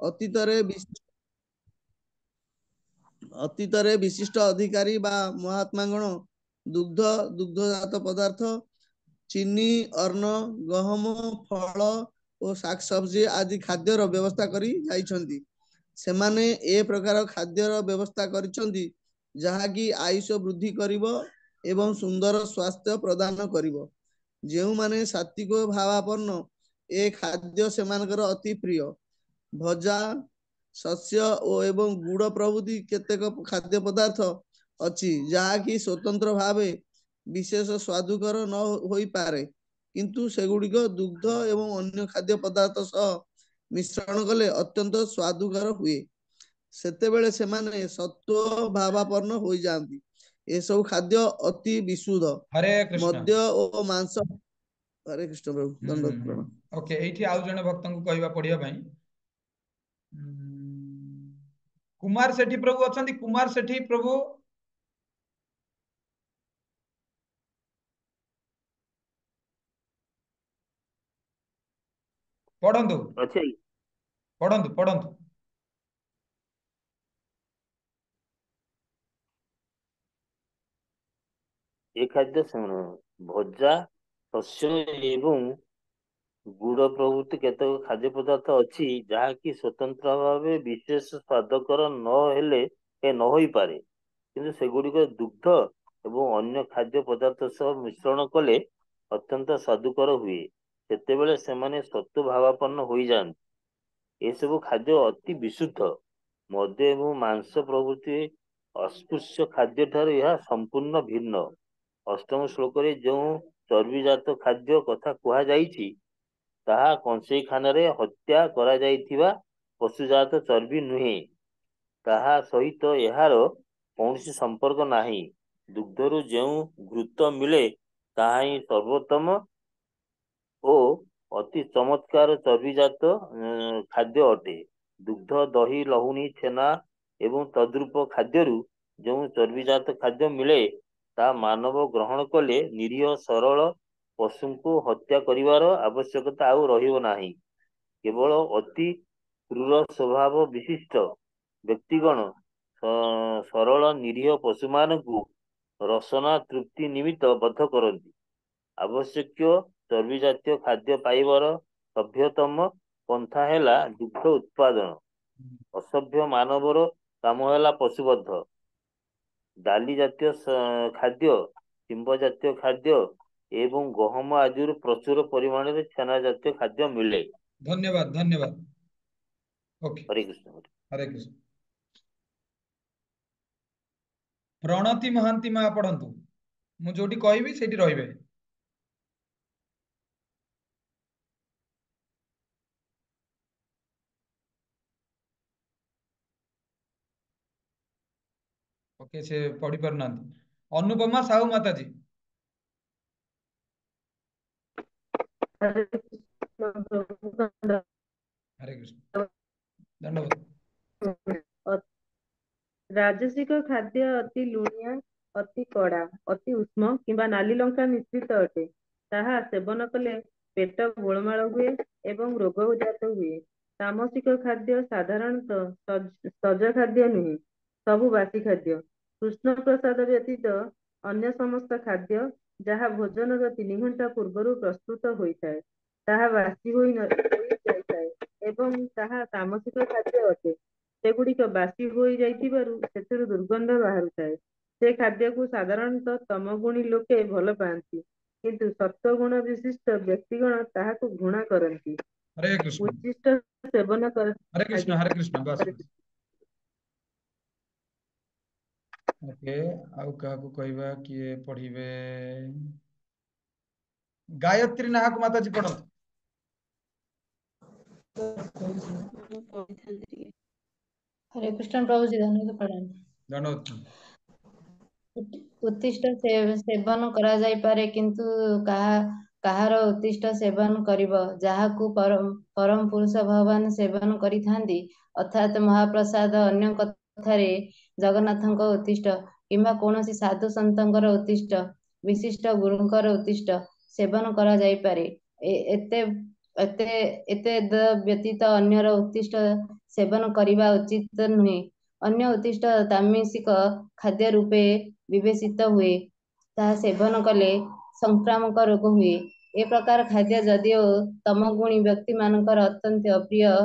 ଅତୀତରେ ବିଶିଷ୍ଟ ଅଧିକାରୀ ବା ମହାତ୍ମାଗଣ ଦୁଗ୍ଧ ଦୁଗ୍ଧଜାତ ପଦାର୍ଥ ଚିନି ଅନ୍ନ ଗହମ ଫଳ ଓ ଶାକସବ୍ଜି ଆଦି ଖାଦ୍ୟର ବ୍ୟବସ୍ଥା କରି ଯାଇଛନ୍ତି। ସେମାନେ ଏ ପ୍ରକାର ଖାଦ୍ୟର ବ୍ୟବସ୍ଥା କରିଛନ୍ତି ଯାହାକି ଆୟୁଷ ବୃଦ୍ଧି କରିବ ଏବଂ ସୁନ୍ଦର ସ୍ୱାସ୍ଥ୍ୟ ପ୍ରଦାନ କରିବ। ଯେଉଁମାନେ ସାତ୍ତ୍ୱିକ ଭାବାପନ୍ନ ଏ ଖାଦ୍ୟ ସେମାନଙ୍କର ଅତି ପ୍ରିୟ। ଭଜା ଶସ୍ୟ ଓ ଏବଂ ଗୁଡ଼ ପ୍ରଭୃତି କେତେକ ଖାଦ୍ୟ ପଦାର୍ଥ ଅଛି ଯାହାକି ସ୍ୱତନ୍ତ୍ର ଭାବେ ବିଶେଷ ସ୍ୱାଦୁକର ନ ହୋଇପାରେ, କିନ୍ତୁ ସେଗୁଡ଼ିକ ଦୁଗ୍ଧ ଏବଂ ଅନ୍ୟ ଖାଦ୍ୟ ପଦାର୍ଥ ସହ ମିଶ୍ରଣ କଲେ ଅତ୍ୟନ୍ତ ସ୍ୱାଦୁକର ହୁଏ। ସେତେବେଳେ ସେମାନେ ସତ୍ତ୍ୱ ଭାବାପନ୍ନ ହୋଇଯାଆନ୍ତି। ଏସବୁ ଖାଦ୍ୟ ଅତି ବିଶୁଦ୍ଧ। हरे कृष्ण मद्य ओ मांस। हरे कृष्ण प्रभु दंडवत प्रणाम। ओके एठी आउ जने भक्त को कहबा पढ़िया भाई। कुमार सेठी प्रभु अछंती। कुमार सेठी प्रभु पढ़ंतु अच्छे पढ़ंतु पढ़ंतु। ये खाद्य भजा शस्य एवं गुड़ प्रभृति केतक खाद्य पदार्थ अच्छी जहाँकि स्वतंत्र भाव विशेष स्वादकर न हो पारे, किंतु सेगुड़िक दुग्ध एवं अन्य खाद्य पदार्थ सह मिश्रण कले अत्यंत स्वादुकर हुए। सेतेबेले सेमाने सत्व भावापन्न हो जाती। ये सब खाद्य अति विशुद्ध। मद्य एवं मांस प्रभृति अस्पृश्य खाद्य ठार यह संपूर्ण भिन्न। अष्टम श्लोक रे जो चर्बीजात खाद्य कथा कहा जाइछि ताहा कंसेई खानारे हत्या करा जाइथिबा पशुजात चर्बी नुहे। ताहा सहित एहार कौनसी संपर्क नाही। दुग्धरु जो घृत मिले ताहा ही सर्वोत्तम ओ अति चमत्कार चर्बीजात खाद्य अटे। दुग्ध दही लहुनी छेना एवं तद्रूप खाद्यरु जो चर्बीजात खाद्य मिले ता मानव ग्रहण कले निरीह सरल पशु को हत्या करिवार आवश्यकता आउ रहिबो नाही। केवल अति क्रूर स्वभाव विशिष्ट व्यक्तिगण सरल निरीह पशु मानकु रसना तृप्ति निमित्त बद्ध करती। आवश्यक चर्बी जातीय खाद्य पाइबार सभ्यतम पंथा हेला दुग्ध उत्पादन। असभ्य मानवर काम हेला पशुबद्ध। डाली जातीय खाद्य शिंब जातीय खाद्य एवं गहम आदि प्रचुर परिमाण में छेना जातीय खाद्य मिले। धन्यवाद धन्यवाद। ओके हरे कृष्ण हरे कृष्ण। प्रणति महांती माँ पढ़ंतु। मु जोटी कहबी सेठी रहिबे। ओके से पढ़ी पारना। अनुपमा साहू माता जी। हरे कृष्ण हरे कृष्ण धन्यवाद। राजसिक खाद्य अति लुणिया अति कड़ा अति उष्म किंबा नाली लंका मिश्रित अटे। ताहा सेवन कले पेट गोलमाल हुए एवं रोगजात हुए। तामसिक खाद्य साधारणतः सज खाद्य नुहे, सबु बासी खाद्य। कृष्ण प्रसाद व्यतीत अन्य समस्त खाद्य जहाँ भोजन 3 घंटा पूर्व प्रस्तुत होता है ताहा बासी हो जाए एवं ताहा तामसिक खाद्य अटे। सेगुड़िक बासी हो जाइथिबारु सेथिरु दुर्गंध बाहरुଥାଏ। से खाद्य को साधारणतः तमगुणी लोके भल पाती, किंतु सत्वगुण विशिष्ट व्यक्तिगण ताहाକୁ घृणा करती। हरे कृष्ण उच्चिष्ट सेवन कर। हरे कृष्ण हरे कृष्ण। बस हरे बस। ओके आउ का को कहबा किए पढ़िबे। गायत्री नाहक माता जी पढ़ो। हरे कृष्ण प्रभु जी धन्यवाद प्रणाम। धन्यवाद। उत्तिष्ठ सेवन करा जाई पारे, किंतु काहार उत्तिष्ठ सेवन करिब जाहाकु परम पुरुष भगवान सेवन करिथांदी, अर्थात महाप्रसाद अन्य कथारे जगन्नाथଙ୍କ उत्तिष्ठ किंबा कौनसी साधु संतଙ୍କର उत्तिष्ठ विशिष्ट गुरुଙ୍କର उत्तिष्ठ सेवन करा जाई पारे। एते ଏତେ ବ୍ୟତୀତ ଅନ୍ୟର ଉତ୍ତିଷ୍ଟ ସେବନ କରିବା ଉଚିତ ନୁହେଁ। ଅନ୍ୟ ଉତ୍ତିଷ୍ଟ ତାମସିକ ଖାଦ୍ୟ ରୂପେ ବିବେଚିତ ହୁଏ। ତାହା ସେବନ କଲେ ସଂକ୍ରାମକ ରୋଗ ହୁଏ। ଏ ପ୍ରକାର ଖାଦ୍ୟ ଯଦିଓ ତମଗୁଣୀ ବ୍ୟକ୍ତିମାନଙ୍କର ଅତ୍ୟନ୍ତ ପ୍ରିୟ,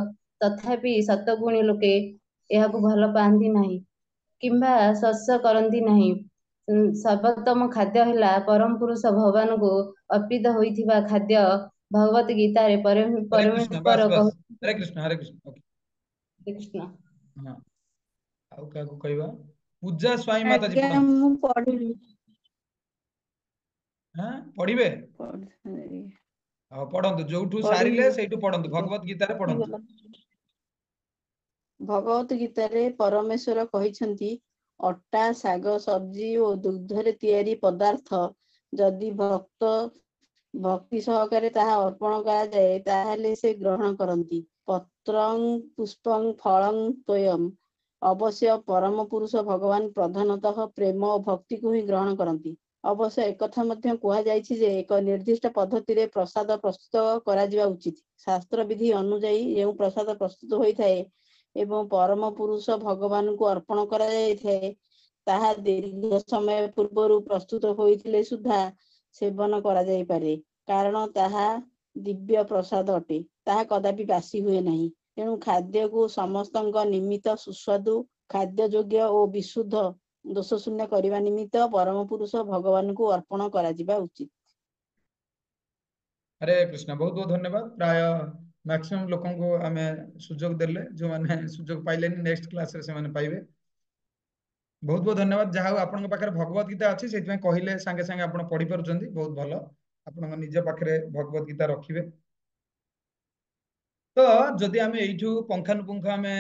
ତଥାପି ସତଗୁଣୀ ଲୋକେ ଏହାକୁ ଭଲ ପାଆନ୍ତି ନାହିଁ କିମ୍ବା ସ୍ପର୍ଶ କରନ୍ତି ନାହିଁ। ସର୍ବୋତ୍ତମ ଖାଦ୍ୟ ହେଲା ପରମ ପୁରୁଷ ଭଗବାନଙ୍କୁ ଅର୍ପିତ ହୋଇଥିବା ଖାଦ୍ୟ। ଭଗବତ ଗୀତାରେ ହରେ କୃଷ୍ଣ, ବାସ୍ ପରମେଶ୍ୱର ବାସ୍, ହରେ କୃଷ୍ଣ, ହରେ କୃଷ୍ଣ। ଓକେ, କୃଷ୍ଣ ହଁ, ଆଉ କାହାକୁ କହିବା? ପୂଜା ସ୍ୱାଇଁ ମାତାଜୀ ଆଜ୍ଞା ପଢନ୍ତୁ। ମୁଁ ପଢିଲି। ହଁ, ପଢିବେ? ପଢିଲି। ଆଉ ପଢନ୍ତୁ, ଯୋଉଠୁ ସାରିଲେ ପଢିଲି। ସେଇଠୁ ପଢନ୍ତୁ, ଭଗବତ ଗୀତାରେ ପଢନ୍ତୁ। ଭଗବତ ଗୀତାରେ ପରମେଶ୍ୱର କହିଛନ୍ତି, ଅଟା, ଶାଗ, ସବଜି ଓ ଦୁଗ୍ଧରେ ତିଆରି ପଦାର୍ଥ ଯଦି ଭକ୍ତି ସହକାରେ ତାହା ଅର୍ପଣ କରାଯାଏ, ତାହେଲେ ସେ ଗ୍ରହଣ କରନ୍ତି। ପତ୍ରଂ ପୁଷ୍ପଂ ଫଳଂ ତୋୟମ୍। ଅବଶ୍ୟ ପରମ ପୁରୁଷ ଭଗବାନ ପ୍ରଧାନତଃ ପ୍ରେମ ଓ ଭକ୍ତିକୁ ହିଁ ଗ୍ରହଣ କରନ୍ତି। ଅବଶ୍ୟ ଏକଥା ମଧ୍ୟ କୁହାଯାଇଛି ଯେ ଏକ ନିର୍ଦ୍ଦିଷ୍ଟ ପଦ୍ଧତିରେ ପ୍ରସାଦ ପ୍ରସ୍ତୁତ କରାଯିବା ଉଚିତ। ଶାସ୍ତ୍ର ବିଧି ଅନୁଯାୟୀ ଯେଉଁ ପ୍ରସାଦ ପ୍ରସ୍ତୁତ ହୋଇଥାଏ ଏବଂ ପରମ ପୁରୁଷ ଭଗବାନଙ୍କୁ ଅର୍ପଣ କରାଯାଇଥାଏ, ତାହା ଦୀର୍ଘ ସମୟ ପୂର୍ବରୁ ପ୍ରସ୍ତୁତ ହୋଇଥିଲେ ସୁଦ୍ଧା ସେବନ କରାଯାଇପାରେ, କାରଣ ତାହା ଦିବ୍ୟ ପ୍ରସାଦ ଅଟେ। ତାହା କଦାପି ବାସି ହୁଏ ନାହିଁ। ତେଣୁ ଖାଦ୍ୟକୁ ସମସ୍ତଙ୍କ ନିମିତ୍ତ ସୁସ୍ୱାଦୁ, ଖାଦ୍ୟ ଯୋଗ୍ୟ ଓ ବିଶୁଦ୍ଧ ଦୋଷଶୂନ୍ୟ କରିବା ନିମିତ୍ତ ପରମ ପୁରୁଷ ଭଗବାନଙ୍କୁ ଅର୍ପଣ କରାଯିବା ଉଚିତ। ହରେ କୃଷ୍ଣ, ବହୁତ ବହୁତ ଧନ୍ୟବାଦ। ପ୍ରାୟ ମ୍ୟାକ୍ସିମମ୍ ଲୋକଙ୍କୁ ଆମେ ସୁଯୋଗ ଦେଲେ, ଯୋଉମାନେ ସୁଯୋଗ ପାଇଲେନି ନେକ୍ସଟ କ୍ଲାସରେ ସେମାନେ ପାଇବେ। ବହୁତ ବହୁତ ଧନ୍ୟବାଦ। ଯାହା ହଉ ଆପଣଙ୍କ ପାଖରେ ଭଗବତ ଗୀତା ଅଛି, ସେଇଥିପାଇଁ କହିଲେ ସାଙ୍ଗେ ସାଙ୍ଗେ ଆପଣ ପଢି ପାରୁଛନ୍ତି, ବହୁତ ଭଲ। ଆପଣଙ୍କ ନିଜ ପାଖରେ ଭଗବତ ଗୀତା ରଖିବେ। ତ ଯଦି ଆମେ ଏଇଠୁ ପୁଙ୍ଖାନୁପୁଙ୍ଖ ଆମେ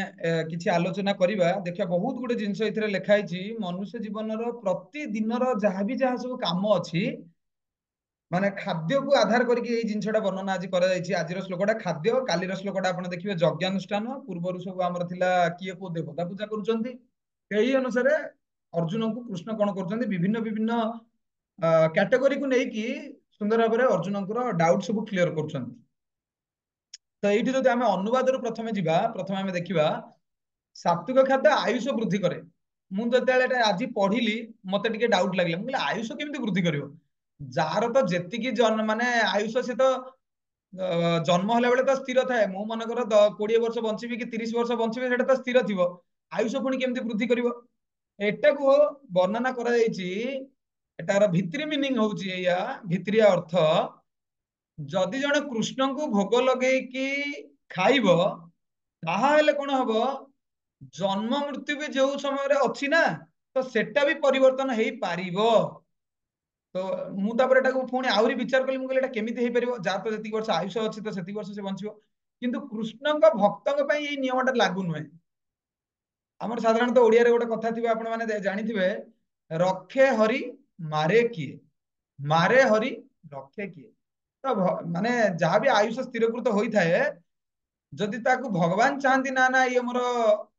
କିଛି ଆଲୋଚନା କରିବା, ଦେଖିବା ବହୁତ ଗୁଡେ ଜିନିଷ ଏଥିରେ ଲେଖା ହେଇଛି। ମନୁଷ୍ୟ ଜୀବନର ପ୍ରତିଦିନର ଯାହା ସବୁ କାମ ଅଛି, ମାନେ ଖାଦ୍ୟକୁ ଆଧାର କରିକି ଏଇ ଜିନିଷଟା ବର୍ଣ୍ଣନା ଆଜି କରାଯାଇଛି। ଆଜିର ଶ୍ଲୋକଟା ଖାଦ୍ୟ, କାଲିର ଶ୍ଲୋକଟା ଆପଣ ଦେଖିବେ ଯଜ୍ଞାନୁଷ୍ଠାନ। ପୂର୍ବରୁ ସବୁ ଆମର ଥିଲା କିଏ କୋଉ ଦେବତା ପୂଜା କରୁଛନ୍ତି। ଏହି ଅନୁସାରେ ଅର୍ଜୁନଙ୍କୁ କୃଷ୍ଣ କଣ କରୁଛନ୍ତି, ବିଭିନ୍ନ ବିଭିନ୍ନ କ୍ୟାଟେଗୋରୀକୁ ନେଇକି ସୁନ୍ଦର ଭାବରେ ଅର୍ଜୁନଙ୍କର ଡାଉଟ୍ ସବୁ କ୍ଲିୟର କରୁଛନ୍ତି। ତ ଏଇଠି ଯଦି ଆମେ ଅନୁବାଦରୁ ପ୍ରଥମେ ଯିବା, ପ୍ରଥମେ ଆମେ ଦେଖିବା ସାତ୍ବିକ ଖାଦ୍ୟ ଆୟୁଷ ବୃଦ୍ଧି କରେ। ମୁଁ ଯେତେବେଳେ ଆଜି ପଢିଲି ମତେ ଟିକେ ଡାଉଟ୍ ଲାଗିଲା, ମୁଁ କହିଲି ଆୟୁଷ କେମିତି ବୃଦ୍ଧି କରିବ? ଯାହାର ତ ଯେତିକି ମାନେ ଆୟୁଷ, ସେ ତ ଜନ୍ମ ହେଲା ବେଳେ ତ ସ୍ଥିର ଥାଏ। ମୁଁ ମନେକର 20 ବର୍ଷ ବଞ୍ଚିବି କି 30 ବର୍ଷ ବଞ୍ଚିବି, ସେଟା ତ ସ୍ଥିର ଥିବ। ଆୟୁଷ ପୁଣି କେମିତି ବୃଦ୍ଧି କରିବ? ଏଟାକୁ ବର୍ଣ୍ଣନା କରାଯାଇଛି। ଏଟାର ଭିତ୍ରି ମିନିଂ ହଉଛି ଏଇଆ, ଭିତ୍ରିଆ ଅର୍ଥ, ଯଦି ଜଣେ କୃଷ୍ଣଙ୍କୁ ଭୋଗ ଲଗେଇକି ଖାଇବ, ତାହେଲେ କଣ ହବ? ଜନ୍ମ ମୃତ୍ୟୁ ବି ଯୋଉ ସମୟରେ ଅଛି ନା, ତ ସେଟା ବି ପରିବର୍ତ୍ତନ ହେଇପାରିବ। ତ ମୁଁ ତାପରେ ଏଟାକୁ ପୁଣି ଆହୁରି ବିଚାର କଲି। ମୁଁ କହିଲି ଏଟା କେମିତି ହେଇପାରିବ? ଯାହାର ତ ଯେତିକି ବର୍ଷ ଆୟୁଷ ଅଛି, ତ ସେତିକି ବର୍ଷ ସେ ବଞ୍ଚିବ। କିନ୍ତୁ କୃଷ୍ଣଙ୍କ ଭକ୍ତଙ୍କ ପାଇଁ ଏଇ ନିୟମଟା ଲାଗୁ ନୁହେଁ। ଆମର ସାଧାରଣତଃ ଓଡିଆରେ ଗୋଟେ କଥା ଥିବ, ଆପଣ ମାନେ ଜାଣିଥିବେ, ରକ୍ଷେ ହରି ମାରେ କିଏ, ମାରେ ହରି ରକ୍ଷେ କିଏ। ତ ମାନେ ଯାହାବି ଆୟୁଷ ସ୍ଥିରକୃତ ହୋଇଥାଏ, ଯଦି ତାକୁ ଭଗବାନ ଚାହାନ୍ତି ନା ନା ଇଏ ମୋର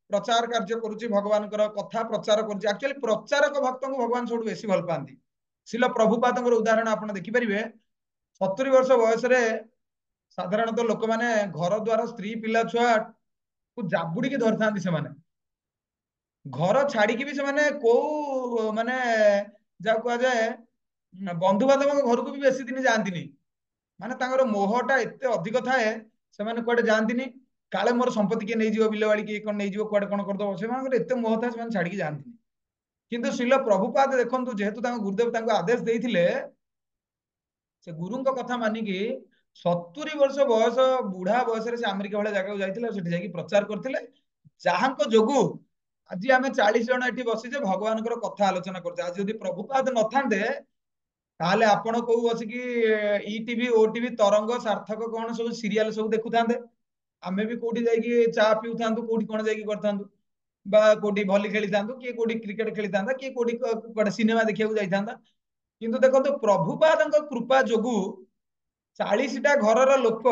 ପ୍ରଚାର କାର୍ଯ୍ୟ କରୁଛି, ଭଗବାନଙ୍କର କଥା ପ୍ରଚାର କରୁଛି, ଆକ୍ଚୁଆଲି ପ୍ରଚାରକ ଭକ୍ତଙ୍କୁ ଭଗବାନ ସବୁଠୁ ବେଶୀ ଭଲ ପାଆନ୍ତି। ଶିଲ ପ୍ରଭୁପାଦଙ୍କର ଉଦାହରଣ ଆପଣ ଦେଖିପାରିବେ। 70 ବର୍ଷ ବୟସରେ ସାଧାରଣତଃ ଲୋକମାନେ ଘର ଦ୍ୱାର, ସ୍ତ୍ରୀ ପିଲା ଛୁଆକୁ ଜାବୁଡିକି ଧରିଥାନ୍ତି। ସେମାନେ ଘର ଛାଡିକି ବି ସେମାନେ କୋଉ ମାନେ ଯାହା କୁହାଯାଏ ବନ୍ଧୁବାନ୍ଧବଙ୍କ ଘରକୁ ବି ବେଶୀ ଦିନ ଯାଆନ୍ତିନି। ମାନେ ତାଙ୍କର ମୋହଟା ଏତେ ଅଧିକ ଥାଏ, ସେମାନେ କୁଆଡେ ଯାଆନ୍ତିନି। କାଳେ ମୋର ସମ୍ପତ୍ତି କିଏ ନେଇଯିବ, ବିଲ ବାଡି କିଏ କଣ ନେଇଯିବ, କୁଆଡେ କଣ କରିଦବ, ସେମାନଙ୍କର ଏତେ ମୋହ ଥାଏ, ସେମାନେ ଛାଡିକି ଯାଆନ୍ତିନି। କିନ୍ତୁ ଶିଲ ପ୍ରଭୁପାଦ ଦେଖନ୍ତୁ, ଯେହେତୁ ତାଙ୍କ ଗୁରୁଦେବ ତାଙ୍କୁ ଆଦେଶ ଦେଇଥିଲେ, ସେ ଗୁରୁଙ୍କ କଥା ମାନିକି 70 ବର୍ଷ ବୟସ, ବୁଢା ବୟସରେ ସେ ଆମେରିକା ଭଳିଆ ଜାଗାକୁ ଯାଇଥିଲେ, ସେଠି ଯାଇକି ପ୍ରଚାର କରିଥିଲେ। ଯାହାଙ୍କ ଯୋଗୁ ଆଜି ଆମେ 40 ଜଣ ଏଠି ବସିଛେ, ଭଗବାନଙ୍କର କଥା ଆଲୋଚନା କରୁଛେ। ଆଜି ଯଦି ପ୍ରଭୁପାଦ ନଥାନ୍ତେ, ତାହେଲେ ଆପଣ କୋଉ ବସିକି ଇଟିଭି, ଓଟିଭି, ତରଙ୍ଗ, ସାର୍ଥକ କଣ ସବୁ ସିରିଆଲ ସବୁ ଦେଖୁଥାନ୍ତେ। ଆମେ ବି କୋଉଠି ଯାଇକି ଚା ପିଉଥାନ୍ତୁ, କୋଉଠି କଣ ଯାଇକି କରିଥାନ୍ତୁ, ବା କୋଉଠି ଭଲି ଖେଳିଥାନ୍ତୁ, କିଏ କୋଉଠି କ୍ରିକେଟ ଖେଳିଥାନ୍ତା, କିଏ କୋଉଠି କୁଆଡେ ସିନେମା ଦେଖିବାକୁ ଯାଇଥାନ୍ତା। କିନ୍ତୁ ଦେଖନ୍ତୁ, ପ୍ରଭୁପାଦଙ୍କ କୃପା ଯୋଗୁ 40ଟା ଘରର ଲୋକ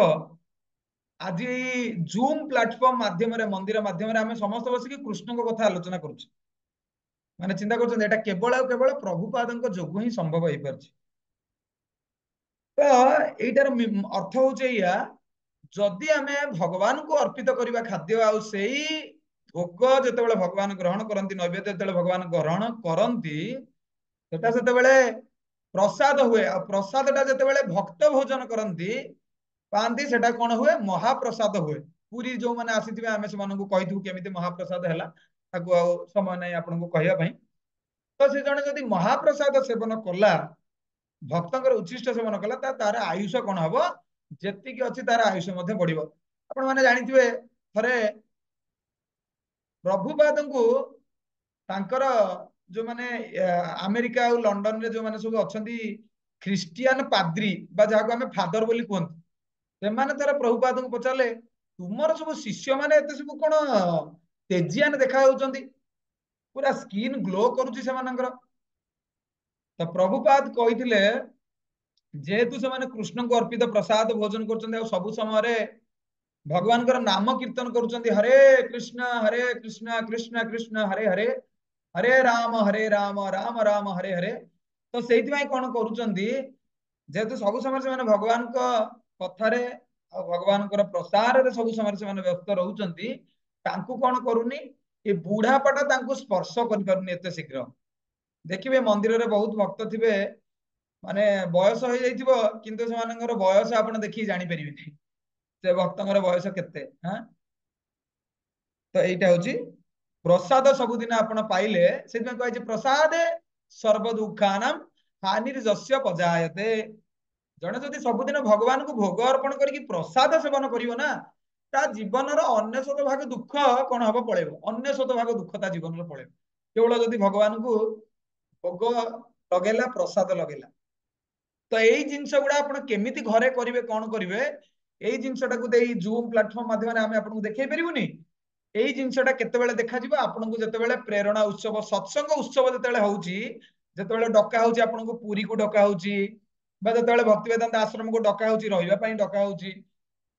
ଆଜି ଏଇ ଜୁମ୍ ପ୍ଲାଟଫର୍ମ ମାଧ୍ୟମରେ, ମନ୍ଦିର ମାଧ୍ୟମରେ ଆମେ ସମସ୍ତେ ବସିକି କୃଷ୍ଣଙ୍କ କଥା ଆଲୋଚନା କରୁଛୁ। ମାନେ ଚିନ୍ତା କରୁଛନ୍ତି, ଏଟା କେବଳ ଆଉ କେବଳ ପ୍ରଭୁପାଦଙ୍କ ଯୋଗୁ ହିଁ ସମ୍ଭବ ହେଇପାରୁଛି। ତ ଏଇଟାର ଅର୍ଥ ହଉଛି ଏଇଆ, जदि आमे भगवान को अर्पित करबा खाद्य आ सेई भोग जेतेबेले भगवान ग्रहण करंती नैवेद्य जेतेबेले भगवान ग्रहण करंती सेटा सेतेबेले प्रसाद हुए आ प्रसादटा जेतेबेले भक्त भोजन करंती पांती सेटा कोन हुए महाप्रसाद हुए पूरी जो माने आसीथिबे आमे से मानकु कहिथु केमिति महाप्रसाद हैला ताकू आ समय नै आपनको कहया पई तो से जने जदि महाप्रसाद सेवन कला भक्तंकर उच्छिष्ट सेवन कला तार आयुष कोन हबो जेतिकी अछि तार आयुष मध्ये बढ़िबो आपण माने जानिथिबे थरे प्रभुपादଙ୍କୁ तांकर जो माने अमेरिका और लंडन रे जो माने सब अछंती ख्रिस्टियन पाद्री बा जाको हमें फादर बोली कहंती सेमाने थरे प्रभुपादଙ୍କୁ पचारले तुमर सब शिष्य माने एते सब कोन तेजियान देखा होउचंती पूरा स्किन ग्लो करूची सेमानकर तो प्रभुपाद कहिथिले जेहेतु से कृष्ण को अर्पित प्रसाद भोजन कर सब समय भगवान नाम कीर्तन कर हरे कृष्ण कृष्ण कृष्ण हरे हरे हरे राम राम राम हरे हरे तो से कौन करेतु सब समय से भगवान कथार भगवान प्रसार सब समय से व्यस्त रोचंती कौन करूनी ये बुढ़ापाटा स्पर्श कर शीघ्र देखिए मंदिर रे बहुत भक्त थिबे माने बयस हो जाइथिबो किंतु सेमानकर बयस आपण देखि जानि परिबेनी से भक्तंकर बयस केते हां तो एटा होची प्रसाद सब दिन आपण पाइले सेदिन कहै छै प्रसादे सर्व दुखानाम हानिर्जस्य पजायते जने जदि सब दिन भगवान को भोग अर्पण करके प्रसाद सेवन करिवो ना ता जीवन रो अन्य शत भाग दुख कोन हबो पळेबो अन्य शत भाग दुख ता जीवन रो पळेबो केवल जदि भगवान को भोग लगेला प्रसाद लगेला तो यही जिनस गुड़ा आप केमिति घरे करेंगे कौन करेंगे यही जिनसटा को जूम प्लाटफर्म माध्यम आम आपको देखई पारूनी यही जिनसटा केतेबेले देखा जिवो आपनको जेतेबेले प्रेरणा उत्सव सत्संग उत्सव जेतेबेले होउची जेतेबेले डका होउची आपनको पुरी को डका होउची बा जेतेबेले भक्ति वेदांत आश्रम को डका होउची रहिबा पई डका होउची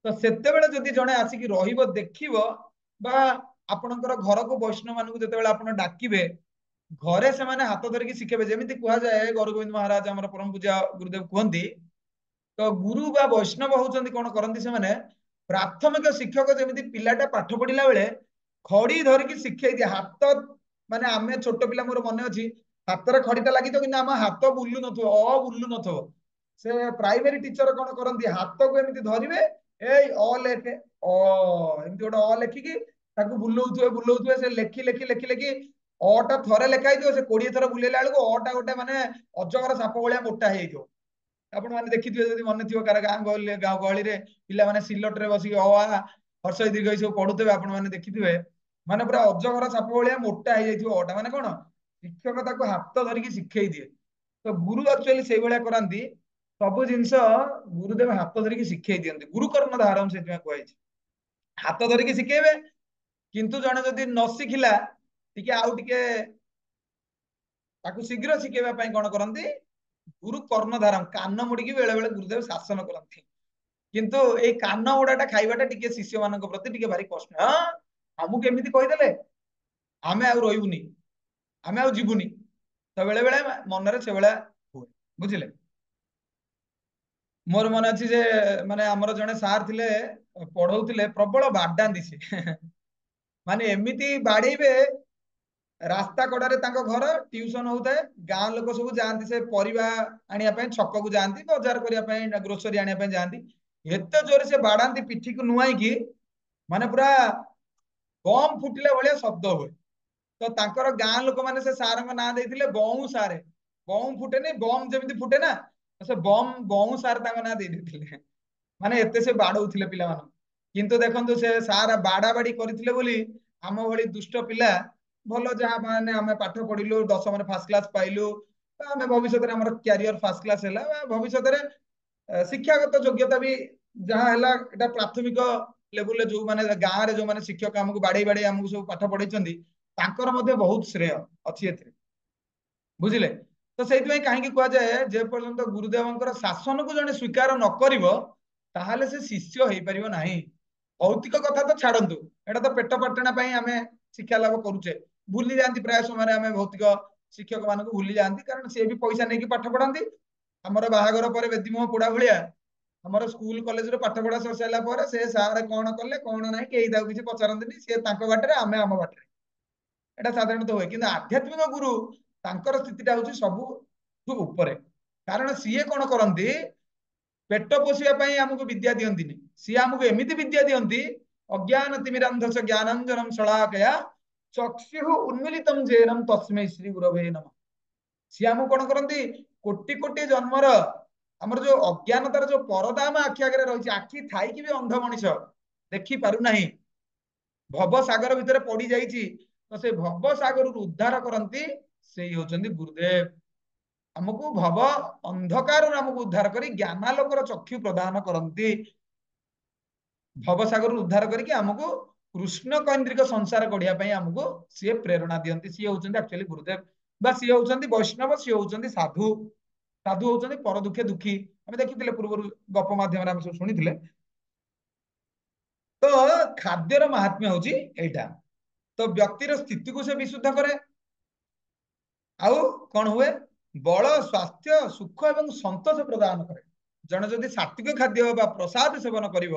तो सेतेबेले जदि जणे आसिकी रहिबो देखिबो बा आपनकर घर को वैष्णव मानकु जेतेबेले आपण डाकिबे घरे से माने हाथ धरिकी शिखेबे जेमिति कुहा जाए गौर गोविंद महाराज हमर परम पूज्य गुरुदेव कहंती तो गुरु बा वैष्णव होउचंती कोन करंती से माने प्राथमिक शिक्षक जेमिति पिलाटा पाठ पढिला बेले खड़ी धरिकी शिखै दे हाथ माने आमे छोट पिला मोर मने अछि हाथ रे खड़ीटा लागि तो कि हम हाथ बुल्लु नथो अ बुल्लु नथो से प्राइमरी टीचर कोन करंती हाथ को एमिति धरिबे एई अ लेखे अ एमिति गोटा अ लेखिकी ताकू बुल्लौथुबे से लेखि लेखि लेखि लेखि अटा थरे लेखाई दियो से 20 थर बुलेला बेलको अटा गोटे माने अजगर साप भलिया मोटा हे जो आपण माने देखिथिबे जदि मन थिबो कार गां गहली रे पिला माने सिलट रे बसी अ आ हर्ष दीर्घ सब पढुतबे आपण माने देखिथिबे माने पूरा अजगर साप भलिया मोटा हे जाइथिबो अटा माने कोन शिक्षक ताको हाथ धरिकी शिखै दिए तो गुरु एक्चुअली से भलिया करांती सब जिंस गुरुदेव हाथ धरिकी शिखै दियंती गुरु कर्ण धारम से कहै छै हाथ धरिकी शिखेबे किंतु जने जदि न शिखिला टिके आउ टिके ताकू शीघ्र शिखेबा पई कोन करंती गुरु कर्णधारम कान मुड़िकी बेले बेले गुरुदेव शासन करंती किंतु ए कान उडाटा खाइबाटा टिके शिष्य मानक प्रति टिके भारी कष्ट हां हमु केमिति कहि देले आमे आ रहिबुनी आमे आ जीवुनी तो बेले बेले मन रे से बेला हुए बुझिले मोर मन अछि जे माने हमर जने सार थिले पढौथिले प्रबल बाडांदी से माने एमिति बाडीबे रास्ता कड़े घर ट्यूशन होता है गाँ लोक सब जाती से परिवा आने छक को जाती बाजार करने ग्रोसरी आने जाती एत जोर से बाड़ाती पिठी को नुआई की माने पूरा बम फुटिला भाया शब्द हुए तो तांकर गाँ लोक मैंने से सार ना देते बऊ सारे बम फुटे नहीं बम जमी फुटे ना से बम बऊ सार ना देते माने एते से बाड़ौले पिला किंतु देखो से सार बाड़ा बाड़ी करते बोली आम भली दुष्ट पिला भल जहाँ माने आम पाठ पढ़िलु 10 फास्ट क्लास पाइलु आम भविष्य में आम क्यारियर फास्ट क्लास है भविष्य शिक्षागत योग्यता भी जहाँ है एटा प्राथमिक लेवल जो माने गाँव में जो माने शिक्षक आमको बाड़े बाड़े आमको सब पाठ पढ़ाई बहुत श्रेय अच्छी बुझिले तो से कहीं कह जाए जे पर्यंत गुरुदेव शासन को जड़े स्वीकार न कर से शिष्य हो पार ना भौतिक कथा तो छाड़ू एटा तो पेट पाटणा आम शिक्षा लाभ करुचे भूली जाती प्राय समय आम भौतिक शिक्षक मानक भूली जाती कारण सी भी पैसा नहीं पाठ पढ़ाती आमर बाहागर पर बेदीमोह पोड़ा भाया ଆମର ସ୍କୁଲ କଲେଜରେ ପାଠ ପଢା ସରି ସାରିଲା ପରେ ସେ ସାର୍ କଣ କଲେ କଣ ନାହିଁ କେହି ତାକୁ କିଛି ପଚାରନ୍ତିନି, ସିଏ ତାଙ୍କ ବାଟରେ ଆମେ ଆମ ବାଟରେ, ଏଇଟା ସାଧାରଣତଃ ହୁଏ। କିନ୍ତୁ ଆଧ୍ୟାତ୍ମିକ ଗୁରୁ ତାଙ୍କର ସ୍ଥିତିଟା ହଉଛି ସବୁଠୁ ଉପରେ, କାରଣ ସିଏ କଣ କରନ୍ତି, ପେଟ ପୋଷିବା ପାଇଁ ଆମକୁ ବିଦ୍ୟା ଦିଅନ୍ତିନି, ସିଏ ଆମକୁ ଏମିତି ବିଦ୍ୟା ଦିଅନ୍ତି, ଅଜ୍ଞାନ ତିମିରାନ୍ଧସ୍ୟ ଜ୍ଞାନାଞ୍ଜନଂ ଶଳାକୟା ଚକ୍ଷୁଃ ଉନ୍ମିଳିତଂ ଯେନ ତସ୍ମୈ ଶ୍ରୀ ଗୁରବେ ନମଃ। ସିଏ ଆମକୁ କଣ କରନ୍ତି, କୋଟି କୋଟି ଜନ୍ମର ଆମର ଯୋଉ ଅଜ୍ଞାନତାର ଯୋଉ ପରଦା ଆମ ଆଖି ଆଗରେ ରହିଛି, ଆଖି ଥାଇକି ବି ଅନ୍ଧ ମଣିଷ ଦେଖି ପାରୁନାହିଁ, ଭବ ସାଗର ଭିତରେ ପଡି ଯାଇଛି, ତ ସେ ଭବ ସାଗରରୁ ଉଦ୍ଧାର କରନ୍ତି ସେଇ ହଉଛନ୍ତି ଗୁରୁଦେବ। ଆମକୁ ଭବ ଅନ୍ଧକାରରୁ ଆମକୁ ଉଦ୍ଧାର କରି ଜ୍ଞାନାଲୋକର ଚକ୍ଷୁ ପ୍ରଦାନ କରନ୍ତି, ଭବସାଗରରୁ ଉଦ୍ଧାର କରିକି ଆମକୁ କୃଷ୍ଣ କୈନ୍ଦ୍ରିକ ସଂସାର ଗଢିବା ପାଇଁ ଆମକୁ ସିଏ ପ୍ରେରଣା ଦିଅନ୍ତି। ସିଏ ହଉଛନ୍ତି ଆକ୍ଚୁଆଲି ଗୁରୁଦେବ, ବା ସିଏ ହଉଛନ୍ତି ବୈଷ୍ଣବ, ସିଏ ହଉଛନ୍ତି ସାଧୁ। ସାଧୁ ହଉଛନ୍ତି ପର ଦୁଃଖେ ଦୁଃଖୀ, ଆମେ ଦେଖିଥିଲେ ପୂର୍ବରୁ ଗପ ମାଧ୍ୟମରେ ଆମେ ସବୁ ଶୁଣିଥିଲେ। ତ ଖାଦ୍ୟର ମାହାତ୍ମ୍ୟ ହଉଛି ଏଇଟା, ତ ବ୍ୟକ୍ତିର ସ୍ଥିତିକୁ ସେ ବିଶୁଦ୍ଧ କରେ, ଆଉ କଣ ହୁଏ, ବଳ ସ୍ୱାସ୍ଥ୍ୟ ସୁଖ ଏବଂ ସନ୍ତୋଷ ପ୍ରଦାନ କରେ। ଜଣେ ଯଦି ସାତ୍ବିକ ଖାଦ୍ୟ ବା ପ୍ରସାଦ ସେବନ କରିବ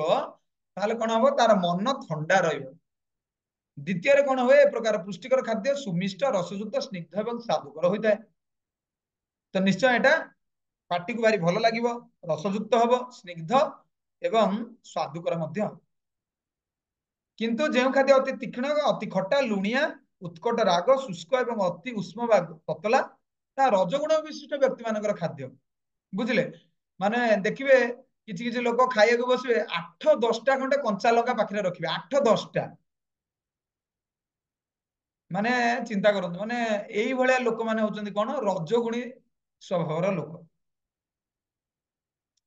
ତାହେଲେ କଣ ହବ, ତାର ମନ ଥଣ୍ଡା ରହିବ। ଦ୍ୱିତୀୟରେ କଣ ହୁଏ, ଏ ପ୍ରକାର ପୁଷ୍ଟିକର ଖାଦ୍ୟ ସୁମିଷ୍ଟ ରସଯୁକ୍ତ ସ୍ନିଗ୍ଧ ଏବଂ ସ୍ୱାଦୁକର ହୋଇଥାଏ। ତ ନିଶ୍ଚୟ ଏଟା ପାଟିକୁ ଭାରି ଭଲ ଲାଗିବ, ରସଯୁକ୍ତ ହବ, ସ୍ନିଗ୍ଧ ଏବଂ ସ୍ୱାଦୁକର ମଧ୍ୟ। କିନ୍ତୁ ଯେଉଁ ଖାଦ୍ୟ ଅତି ତୀକ୍ଷ୍ଣ, ଅତି ଖଟା, ଲୁଣିଆ, ଉତ୍କଟ ରାଗ, ଶୁଷ୍କ ଏବଂ ଅତି ଉଷ୍ମ ବା ତତଲା, ତାହା ରଜଗୁଣ ବିଶିଷ୍ଟ ବ୍ୟକ୍ତି ମାନଙ୍କର ଖାଦ୍ୟ। ବୁଝିଲେ, ମାନେ ଦେଖିବେ କିଛି କିଛି ଲୋକ ଖାଇବାକୁ ବସିବେ 8-10ଟା ଖଣ୍ଡେ କଞ୍ଚା ଲଙ୍କା ପାଖରେ ରଖିବେ, 8-10ଟା, ମାନେ ଚିନ୍ତା କରନ୍ତୁ, ମାନେ ଏଇଭଳିଆ ଲୋକମାନେ ହଉଛନ୍ତି କଣ, ରଜଗୁଣୀ ସ୍ୱଭାବର ଲୋକ।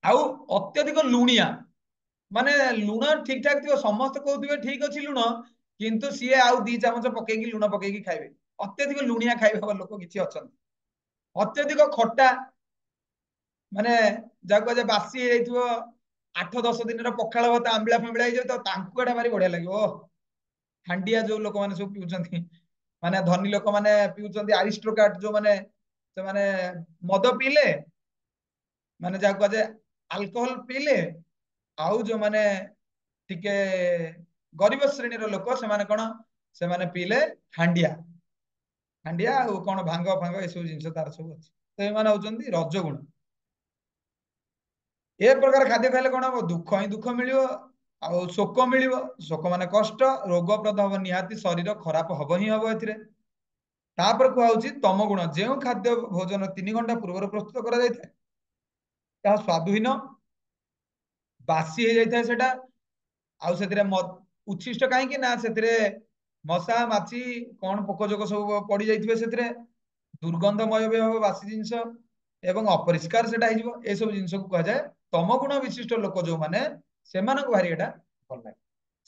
ଆଉ ଅତ୍ୟଧିକ ଲୁଣିଆ, ମାନେ ଲୁଣ ଠିକ ଠାକ ଥିବ, ସମସ୍ତେ କହୁଥିବେ ଠିକ ଅଛି ଲୁଣ, କିନ୍ତୁ ସିଏ ଆଉ 2 ଚାମଚ ପକେଇକି ଲୁଣ ପକେଇକି ଖାଇବେ। ଅତ୍ୟଧିକ ଲୁଣିଆ ଖାଇବା ଲୋକ କିଛି ଅଛନ୍ତି। ଅତ୍ୟଧିକ ଖଟା, ମାନେ ଯାହାକୁ କୁହାଯାଏ ବାସି ହେଇଯାଇଥିବ, 8-10 ଦିନର ପଖାଳ ଭାତ ଆମ୍ବିଳା ଫାମ୍ବିଳା ହେଇଯିବ, ତ ତାଙ୍କୁ ଏଟା ଭାରି ବଢିଆ ଲାଗିବ। ହାଣ୍ଡିଆ ଯୋଉ ଲୋକମାନେ ସବୁ ପିଉଛନ୍ତି, ମାନେ ଧନୀ ଲୋକମାନେ ପିଉଛନ୍ତି ଆରିଷ୍ଟ୍ରୋକ୍ରାଟ ଯୋଉମାନେ, ସେମାନେ ମଦ ପିଇଲେ, ମାନେ ଯାହାକୁ କୁହାଯାଏ ଆଲକୋହଲ ପିଇଲେ, ଆଉ ଯୋଉମାନେ ଟିକେ ଗରିବ ଶ୍ରେଣୀର ଲୋକ ସେମାନେ କଣ, ସେମାନେ ପିଇଲେ ହାଣ୍ଡିଆ, ହାଣ୍ଡିଆ ଆଉ କଣ ଭାଙ୍ଗ ଫାଙ୍ଗ ଏସବୁ ଜିନିଷ ତାର ସବୁ ଅଛି। ତ ଏମାନେ ହଉଛନ୍ତି ରଜଗୁଣ। ଏ ପ୍ରକାର ଖାଦ୍ୟ ଖାଇଲେ କଣ ହବ, ଦୁଃଖ ହିଁ ଦୁଃଖ ମିଳିବ, ଆଉ ଶୋକ ମିଳିବ, ଶୋକ ମାନେ କଷ୍ଟ, ରୋଗପ୍ରଦ ହବ, ନିହାତି ଶରୀର ଖରାପ ହବ ହିଁ ହବ ଏଥିରେ। ତାପରେ କୁହାଯାଉଛି ତମ ଗୁଣ, ଯେଉଁ ଖାଦ୍ୟ ଭୋଜନ 3 ଘଣ୍ଟା ପୂର୍ବରୁ ପ୍ରସ୍ତୁତ କରାଯାଇଥାଏ ତାହା ସ୍ୱାଦୁହୀନ, ବାସି ହେଇଯାଇଥାଏ ସେଟା, ଆଉ ସେଥିରେ ଉଚ୍ଛିଷ୍ଟ କାହିଁକି ନା ସେଥିରେ ମଶା ମାଛି କଣ ପୋକ ଜୋକ ସବୁ ପଡି ଯାଇଥିବେ, ସେଥିରେ ଦୁର୍ଗନ୍ଧମୟ ବି ହବ ବାସି ଜିନିଷ, ଏବଂ ଅପରିଷ୍କାର ସେଟା ହେଇଯିବ। ଏସବୁ ଜିନିଷକୁ କୁହାଯାଏ ତମ ଗୁଣ ବିଶିଷ୍ଟ ଲୋକ ଯୋଉମାନେ, ସେମାନଙ୍କୁ ଭାରି ଏଟା ଭଲ ଲାଗେ।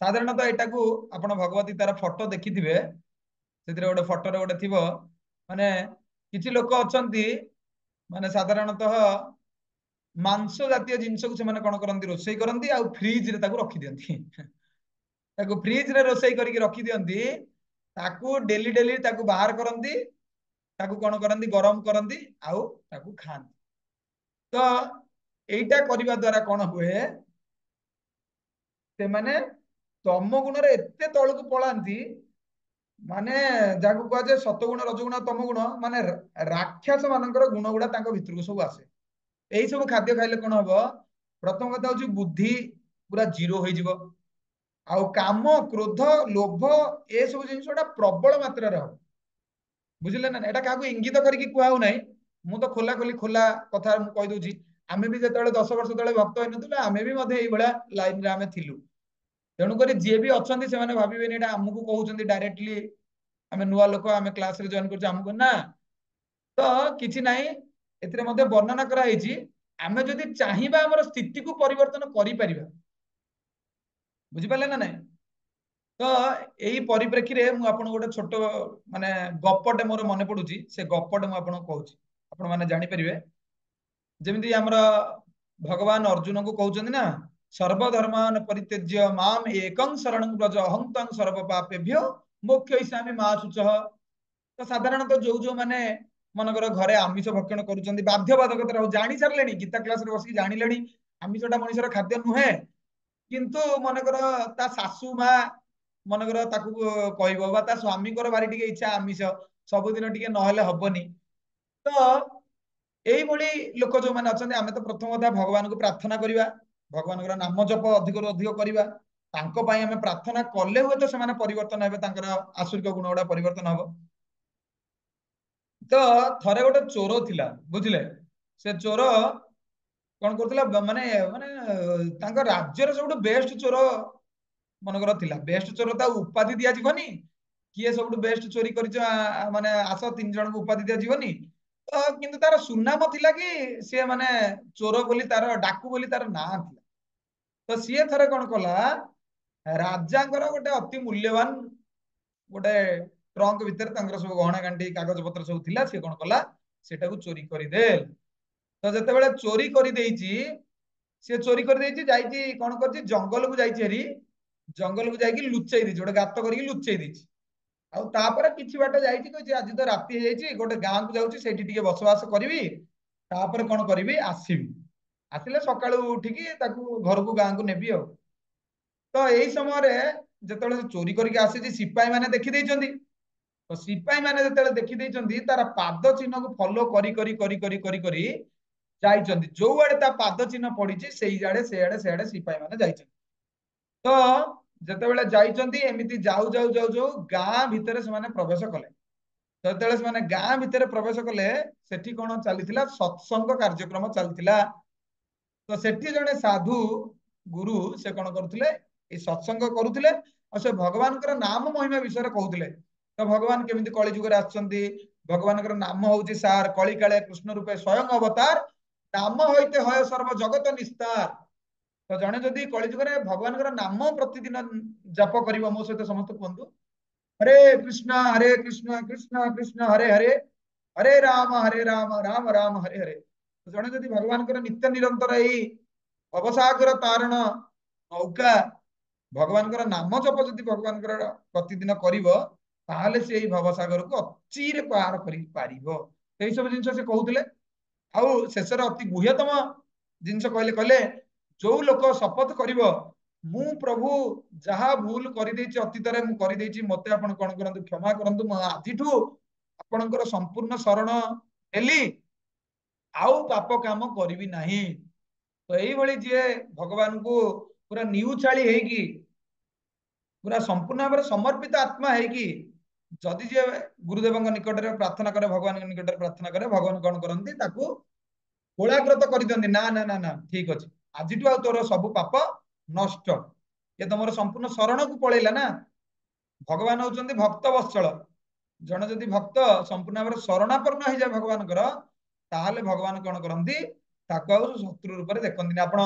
ସାଧାରଣତଃ ଏଟାକୁ ଆପଣ ଭଗବତୀ ତାର ଫଟୋ ଦେଖିଥିବେ, ସେଥିରେ ଗୋଟେ ଫଟୋରେ ଗୋଟେ ଥିବ, ମାନେ କିଛି ଲୋକ ଅଛନ୍ତି, ମାନେ ସାଧାରଣତଃ ମାଂସ ଜାତୀୟ ଜିନିଷକୁ ସେମାନେ କଣ କରନ୍ତି, ରୋଷେଇ କରନ୍ତି ଆଉ ଫ୍ରିଜରେ ତାକୁ ରଖିଦିଅନ୍ତି। ତାକୁ ଫ୍ରିଜରେ ରୋଷେଇ କରିକି ରଖିଦିଅନ୍ତି, ତାକୁ ଡେଲି ଡେଲି ତାକୁ ବାହାର କରନ୍ତି, ତାକୁ କଣ କରନ୍ତି, ଗରମ କରନ୍ତି ଆଉ ତାକୁ ଖାଆନ୍ତି। ତ ଏଇଟା କରିବା ଦ୍ଵାରା କଣ ହୁଏ, ସେମାନେ ତମ ଗୁଣରେ ଏତେ ତଳକୁ ପଳାନ୍ତି, ମାନେ ଯାହାକୁ କୁହାଯାଏ ସତଗୁଣ ରଜଗୁଣ ତମ ଗୁଣ, ମାନେ ରାକ୍ଷସ ମାନଙ୍କର ଗୁଣ ଗୁଡା ତାଙ୍କ ଭିତରକୁ ସବୁ ଆସେ। ଏଇ ସବୁ ଖାଦ୍ୟ ଖାଇଲେ କଣ ହବ, ପ୍ରଥମ କଥା ହଉଛି ବୁଦ୍ଧି ପୁରା 0 ହେଇଯିବ, ଆଉ କାମ କ୍ରୋଧ ଲୋଭ ଏସବୁ ଜିନିଷ ଟା ପ୍ରବଳ ମାତ୍ରାରେ ହବ। ବୁଝିଲେ ନା, ଏଟା କାହାକୁ ଇଙ୍ଗିତ କରିକି କୁହା ହଉନାହିଁ, ମୁଁ ତ ଖୋଲା କଥା ମୁଁ କହିଦଉଛି। ଆମେ ବି ଯେତେବେଳେ 10 ବର୍ଷ ତଳେ ଭକ୍ତ ହେଇନଥିଲୁ, ଆମେ ବି ମଧ୍ୟ ଏଇଭଳିଆ ଲାଇନରେ ଆମେ ଥିଲୁ। ତେଣୁକରି ଯିଏ ବି ଅଛନ୍ତି ସେମାନେ ଭାବିବେନି ଏଟା ଆମକୁ କହୁଛନ୍ତି ଡାଇରେକ୍ଟଲି, ଆମେ ନୂଆ ଲୋକ, ଆମେ କ୍ଲାସରେ ଜଏନ କରୁଛୁ ଆମକୁ, ନା। ତ କିଛି ନାହିଁ, ଏଥିରେ ମଧ୍ୟ ବର୍ଣ୍ଣନା କରାଯାଇଛି, ଆମେ ଯଦି ଚାହିଁବା ଆମର ସ୍ଥିତିକୁ ପରିବର୍ତ୍ତନ କରିପାରିବା। ବୁଝିପାରିଲେ ନା ନାଇଁ? ତ ଏଇ ପରିପ୍ରେକ୍ଷୀରେ ମୁଁ ଆପଣଙ୍କୁ ଗୋଟେ ଛୋଟ ମାନେ ଗପଟେ ମୋର ମନେ ପଡୁଛି, ସେ ଗପଟେ ମୁଁ ଆପଣଙ୍କୁ କହୁଛି, ଆପଣ ମାନେ ଜାଣିପାରିବେ। ଯେମିତି ଆମର ଭଗବାନ ଅର୍ଜୁନଙ୍କୁ କହୁଛନ୍ତି ନା, ସର୍ବଧର୍ମାନ ପରିତ୍ୟଜ୍ୟ ମାମ ଏକଂ ଶରଣଂ ବ୍ରଜ ଅହଂ ତ୍ୱଂ ସର୍ବ ପାପେଭ୍ୟୋ ମୋକ୍ଷୟିଷ୍ୟାମି ମା ଶୁଚଃ। ତ ସାଧାରଣତଃ ଯୋଉମାନେ ମନେକର ଘରେ ଆମିଷ ଭକ୍ଷଣ କରୁଛନ୍ତି, ବାଧ୍ୟବାଧକତାରେ ଜାଣି ସାରିଲେଣି, ଗୀତା କ୍ଲାସରେ ବସିକି ଜାଣିଲେଣି ଆମିଷଟା ମଣିଷର ଖାଦ୍ୟ ନୁହେଁ, କିନ୍ତୁ ମନେକର ତା ଶାଶୁ ମା ମନେକର ତାକୁ କହିବ ବା ତା ସ୍ୱାମୀଙ୍କର ଭାରି ଟିକେ ଇଚ୍ଛା ଆମିଷ, ସବୁଦିନ ଟିକେ ନହେଲେ ହବନି। ତ ଏଇଭଳି ଲୋକ ଯୋଉମାନେ ଅଛନ୍ତି, ଆମେ ତ ପ୍ରଥମ କଥା ଭଗବାନଙ୍କୁ ପ୍ରାର୍ଥନା କରିବା, ଭଗବାନଙ୍କର ନାମ ଜପ ଅଧିକରୁ ଅଧିକ କରିବା, ତାଙ୍କ ପାଇଁ ଆମେ ପ୍ରାର୍ଥନା କଲେ ହୁଏତ ସେମାନେ ପରିବର୍ତ୍ତନ ହେବେ, ତାଙ୍କର ଆସୁରିକ ଗୁଣ ଗୁଡା ପରିବର୍ତ୍ତନ ହବ। ତ ଥରେ ଗୋଟେ ଚୋର ଥିଲା, ବୁଝିଲେ, ସେ ଚୋର କଣ କରୁଥିଲା, ମାନେ ମାନେ ତାଙ୍କ ରାଜ୍ୟର ସବୁଠୁ ବେଷ୍ଟ ଚୋର ମନେକର ଥିଲା। ବେଷ୍ଟ ଚୋର ତା ଉପାଧି ଦିଆଯିବନି, କିଏ ସବୁଠୁ ବେଷ୍ଟ ଚୋରି କରିଛ ମାନେ ଆସ 3 ଜଣଙ୍କୁ ଉପାଧି ଦିଆଯିବନି। ତ କିନ୍ତୁ ତାର ସୁନାମ ଥିଲା କି ସିଏ ମାନେ ଚୋର ବୋଲି, ତାର ଡାକୁ ବୋଲି ତାର ନାଁ ଥିଲା। ତ ସିଏ ଥରେ କଣ କଲା, ରାଜାଙ୍କର ଗୋଟେ ଅତି ମୂଲ୍ୟବାନ ଗୋଟେ ଟ୍ରଙ୍କ ଭିତରେ ତାଙ୍କର ସବୁ ଗହଣା ଗାଣ୍ଠି କାଗଜ ପତ୍ର ସବୁ ଥିଲା, ସିଏ କଣ କଲା, ସେଟାକୁ ଚୋରି କରିଦେ। ତ ଯେତେବେଳେ ଚୋରି କରିଦେଇଛି, ସିଏ ଚୋରି କରିଦେଇଛି, ଯାଇଛି କଣ କରିଛି, ଜଙ୍ଗଲକୁ ଯାଇଛି ହେରି, ଜଙ୍ଗଲକୁ ଯାଇକି ଲୁଚେଇ ଦେଇଛି, ଗୋଟେ ଗାତ କରିକି ଲୁଚେଇ ଦେଇଛି। ଆଉ ତାପରେ କିଛି ବାଟ ଯାଇଛି, କହିଛି ଆଜି ତ ରାତି ହେଇଯାଇଛି, ଗୋଟେ ଗାଁକୁ ଯାଉଛି, ସେଇଠି ଟିକେ ବସବାସ କରିବି, ତାପରେ କଣ କରିବି, ଆସିବି, ଆସିଲେ ସକାଳୁ ଉଠିକି ତାକୁ ଘରକୁ ଗାଁକୁ ନେବି ଆଉ। ତ ଏଇ ସମୟରେ ଯେତେବେଳେ ସେ ଚୋରି କରିକି ଆସିଛି, ସିପାହୀ ମାନେ ଦେଖିଦେଇଛନ୍ତି। ତ ସିପାହୀ ମାନେ ଯେତେବେଳେ ଦେଖିଦେଇଛନ୍ତି, ତାର ପାଦ ଚିହ୍ନକୁ ଫଲୋ କରି କରି କରି କରି କରି କରି ଯାଇଛନ୍ତି, ଯୋଉଆଡେ ତା ପାଦ ଚିହ୍ନ ପଡିଛି ସେଇ ଆଡେ ସେଆଡେ ସେଆଡେ ସିପାହୀ ମାନେ ଯାଇଛନ୍ତି। ତ ଯେତେବେଳେ ଯାଇଛନ୍ତି, ଏମିତି ଯାଉ ଯାଉ ଯାଉ ଯାଉ ଗାଁ ଭିତରେ ସେମାନେ ପ୍ରବେଶ କଲେ। ତ ଯେତେବେଳେ ସେମାନେ ଗାଁ ଭିତରେ ପ୍ରବେଶ କଲେ, ସେଠି କଣ ଚାଲିଥିଲା, ସତ୍ସଙ୍ଗ କାର୍ଯ୍ୟକ୍ରମ ଚାଲିଥିଲା। ତ ସେଠି ଜଣେ ସାଧୁ ଗୁରୁ ସେ କଣ କରୁଥିଲେ, ଏଇ ସତ୍ସଙ୍ଗ କରୁଥିଲେ, ଆଉ ସେ ଭଗବାନଙ୍କର ନାମ ମହିମା ବିଷୟରେ କହୁଥିଲେ। ତ ଭଗବାନ କେମିତି କଳି ଯୁଗରେ ଆସିଛନ୍ତି, ଭଗବାନଙ୍କର ନାମ ହଉଛି ସାର, କଳି କାଳେ କୃଷ୍ଣ ରୂପେ ସ୍ୱୟଂ ଅବତାର, ନାମ ହଇତେ ହୟ ସର୍ବ ଜଗତ ନିସ୍ତାର। ତ ଜଣେ ଯଦି କଳି ଯୁଗରେ ଭଗବାନଙ୍କର ନାମ ପ୍ରତିଦିନ ଜପ କରିବ, ମୋ ସହିତ ସମସ୍ତେ କୁହନ୍ତୁ, ହରେ କୃଷ୍ଣ କୃଷ୍ଣ କୃଷ୍ଣ ହରେ ହରେ, ହରେ ରାମ ରାମ ରାମ ହରେ ହରେ। ଜଣେ ଯଦି ଭଗବାନଙ୍କର ନିତ୍ୟ ନିରନ୍ତର ଏଇ ଭବସାଗର ତାରଣ ନୌକା ଭଗବାନଙ୍କର ନାମ ଜପ ଯଦି ଭଗବାନଙ୍କର ପ୍ରତିଦିନ କରିବ, ତାହେଲେ ସେ ଏଇ ଭବସାଗରକୁ ଅଚିରେ ପାର କରିପାରିବ। ଏଇ ସବୁ ଜିନିଷ ସେ କହୁଥିଲେ। ଆଉ ଶେଷରେ ଅତି ଗୁହ୍ୟତମ ଜିନିଷ କହିଲେ, କହିଲେ ଯୋଉ ଲୋକ ଶପଥ କରିବ, ମୁଁ ପ୍ରଭୁ ଯାହା ଭୁଲ କରିଦେଇଛି ଅତୀତରେ ମୁଁ କରିଦେଇଛି, ମତେ ଆପଣ କଣ କରନ୍ତୁ, କ୍ଷମା କରନ୍ତୁ, ମୁଁ ଆଜିଠୁ ଆପଣଙ୍କର ସମ୍ପୂର୍ଣ୍ଣ ଶରଣ ହେଲି, ଆଉ ପାପ କାମ କରିବି ନାହିଁ। ତ ଏଇଭଳି ଯିଏ ଭଗବାନଙ୍କୁ ପୁରା ନିଉଛାଳି ହେଇକି, ପୁରା ସମ୍ପୂର୍ଣ୍ଣ ଭାବରେ ସମର୍ପିତ ଆତ୍ମା ହେଇକି ଯଦି ଯିଏ ଗୁରୁଦେବଙ୍କ ନିକଟରେ ପ୍ରାର୍ଥନା କରେ, ଭଗବାନଙ୍କ ନିକଟରେ ପ୍ରାର୍ଥନା କରେ, ଭଗବାନ କଣ କରନ୍ତି, ତାକୁ କୋଳାଗ୍ରତ କରିଦିଅନ୍ତି, ନା ନା ନା ନା ଠିକ ଅଛି, ଆଜିଠୁ ଆଉ ତୋର ସବୁ ପାପ ନଷ୍ଟ, ଏ ତମର ସମ୍ପୂର୍ଣ୍ଣ ଶରଣକୁ ପଳେଇଲା ନା। ଭଗବାନ ହଉଛନ୍ତି ଭକ୍ତ ବତ୍ସଳ। ଜଣେ ଯଦି ଭକ୍ତ ସମ୍ପୂର୍ଣ୍ଣ ଭାବରେ ଶରଣାପନ୍ନ ହେଇଯାଏ ଭଗବାନଙ୍କର, ତାହେଲେ ଭଗବାନ କଣ କରନ୍ତି, ତାକୁ ଆଉ ଶତ୍ରୁ ରୂପରେ ଦେଖନ୍ତିନି। ଆପଣ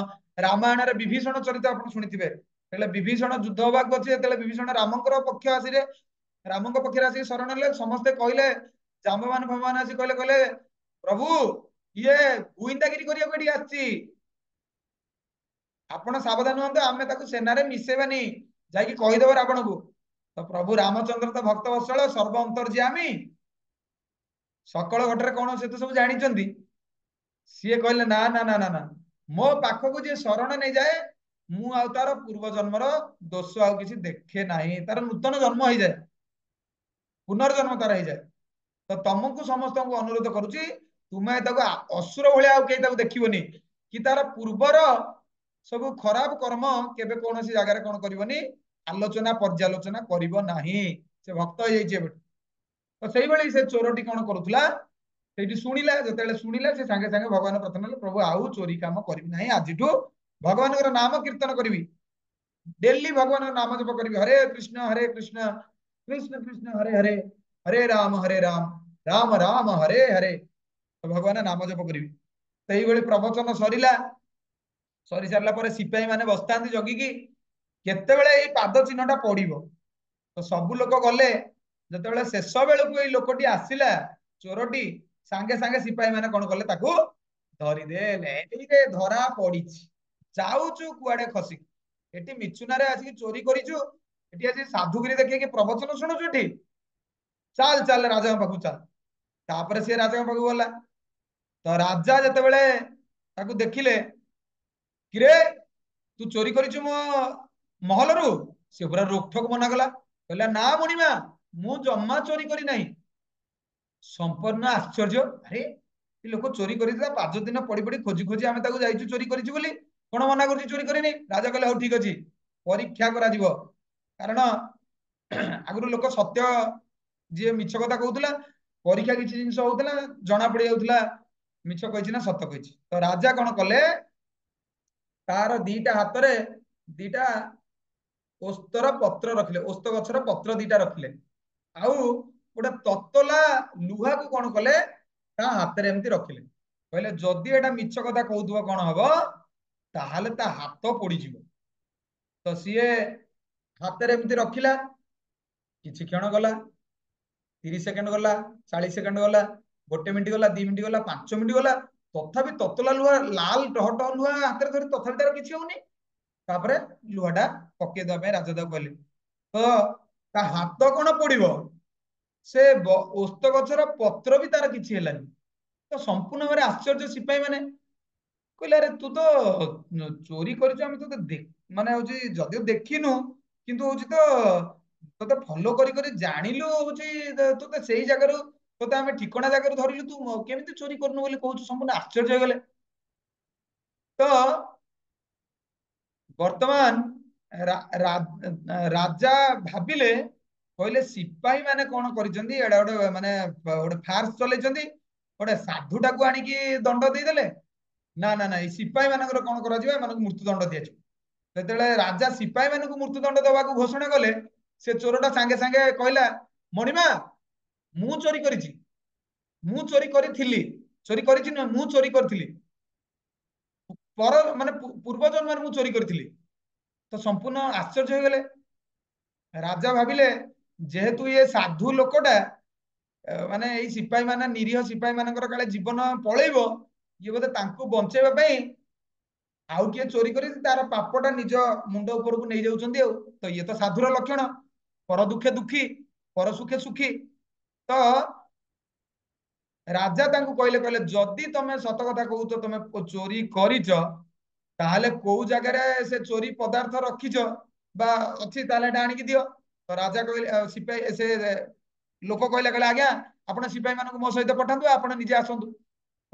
ରାମାୟଣରେ ବିଭୀଷଣ ଚରିତ ଆପଣ ଶୁଣିଥିବେ, ହେଲେ ବିଭୀଷଣ ଯୁଦ୍ଧ ହବାକୁ ଅଛି, ଯେତେବେଳେ ବିଭୀଷଣ ରାମଙ୍କର ପକ୍ଷ ଆସିଲେ, ରାମଙ୍କ ପକ୍ଷରେ ଆସିକି ଶରଣ ହେଲେ, ସମସ୍ତେ କହିଲେ, ଜାମ୍ବବାନ ଭଗବାନ ଆସି କହିଲେ, କହିଲେ ପ୍ରଭୁ ଇଏ ଗୁଇନ୍ଦାଗିରି କରିବାକୁ ଏଠି ଆସିଛି, ଆପଣ ସାବଧାନ ହୁଅନ୍ତୁ, ଆମେ ତାକୁ ସେନାରେ ମିଶେଇବାନି, ଯାଇକି କହିଦବ ରାବଣକୁ। ତ ପ୍ରଭୁ ରାମଚନ୍ଦ୍ର ତ ଭକ୍ତ ବତ୍ସଳ, ସର୍ବ ଅନ୍ତର୍ଯ୍ୟାମୀ, ସକଳ ଘଟରେ କଣ ସେ ତ ସବୁ ଜାଣିଛନ୍ତି। ସିଏ କହିଲେ ନା ନା ନା ନା ନା, ମୋ ପାଖକୁ ଯିଏ ଶରଣ ନେଇଯାଏ, ମୁଁ ଆଉ ତାର ପୂର୍ବ ଜନ୍ମର ଦୋଷ ଆଉ କିଛି ଦେଖେ ନାହିଁ, ତାର ନୂତନ ଜନ୍ମ ହେଇଯାଏ, ପୁନର୍ଜନ୍ମ ତାର ହେଇଯାଏ। ତ ତମକୁ ସମସ୍ତଙ୍କୁ ଅନୁରୋଧ କରୁଛି, ତୁମେ ତାକୁ ଅସୁର ଭଳିଆ ଆଉ କେହି ତାକୁ ଦେଖିବନି, କି ତାର ପୂର୍ବର ସବୁ ଖରାପ କର୍ମ କେବେ କୌଣସି ଜାଗାରେ କଣ କରିବନି, ଆଲୋଚନା ପର୍ଯ୍ୟାଲୋଚନା କରିବ ନାହିଁ, ସେ ଭକ୍ତ ହେଇଯାଇଛି ଏବେ। ତ ସେଇଭଳି ସେ ଚୋରଟି କଣ କରୁଥିଲା, ସେଇଠି ଶୁଣିଲା, ଯେତେବେଳେ ଶୁଣିଲା ସେ ସାଙ୍ଗେ ସାଙ୍ଗେ ଭଗବାନ ପ୍ରାର୍ଥନା କଲେ, ପ୍ରଭୁ ଆଉ ଚୋରି କାମ କରିବି ନାହିଁ, ଆଜିଠୁ ଭଗବାନଙ୍କର ନାମ କୀର୍ତ୍ତନ କରିବି, ଡେଲି ଭଗବାନଙ୍କ ନାମ ଜପ କରିବି, ହରେ କୃଷ୍ଣ କୃଷ୍ଣ କୃଷ୍ଣ ହରେ ହରେ, ହରେ ରାମ ରାମ ରାମ ହରେ ହରେ, ଭଗବାନ ନାମ ଜପ କରିବି। ତ ଏଇଭଳି ପ୍ରବଚନ ସରିଲା, ସରି ସାରିଲା ପରେ ସିପାହୀ ମାନେ ବସିଥାନ୍ତି ଜଗିକି, କେତେବେଳେ ଏଇ ପାଦ ଚିହ୍ନଟା ପଡିବ। ତ ସବୁ ଲୋକ ଗଲେ, ଯେତେବେଳେ ଶେଷ ବେଳକୁ ଏଇ ଲୋକଟି ଆସିଲା, ଚୋରଟି, ସାଙ୍ଗେ ସାଙ୍ଗେ ସିପାହୀ ମାନେ କଣ କଲେ, ତାକୁ ଧରିଦେଲେ। ଏଇରେ ଧରା ପଡିଛି, ଯାଉଛୁ କୁଆଡେ ଖସିକି, ଏଠି ମିଛୁନାରେ ଆସିକି ଚୋରି କରିଛୁ, ଏଠି ଆସି ସାଧୁଗିରି ଦେଖେଇକି ପ୍ରବଚନ ଶୁଣୁଛୁ, ଏଠି ଚାଲ ଚାଲ ରାଜାଙ୍କ ପାଖକୁ ଚାଲ। ତାପରେ ସେ ରାଜାଙ୍କ ପାଖକୁ ଗଲା। ତ ରାଜା ଯେତେବେଳେ ତାକୁ ଦେଖିଲେ, କିରେ ତୁ ଚୋରି କରିଛୁ ମୋ ମହଲରୁ? ସେ ପୁରା ରୋକଠୋକ ମନା କଲା, କହିଲା ନା ମଣିମା, ମୁଁ ଜମା ଚୋରି କରି ନାହିଁ। ସମ୍ପୂର୍ଣ୍ଣ ଆଶ୍ଚର୍ଯ୍ୟ, ଆରେ ଏ ଲୋକ ଚୋରି କରିଥିଲା, 5 ଦିନ ପଡି ପଡି ଖୋଜି ଖୋଜି ଆମେ ତାକୁ ଯାଇଛୁ ଚୋରି କରିଛୁ ବୋଲି, କଣ ମନା କରୁଛି ଚୋରି କରିନି? ରାଜା କହିଲେ ହଉ ଠିକ ଅଛି, ପରୀକ୍ଷା କରାଯିବ। କାରଣ ଆଗରୁ ଲୋକ ସତ୍ୟ, ଯିଏ ମିଛ କଥା କହୁଥିଲା, ପରୀକ୍ଷା କିଛି ଜିନିଷ ହଉଥିଲା, ଜଣା ପଡି ଯାଉଥିଲା ମିଛ କହିଛି ନା ସତ କହିଛି। ତ ରାଜା କଣ କଲେ, ତାର ଦିଟା ହାତରେ ଦିଟା ଓସ୍ତର ପତ୍ର ରଖିଲେ, ଓସ୍ତ ଗଛର ପତ୍ର ଦିଟା ରଖିଲେ, ଆଉ ଗୋଟେ ତତଲା ଲୁହାକୁ କଣ କଲେ, ତା ହାତରେ ଏମିତି ରଖିଲେ। କହିଲେ ଯଦି ଏଟା ମିଛ କଥା କହୁଥିବ କଣ ହବ, ତାହେଲେ ତା ହାତ ପୋଡିଯିବ। ତ ସିଏ ହାତରେ ଏମିତି ରଖିଲା, କିଛି କ୍ଷଣ ଗଲା, 30 ସେକେଣ୍ଡ ଗଲା, 40 ସେକେଣ୍ଡ ଗଲା, 1 ମିନିଟ ଗଲା, 2 ମିନିଟ ଗଲା, 5 ମିନିଟ ଗଲା, ତଥାପି ତତଲା ଲୁହା, ଲାଲ ଟହ ଟହ ଲୁହା ହାତରେ ଧରି ତଥାପି ତାର କିଛି ହଉନି। ତାପରେ ଲୁହାଟା ପକେଇଦବା ପାଇଁ ରାଜା ତାକୁ କହିଲେ। ତ ତା ହାତ କଣ ପୋଡିବ, ସେ ଓସ୍ତ ଗଛର ପତ୍ର ବି ତାର କିଛି ହେଲାନି। ତ ସମ୍ପୂର୍ଣ୍ଣ ଭାବରେ ଆଶ୍ଚର୍ଯ୍ୟ ସିପାହୀ ମାନେ, କହିଲେ ଆରେ ତୁ ତ ଚୋରି କରିଛୁ, ଆମେ ତତେ ମାନେ ହଉଛି ଯଦିଓ ଦେଖିନୁ, କିନ୍ତୁ ହଉଛି ତ ତତେ ଫଲୋ କରି କରି ଜାଣିଲୁ, ହଉଛି ତତେ ସେଇ ଜାଗାରୁ, ତତେ ଆମେ ଠିକଣା ଜାଗାରୁ ଧରିଲୁ, ତୁ କେମିତି ଚୋରି କରୁନୁ ବୋଲି କହୁଛୁ। ସମ୍ପୂର୍ଣ୍ଣ ଆଶ୍ଚର୍ଯ୍ୟ ହେଇଗଲେ। ତ ବର୍ତ୍ତମାନ ରାଜା ଭାବିଲେ, କହିଲେ ସିପାହୀ ମାନେ କଣ କରିଛନ୍ତି, ଏଇଟା ଗୋଟେ ମାନେ ଗୋଟେ ଫାର୍ସ ଚଲେଇଛନ୍ତି, ଗୋଟେ ସାଧୁଟାକୁ ଆଣିକି ଦଣ୍ଡ ଦେଇଦେଲେ। ନା ନା ନା, ଏଇ ସିପାହୀ ମାନଙ୍କର କଣ କରାଯିବ, ଏମାନଙ୍କୁ ମୃତ୍ୟୁଦଣ୍ଡ ଦିଆଯିବ। ଯେତେବେଳେ ରାଜା ସିପାହୀ ମାନଙ୍କୁ ମୃତ୍ୟୁଦଣ୍ଡ ଦେବାକୁ ଘୋଷଣା କଲେ, ସେ ଚୋରଟା ସାଙ୍ଗେ ସାଙ୍ଗେ କହିଲା, ମଣିମା ମୁଁ ଚୋରି କରିଛି, ମୁଁ ଚୋରି କରିଥିଲି, ଚୋରି କରିଛି ନୁହେଁ, ମୁଁ ଚୋରି କରିଥିଲି, ମାନେ ପୂର୍ବ ଜନ୍ମରେ ମୁଁ ଚୋରି କରିଥିଲି। ତ ସମ୍ପୂର୍ଣ୍ଣ ଆଶ୍ଚର୍ଯ୍ୟ ହେଇଗଲେ। ରାଜା ଭାବିଲେ ଯେହେତୁ ଇଏ ସାଧୁ ଲୋକଟା, ମାନେ ଏଇ ସିପାହୀ ମାନେ, ନିରୀହ ସିପାହୀ ମାନଙ୍କର କାଳେ ଜୀବନ ପଳେଇବ, ଇଏ ବୋଧେ ତାଙ୍କୁ ବଞ୍ଚେଇବା ପାଇଁ ଆଉ କିଏ ଚୋରି କରି ତାର ପାପଟା ନିଜ ମୁଣ୍ଡ ଉପରକୁ ନେଇଯାଉଛନ୍ତି। ଆଉ ତ ଇଏ ତ ସାଧୁର ଲକ୍ଷଣ, ପର ଦୁଃଖେ ଦୁଃଖୀ, ପର ସୁଖେ ସୁଖୀ। ତ ରାଜା ତାଙ୍କୁ କହିଲେ, କହିଲେ ଯଦି ତମେ ସତ କଥା କହୁଛ, ତମେ ଚୋରି କରିଛ, ତାହେଲେ କୋଉ ଜାଗାରେ ସେ ଚୋରି ପଦାର୍ଥ ରଖିଛ ବା ଅଛି, ତାହେଲେ ଏଟା ଆଣିକି ଦିଅ। ତ ରାଜା କହିଲେ, ସିପାହୀ ସେ ଲୋକ କହିଲେ, କହିଲେ ଆଜ୍ଞା ଆପଣ ସିପାହୀ ମାନଙ୍କୁ ମୋ ସହିତ ପଠାନ୍ତୁ, ଆପଣ ନିଜେ ଆସନ୍ତୁ।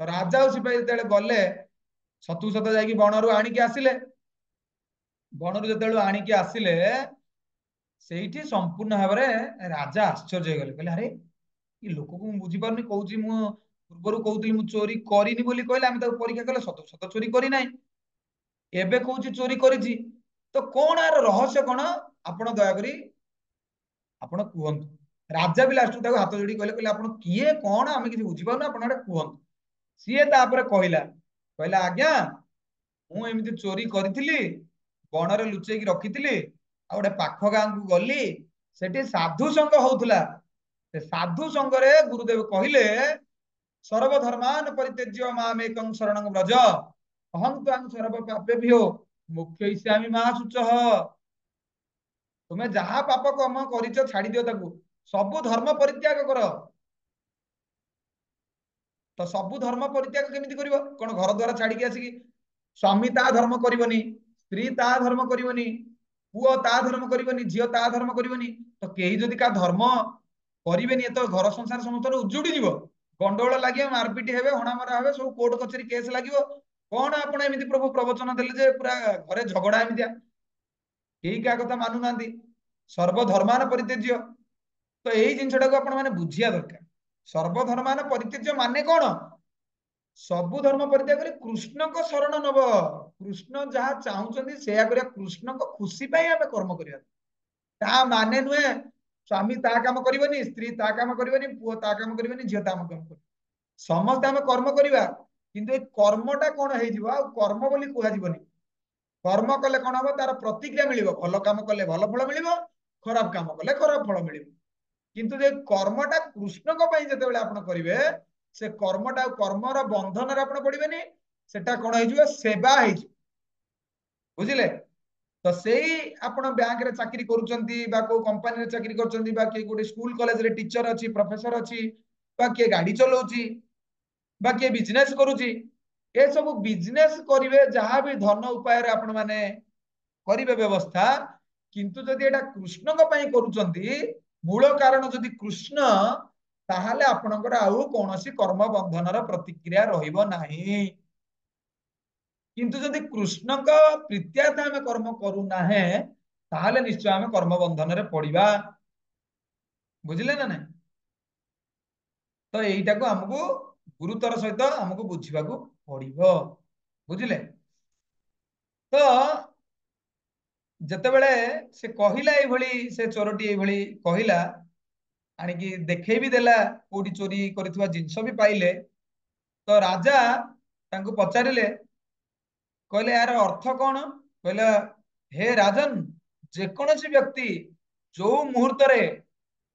ତ ରାଜା ଆଉ ସିପାହୀ ଯେତେବେଳେ ଗଲେ, ସତୁ ସତ ଯାଇକି ବଣରୁ ଆଣିକି ଆସିଲେ। ବଣରୁ ଯେତେବେଳେ ଆଣିକି ଆସିଲେ, ସେଇଠି ସମ୍ପୂର୍ଣ୍ଣ ଭାବରେ ରାଜା ଆଶ୍ଚର୍ଯ୍ୟ ହେଇଗଲେ। କହିଲେ ଆରେ ଏ ଲୋକକୁ ମୁଁ ବୁଝିପାରୁନି, କହୁଛି ମୁଁ ପୂର୍ବରୁ କହୁଥିଲି ମୁଁ ଚୋରି କରିନି ବୋଲି କହିଲେ, ଆମେ ତାକୁ ପରୀକ୍ଷା କଲେ ସତ ସତ ଚୋରି କରିନାହିଁ, ଏବେ କହୁଛି ଚୋରି କରିଛି। ତ କଣ ଆର ରହସ୍ୟ କଣ, ଆପଣ ଦୟାକରି ଆପଣ କୁହନ୍ତୁ। ରାଜା ବି ଲାଷ୍ଟକୁ ତାକୁ ହାତ ଯୋଡି କହିଲେ, କହିଲେ ଆପଣ କିଏ, କଣ, ଆମେ କିଛି ବୁଝିପାରୁନୁ, ଆପଣ ଏଟା କୁହନ୍ତୁ। ସିଏ ତାପରେ କହିଲା, କହିଲା ଆଜ୍ଞା ମୁଁ ଏମିତି ଚୋରି କରିଥିଲି, ବଣରେ ଲୁଚେଇକି ରଖିଥିଲି, ଆଉ ଗୋଟେ ପାଖ ଗାଁକୁ ଗଲି, ସେଠି ସାଧୁ ସଂଘ ହଉଥିଲା। ସେ ସାଧୁ ସଂଘରେ ଗୁରୁଦେବ କହିଲେ, ସର୍ବଧର୍ମାନ ପରିତ୍ୟଜ୍ୟ ମାମେକଂ ଶରଣଂ ବ୍ରଜ, ଅହଂ ତ୍ୱାଂ ସର୍ବ ପାପେଭ୍ୟୋ ମୋକ୍ଷୟିଷ୍ୟାମି ମା ଶୁଚଃ। ତୁମେ ଯାହା ପାପ କର୍ମ କରିଛ ଛାଡି ଦିଅ ତାକୁ, ସବୁ ଧର୍ମ ପରିତ୍ୟାଗ କର। ତ ସବୁ ଧର୍ମ ପରିତ୍ୟାଗ କେମିତି କରିବ, କଣ ଘର ଦ୍ୱାର ଛାଡିକି ଆସିକି ସ୍ୱାମୀ ତା ଧର୍ମ କରିବନି, ସ୍ତ୍ରୀ ତା ଧର୍ମ କରିବନି, ପୁଅ ତା ଧର୍ମ କରିବନି, ଝିଅ ତା ଧର୍ମ କରିବନି, ତ କେହି ଯଦି କାହା ଧର୍ମ କରିବେନି, ତ ଘର ସଂସାର ସମସ୍ତଙ୍କର ଉଜୁଡି ଯିବ, ଗଣ୍ଡଗୋଳ ଲାଗିବ, ମାରପିଟ ହେବେ, ହଣାମରା ହେବେ, ସବୁ କୋର୍ଟ କଚେରୀ କେସ୍ ଲାଗିବ। କଣ ଆପଣ ଏମିତି ପ୍ରଭୁ ପ୍ରବଚନ ଦେଲେ ଯେ ପୁରା ଘରେ ଝଗଡା ଏମିତିଆ, କେହି କାହା କଥା ମାନୁନାହାନ୍ତି, ସର୍ବଧର୍ମାନ ପରିତ୍ୟଜ୍ୟ। ତ ଏଇ ଜିନିଷଟାକୁ ଆପଣ ମାନେ ବୁଝିବା ଦରକାର। ସର୍ବଧର୍ମାନ ପରିତ୍ୟଜ୍ୟ ମାନେ କଣ, ସବୁ ଧର୍ମ ପରିତ୍ୟାଗ କରି କୃଷ୍ଣଙ୍କ ଶରଣ ନବ, କୃଷ୍ଣ ଯାହା ଚାହୁଁଛନ୍ତି ସେଇଆ କରିବା, କୃଷ୍ଣଙ୍କ ଖୁସି ପାଇଁ ଆମେ କର୍ମ କରିବା। ତା ମାନେ ନୁହେଁ ସ୍ୱାମୀ ତା କାମ କରିବନି, ସ୍ତ୍ରୀ ତା କାମ କରିବନି, ପୁଅ ତା କାମ କରିବନି, ଝିଅ ତା କାମ କରିବନି, ସମସ୍ତେ ଆମେ କର୍ମ କରିବା। କିନ୍ତୁ ଏ କର୍ମଟା କଣ ହେଇଯିବ, ଆଉ କର୍ମ ବୋଲି କୁହାଯିବନି। କର୍ମ କଲେ କଣ ହବ, ତାର ପ୍ରତିକ୍ରିୟା ମିଳିବ, ଭଲ କାମ କଲେ ଭଲ ଫଳ ମିଳିବ, ଖରାପ କାମ କଲେ ଖରାପ ଫଳ ମିଳିବ। କିନ୍ତୁ ଯେ କର୍ମଟା କୃଷ୍ଣଙ୍କ ପାଇଁ ଯେତେବେଳେ ଆପଣ କରିବେ, ସେ କର୍ମଟା କର୍ମର ବନ୍ଧନରେ ଆପଣ ପଡିବେନି, ସେଟା କଣ ହେଇଯିବ, ସେବା ହେଇଯିବ। ବୁଝିଲେ? ତ ସେଇ ଆପଣ ବ୍ୟାଙ୍କରେ ଚାକିରି କରୁଛନ୍ତି, ବା କୋଉ କମ୍ପାନୀରେ ଚାକିରି କରୁଛନ୍ତି, ବା କିଏ ଗୋଟେ ସ୍କୁଲ କଲେଜରେ ଟିଚର ଅଛି, ପ୍ରଫେସର ଅଛି, ବା କିଏ ଗାଡି ଚଲାଉଛି, ବା କିଏ ବିଜନେସ କରୁଛି, ए सब बिजनेस करिवे जहां भी धन उपाय रे आपण माने करिवे व्यवस्था किंतु जदि एटा कृष्ण को पई करूचंती मूल कारण जदि कृष्ण ताहाले आपणकर आउ कोनोसी कर्म बंधनर प्रतिक्रिया रहिबो नाही किंतु जदि कृष्ण को प्रीत्यार्थ आमे कर्म करू नाहे ताहाले निश्चय आमे कर्म बंधन रे पड़िबा बुझिले ना नहीं तो एईटा को हमकु गुरुतर सहित हमकु बुझिबाकू पड़िबो बुझिले तो जेतेबेले से कहिला एई भली से चोरटी एई भली कहिला आनिकी देखै भी देला कोडी चोरी करथिबा जिंस भी पाइले तो राजा तांको पचारिले कहले यार अर्थ कौन कहला हे राजन जेकोसी व्यक्ति जो मुहूर्त रे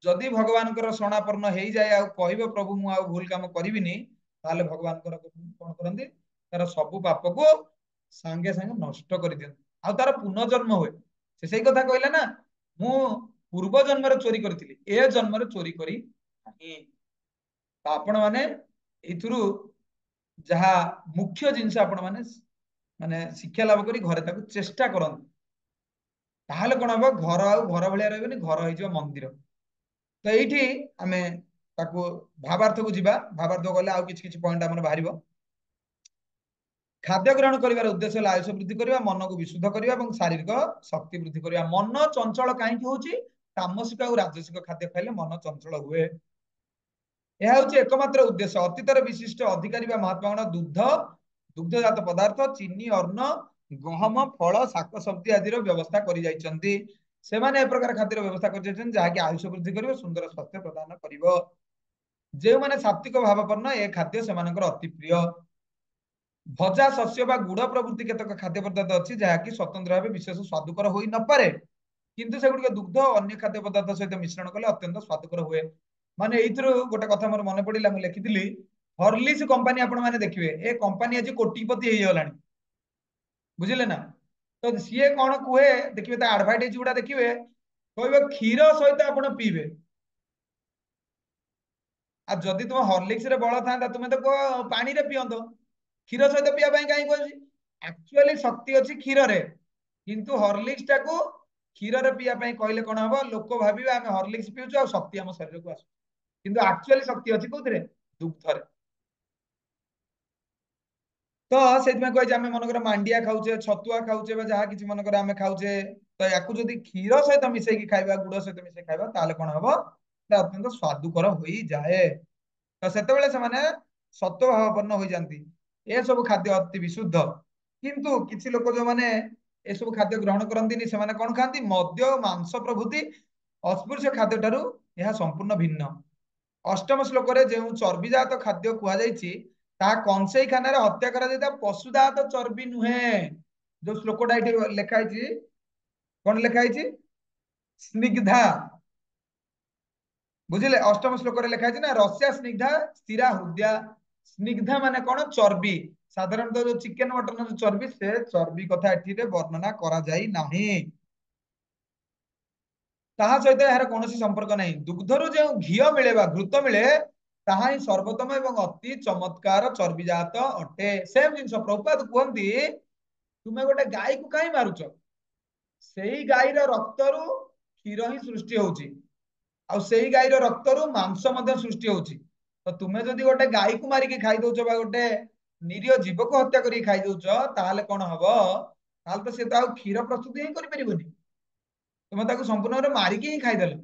जदि भगवान शरणापन्न हो जाए आ कहबे प्रभु मु आ भूल काम करिबिनी ताले भगवान कौन करंदी तार सब पाप को सांगे सांगे नष्ट कर दियंती आ तार पुनर्जन्म हुए से सही कथा कहला ना मु पूर्व जन्म रे चोरी करथिली ए जन्म रे चोरी करी नाही तो आपण माने इथुरु जहा मुख्य जिंस आपण माने माने शिक्षा लाभ करी घरे ताको चेष्टा करन ताहले कोन हबो घर आ घर भलिया रहबेनी घर होई जो मंदिर तो एठी आमे ताको भावार्थ को जिबा भावार्थ गले आउ किछ किछ पॉइंट हमर बाहरिबो खाद्य ग्रहण करिवार उद्देश्य हला आयुष वृद्धि करिवा मन को विशुद्ध करिवा एवं शारीरिक शक्ति वृद्धि करिवा मन चंचल काहे कि होची तामसिक और राजसिक खाद्य खाइले मन चंचल हुए यह होची एकमात्र उद्देश्य अतीतर विशिष्ट अधिकारी बा महात्मा दुग्ध दुग्धजात पदार्थ चीनी अन्न गहम फल शाक सब्जी आदि व्यवस्था करि जाइछन्ती सेमाने ए प्रकार खाद्यर व्यवस्था करि जाइछन्ती जहा कि आयुष वृद्धि करिवो सुंदर स्वास्थ्य प्रदान करिवो जे माने सात्विक भावपन्न ए खाद्य सेमानकर अति प्रिय भजा शस्य बा गुड़ प्रभृति केतक खाद्य पदार्थ अच्छी जहाँकि स्वतंत्र भाव विशेष स्वादुकर हो न पारे किंतु सेगुड़िक दुग्ध अन्य खाद्य पदार्थ सहित मिश्रण कले अत्यंत स्वादुकर हुए माने एइथरो गोटे कथा मोर मन पड़िला मु लिखिथिली हॉर्लिक्स कंपनी आपण माने देखिबे ए कंपनी आज कोटीपति हेइ गलानी बुझिले ना तो सीए कोन कुहे देखिबे ता एडवर्टाइज गुडा देखिबे कहबे क्षीर सहित आपण पीबे आ जदि तुम हॉर्लिक्स रे बळ थांदा तुमे तो पानी रे पियंतो क्षीर सहित पिया पई काई कहछि एक्चुअली शक्ति अछि क्षीर रे किंतु हॉर्लिक्स टाको क्षीर रे पिया पई कहले कोन हबो लोक भाबिबे आमे हॉर्लिक्स पिउछु आ शक्ति हम शरीर को आसु किंतु एक्चुअली शक्ति अछि कोथरे दुग्ध रे तो सेदिमे कहै जे आमे मनकर मांडिया खाउचे छतुआ खाउचे बा जहा किछि मनकर आमे खाउचे तो याकू जदि क्षीर सहित मिसै कि खाइबा गुड़ सहित मिसै खाइबा ताले कोन हबो अत्यंत स्वादुकर होई जाए तो सेतेबेले से माने सत्व भावपन्न होई जानती ए सब खाद्य अति विशुद्ध किंतु किछि लोक जो माने ए सब खाद्य ग्रहण करंतीनी से माने कोन खांती मद्य मांस प्रभृति अस्पृश्य खाद्य ठारू यह संपूर्ण भिन्न अष्टम श्लोक रे जे चर्बीजात खाद्य कुआ जाईछि ता कंसेई खाना रे हत्या करा जाता पशुदात चर्बी नुहे जो श्लोकटा एठी लेखा आइछि कोन लेखा आइछि स्निग्धा बुझिले अष्टम श्लोक रे लेखा है ना रस्या स्निग्धा स्थिरा हृदया स्निग्धा माने कोन चर्बी साधारणतः जो चिकन मटन जो चर्बी से चर्बी कथा एठी रे वर्णना करा जाई नाही ताहा सहित यार कोनोसी संपर्क नाही दुग्धरु जे घी मिले बा घृत मिले ताहा ही सर्वोत्तम एवं अति चमत्कार चर्बी जात अटे सेम जिंस प्रभुपाद कहंती तुमे गोटे गाय को काई मारुछ सेही गाय रो रक्त रु क्षीर ही सृष्टि होउची आ सेही गाय रो रक्त रु मांस मध्य सृष्टि होउची तो तुमे जदि गोटे गाय को मारी के खाइ दोछ बा गोटे निरीह जीव को हत्या करी खाइ दोछ ताहाले कोन हबो ताहाले तो से तो क्षीर प्रस्तुत ही करि परिबोनी तुमे ताको संपूर्ण मारी के ही खाइ देल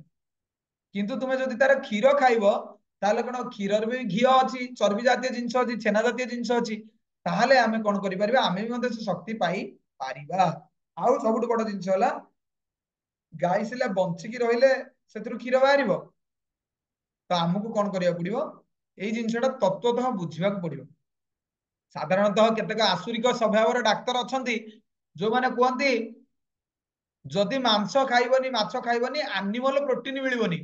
किंतु तुमे जदि तार क्षीर खाइबो ताहाले कोन क्षीर रे भी घी अछि चर्बी जातीय जिंस अछि छेना जातीय जिंस अछि ताहाले आमे कोन करि परिबा आमे भी मते से शक्ति पाई पारिबा आउ सबुठ बड़ जिंस होला गाय सिला बंची की रहिले सेतरु क्षीर बाहरिबो तो आमको कौन करिया पड़िबो एई जिंसटा तत्वतः बुझिबा पड़िबो साधारणतः केतक आसुरिक स्वभावर डाक्टर अछंती जो माने कहंती जदि मांस खाइबनी माछ खाइबनी एनिमल प्रोटीन मिलिबनी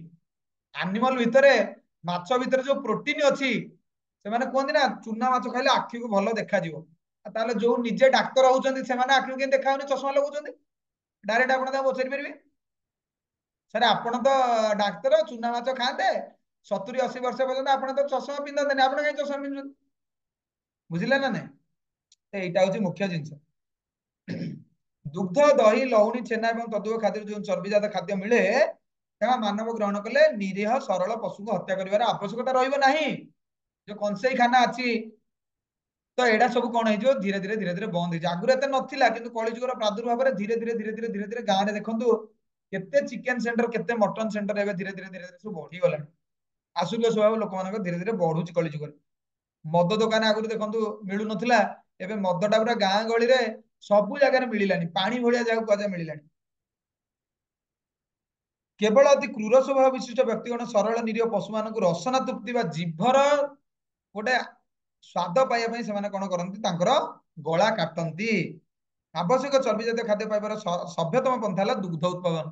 एनिमल भितरे माछ भितरे जो प्रोटीन अछि से माने कहंती ना चुना माछ खाइले आखि को भलो देखा जिवो ताले जो निजे डाक्टर होउचंती से माने आखि को के देखाउनी चश्मा लगाउचंती डायरेक्ट आपण ता बोचरी परबे सर आपण तो डाक्टर चुना माछ खाते 70-80 वर्ष पर्यंत आपण तो चश्मा पिंधते आपण कहीं चश्मा पिंधुଛନ୍ତି बुझिले ना नहीं এইଟା ହଉଛି ମୁଖ୍ୟ ଜିନିଷ। ଦୁଗ୍ଧ ଦହି ଲହୁଣୀ ଛେନା ଏବଂ ତଦୁହ ଖାଦ୍ୟରୁ ଯେଉଁ ଚର୍ବିଜାତ ଖାଦ୍ୟ ମିଳେ ତାହା ମାନବ ଗ୍ରହଣ କଲେ ନିରୀହ ସରଳ ପଶୁକୁ ହତ୍ୟା କରିବାର ଆବଶ୍ୟକତା ରହିବ ନାହିଁ। ଯୋଉ କଂସେଇ ଖାନା ଅଛି ତ ଏଇଟା ସବୁ କଣ ହେଇଯିବ ଧୀରେ ଧୀରେ ଧୀରେ ଧୀରେ ବନ୍ଦ ହେଇଯିବ। ଆଗରୁ ଏତେ ନଥିଲା କିନ୍ତୁ କଳିଯୁଗର ପ୍ରାଦୁର୍ଭାବରେ ଧୀରେ ଧୀରେ ଧୀରେ ଧୀରେ ଧୀରେ ଧୀରେ ଗାଁରେ ଦେଖନ୍ତୁ କେତେ ଚିକେନ ସେଣ୍ଟର କେତେ ମଟନ ସେଣ୍ଟର ଏବେ ଧୀରେ ଧୀରେ ଧୀରେ ଧୀରେ ସବୁ ବଢିଗଲାଣି। ଆସୁଲ ସ୍ୱଭାବ ଲୋକମାନଙ୍କ ଧୀରେ ଧୀରେ ବଢୁଛି କଳିଯୁଗରେ। ମଦ ଦୋକାନ ଆଗରୁ ଦେଖନ୍ତୁ ମିଳୁନଥିଲା, ଏବେ ମଦଟା ପୁରା ଗାଁ ଗହଳିରେ ସବୁ ଜାଗାରେ ମିଳିଲାଣି, ପାଣି ଭଳିଆ ଯାହାକୁ କୁହାଯାଏ ମିଳିଲାଣି। କେବଳ ଅତି କ୍ରୂର ସ୍ୱଭାବ ବିଶିଷ୍ଟ ବ୍ୟକ୍ତିଗଣ ସରଳ ନିରୀହ ପଶୁମାନଙ୍କୁ ରସନା ତୃପ୍ତି ବା ଜିଭର ଗୋଟେ ସ୍ୱାଦ ପାଇବା ପାଇଁ ସେମାନେ କଣ କରନ୍ତି ତାଙ୍କର ଗଳା କାଟନ୍ତି। ଆବଶ୍ୟକ ଚର୍ବିଜାତୀୟ ଖାଦ୍ୟ ପାଇବାର ସଭ୍ୟତମ ପନ୍ଥା ହେଲା ଦୁଗ୍ଧ ଉତ୍ପାଦନ।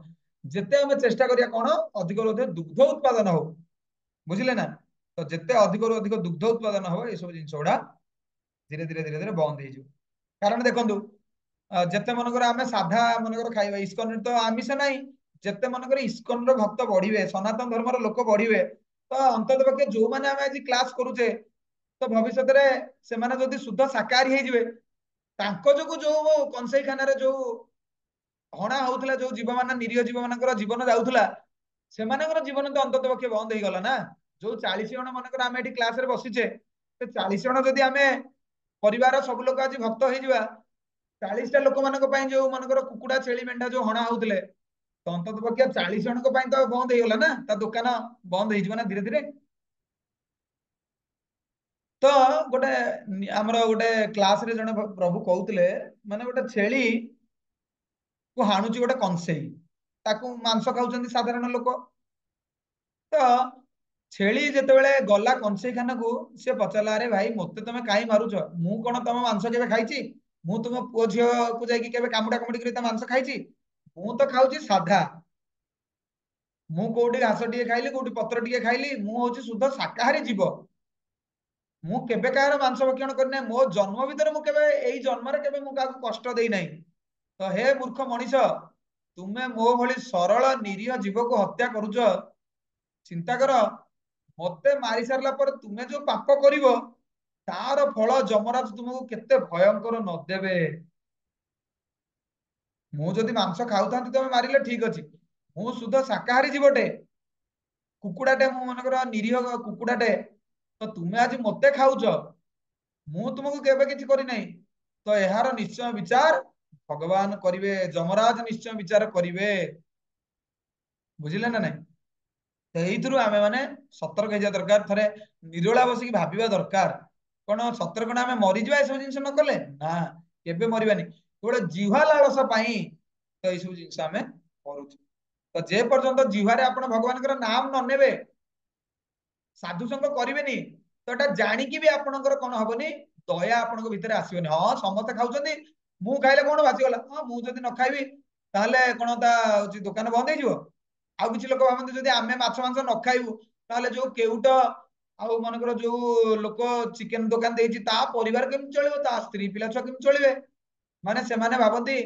ଯେତେ ଆମେ ଚେଷ୍ଟା କରିବା କଣ ଅଧିକରୁ ଅଧିକ ଦୁଗ୍ଧ ଉତ୍ପାଦନ ହଉ, ବୁଝିଲେ ନା? ତ ଯେତେ ଅଧିକରୁ ଅଧିକ ଦୁଗ୍ଧ ଉତ୍ପାଦନ ହବ ଏସବୁ ଜିନିଷ ଗୁଡା ଧୀରେ ଧୀରେ ଧୀରେ ଧୀରେ ବନ୍ଦ ହେଇଯିବ। କାରଣ ଦେଖନ୍ତୁ ଯେତେ ମନେକର ଆମେ ସାଧା ମନେକର ଖାଇବା, ଇସ୍କନରେ ତ ଆମିଷ ନାହିଁ, ଯେତେ ମନେକର ଇସ୍କନର ଭକ୍ତ ବଢିବେ, ସନାତନ ଧର୍ମର ଲୋକ ବଢିବେ, ତ ଅନ୍ତତଃ ପକ୍ଷେ ଯୋଉମାନେ ଆମେ ଆଜି କ୍ଲାସ କରୁଛେ ତ ଭବିଷ୍ୟତରେ ସେମାନେ ଯଦି ଶୁଦ୍ଧ ଶାକାହାରୀ ହେଇଯିବେ, ତାଙ୍କ ଯୋଗୁ ଯୋଉ କଂସେଇ ଖାନାରେ ଯୋଉ ହଣା ହଉଥିଲା, ଯୋଉ ଜୀବ ମାନେ ନିରୀହ ଜୀବ ମାନଙ୍କର ଜୀବନ ଯାଉଥିଲା, ସେମାନଙ୍କର ଜୀବନ ତ ଅନ୍ତତଃ ପକ୍ଷେ ବନ୍ଦ ହେଇଗଲା ନା। ଯୋଉ 40 ଜଣ ମନେକର ଆମେ ଏଠି କ୍ଲାସରେ ବସିଛେ, ସେ 40 ଜଣ ଯଦି ଆମେ ପରିବାର ସବୁ ଲୋକ ଆଜି ଭକ୍ତ ହେଇଯିବା, 40ଟା ଲୋକମାନଙ୍କ ପାଇଁ ଯୋଉ ମନେକର କୁକୁଡା ଛେଳି ମେଣ୍ଢା ଯୋଉ ହଣା ହଉଥିଲେ, ତ ଅନ୍ତତଃ ପକ୍ଷେ 40 ଜଣଙ୍କ ପାଇଁ ତ ବନ୍ଦ ହେଇଗଲା ନା, ତା ଦୋକାନ ବନ୍ଦ ହେଇଯିବ ନା ଧୀରେ ଧୀରେ। ତ ଗୋଟେ ଆମର ଗୋଟେ କ୍ଲାସରେ ଜଣେ ପ୍ରଭୁ କହୁଥିଲେ, ମାନେ ଗୋଟେ ଛେଳି କୁ ହାଣୁଛି ଗୋଟେ କଂସେଇ, ତାକୁ ମାଂସ ଖାଉଛନ୍ତି ସାଧାରଣ ଲୋକ। ତ ଛେଳି ଯେତେବେଳେ ଗଲା କଂସେଇ ଖାନାକୁ, ସେ ପଚାରିଲା, ଆରେ ଭାଇ ମତେ ତମେ କାହିଁ ମାରୁଛ? ମୁଁ କଣ ତମ ମାଂସ କେବେ ଖାଇଛି? ମୁଁ ତୁମ ପୁଅ ଝିଅକୁ ଯାଇକି କେବେ କାମୁଡା କାମୁଡି କରି ତା ମାଂସ ଖାଇଛି? ମୁଁ ତ ଖାଉଛି ସାଧା। ମୁଁ କୋଉଠି ଘାସ ଟିକେ ଖାଇଲି, କୋଉଠି ପତ୍ର ଟିକେ ଖାଇଲି, ମୁଁ ହଉଛି ଶୁଦ୍ଧ ଶାକାହାରୀ ଜୀବ। ମୁଁ କେବେ କାହାର ମାଂସ ଭକ୍ଷଣ କରିନାହିଁ। ମୋ ଜନ୍ମ ଭିତରେ ମୁଁ କେବେ ଏଇ ଜନ୍ମରେ କେବେ ମୁଁ କାହାକୁ କଷ୍ଟ ଦେଇନାହିଁ। ତ ହେ ମୂର୍ଖ ମଣିଷ, ତୁମେ ମୋ ଭଳି ସରଳ ନିରୀହ ଜୀବକୁ ହତ୍ୟା କରୁଛ। ଚିନ୍ତା କର, ମତେ ମାରି ସାରିଲା ପରେ ତୁମେ ଯୋଉ ପାପ କରିବ, ତାର ଫଳ ଯମରାଜ ତୁମକୁ କେତେ ଭୟଙ୍କର ନ ଦେବେ। ମୁଁ ଯଦି ମାଂସ ଖାଉଥାନ୍ତି ତମେ ମାରିଲେ ଠିକ ଅଛି, ମୁଁ ଶୁଦ୍ଧ ଶାକାହାରୀ ଜୀବଟେ, କୁକୁଡାଟେ, ମୁଁ ମନେକର ନିରୀହ କୁକୁଡାଟେ, ତ ତୁମେ ଆଜି ମତେ ଖାଉଛ, ମୁଁ ତୁମକୁ କେବେ କିଛି କରିନାହିଁ। ତ ଏହାର ନିଶ୍ଚୟ ବିଚାର ଭଗବାନ କରିବେ, ଯମରାଜ ନିଶ୍ଚୟ ବିଚାର କରିବେ। ବୁଝିଲେ ନା ନାଇଁ? ତ ଏଇଥିରୁ ଆମେ ମାନେ ସତର୍କ ହେଇଯିବା ଦରକାର। ଥରେ ନିରୋଳା ବସିକି ଭାବିବା ଦରକାର, କଣ ସତର୍କ ନା ଆମେ ମରିଯିବା ଏସବୁ ଜିନିଷ ନ କଲେ? ନା, କେବେ ମରିବାନି। କେବଳ ଜିହ୍ୱା ଲାଳସ ପାଇଁ ତ ଏଇସବୁ ଜିନିଷ ଆମେ କରୁଛୁ। ତ ଯେ ପର୍ଯ୍ୟନ୍ତ ଜିହ୍ୱାରେ ଆପଣ ଭଗବାନଙ୍କର ନାମ ନ ନେବେ, ସାଧୁ ସଙ୍ଗ କରିବେନି, ତ ଏଟା ଜାଣିକି ବି ଆପଣଙ୍କର କଣ ହବନି, ଦୟା ଆପଣଙ୍କ ଭିତରେ ଆସିବନି। ହଁ ସମସ୍ତେ ଖାଉଛନ୍ତି, ମୁଁ ଖାଇଲେ କଣ ବାଜିଗଲା, ହଁ ମୁଁ ଯଦି ନ ଖାଇବି ତାହେଲେ କଣ ତା ହଉଛି ଦୋକାନ ବନ୍ଦ ହେଇଯିବ? ଆଉ କିଛି ଲୋକ ଭାବନ୍ତି ଯଦି ଆମେ ମାଛ ମାଂସ ନ ଖାଇବୁ, ତାହେଲେ ଯୋଉ କେଉଟ ଆଉ ମନେକର ଯୋଉ ଲୋକ ଚିକେନ ଦୋକାନ ଦେଇଛି, ତା ପରିବାର କେମିତି ଚଳିବ, ତା ସ୍ତ୍ରୀ ପିଲା ଛୁଆ କେମିତି ଚଳିବେ? ମାନେ ସେମାନେ ଭାବନ୍ତି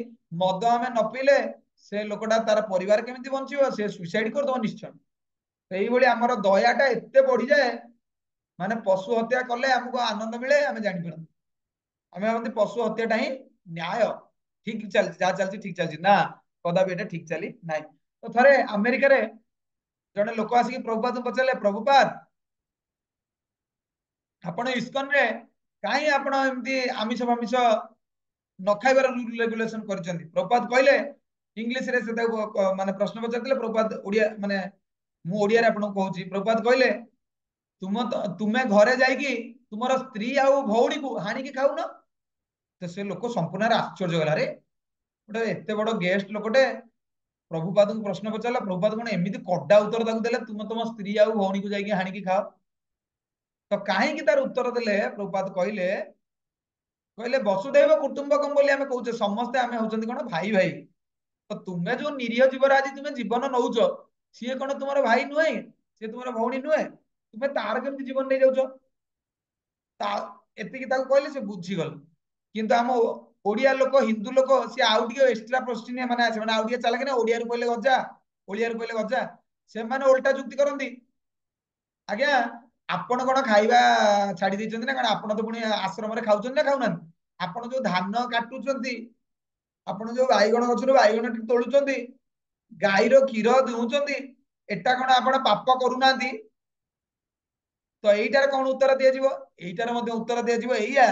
ମଦ ଆମେ ନ ପିଇଲେ ସେ ଲୋକଟା ତାର ପରିବାର କେମିତି ବଞ୍ଚିବ, ସେ ସୁଇସାଇଡ କରିଦବ ନିଶ୍ଚୟ। ସେଇଭଳି ଆମର ଦୟାଟା ଏତେ ବଢିଯାଏ, ମାନେ ପଶୁ ହତ୍ୟା କଲେ ଆମକୁ ଆନନ୍ଦ ମିଳେ, ଆମେ ଜାଣିପାରୁ। ଆମେ ଭାବନ୍ତି ପଶୁ ହତ୍ୟାଟା ହିଁ ନ୍ୟାୟ, ଠିକ ଚାଲିଛି, ଯାହା ଚାଲିଛି ଠିକ ଚାଲିଛି। ନା, କଦାପି ଏଟା ଠିକ ଚାଲି ନାହିଁ। ତ ଥରେ ଆମେରିକାରେ ଜଣେ ଲୋକ ଆସିକି ପ୍ରଭୁପାଦଙ୍କୁ ପଚାରିଲେ, ପ୍ରଭୁପାଦ ଆପଣ ଇସ୍କନରେ କାହିଁ ଆପଣ ଏମିତି ଆମିଷ ଫାମିଷ ନ ଖାଇବାର ରୁଲ ରେଗୁଲେସନ କରିଛନ୍ତି? ପ୍ରଭୁପାଦ କହିଲେ, ଇଂଲିଶରେ ସେ ତାକୁ ମାନେ ପ୍ରଶ୍ନ ପଚାରିଥିଲେ। ପ୍ରଭୁପାଦ ଓଡିଆ, ମାନେ ମୁଁ ଓଡିଆରେ ଆପଣଙ୍କୁ କହୁଛି। ପ୍ରଭୁପାଦ କହିଲେ, ତୁମେ ଘରେ ଯାଇକି ତୁମର ସ୍ତ୍ରୀ ଆଉ ଭଉଣୀକୁ ହାଣିକି ଖାଉନ? ତ ସେ ଲୋକ ସମ୍ପୂର୍ଣ୍ଣ ଆଶ୍ଚର୍ଯ୍ୟ ଗଲା, ରେ ଗୋଟେ ଏତେ ବଡ ଗେଷ୍ଟ ଲୋକଟେ ପ୍ରଭୁପାଦଙ୍କୁ ପ୍ରଶ୍ନ ପଚାରିଲା, ପ୍ରଭୁପାଦ କଣ ଏମିତି କଡା ଉତ୍ତର ତାକୁ ଦେଲେ, ତୁମେ ତମ ସ୍ତ୍ରୀ ଆଉ ଭଉଣୀକୁ ଯାଇକି ହାଣିକି ଖାଅ? ତ କାହିଁକି ତାର ଉତ୍ତର ଦେଲେ? ପ୍ରଭୁପାଦ କହିଲେ, କହିଲେ ବସୁଧୈବ କୁଟୁମ୍ବକମ୍ ବୋଲି ଆମେ କହୁଛେ, ସମସ୍ତେ ଆମେ ହଉଛନ୍ତି କଣ ଭାଇ ଭାଇ। ତ ତୁମେ ଯୋଉ ନିରୀହ ଜୀବର ଆଜି ତୁମେ ଜୀବନ ନଉଛ, ସିଏ କଣ ତୁମର ଭାଇ ନୁହେଁ? ସିଏ ତୁମର ଭଉଣୀ ନୁହେଁ? ତୁମେ ତାର କେମିତି ଜୀବନ ନେଇଯାଉଛ? ତା ଏତିକି ତାକୁ କହିଲେ ସେ ବୁଝିଗଲେ। କିନ୍ତୁ ଆମ ଓଡିଆ ଲୋକ, ହିନ୍ଦୁ ଲୋକ, ସିଏ ଆଉ ଟିକେ ଏକ୍ସଟ୍ରା ପ୍ରୋଷ୍ଟିନିଆ ମାନେ ସେମାନେ ଆଉ ଟିକେ ଚାଲାକ ନା, ଓଡିଆରୁ କହିଲେ ଗଜା, ଓଡିଆରୁ କହିଲେ ଗଜା। ସେମାନେ ଓଲଟା ଯୁକ୍ତି କରନ୍ତି, ଆଜ୍ଞା ଆପଣ କଣ ଖାଇବା ଛାଡି ଦେଇଛନ୍ତି ନା କଣ? ଆପଣ ତ ପୁଣି ଆଶ୍ରମରେ ଖାଉଛନ୍ତି ନା ଖାଉନାହାନ୍ତି? ଆପଣ ଯୋଉ ଧାନ କାଟୁଛନ୍ତି, ଆପଣ ଯୋଉ ବାଇଗଣ ଗଛରୁ ବାଇଗଣ ତୋଳୁଛନ୍ତି, ଗାଈର କ୍ଷୀର ଦୁହୁଁଛନ୍ତି, ଏଟା କଣ ଆପଣ ପାପ କରୁନାହାନ୍ତି? ତ ଏଇଟାର କଣ ଉତ୍ତର ଦିଆଯିବ? ଏଇଟାର ମଧ୍ୟ ଉତ୍ତର ଦିଆଯିବ ଏଇଆ,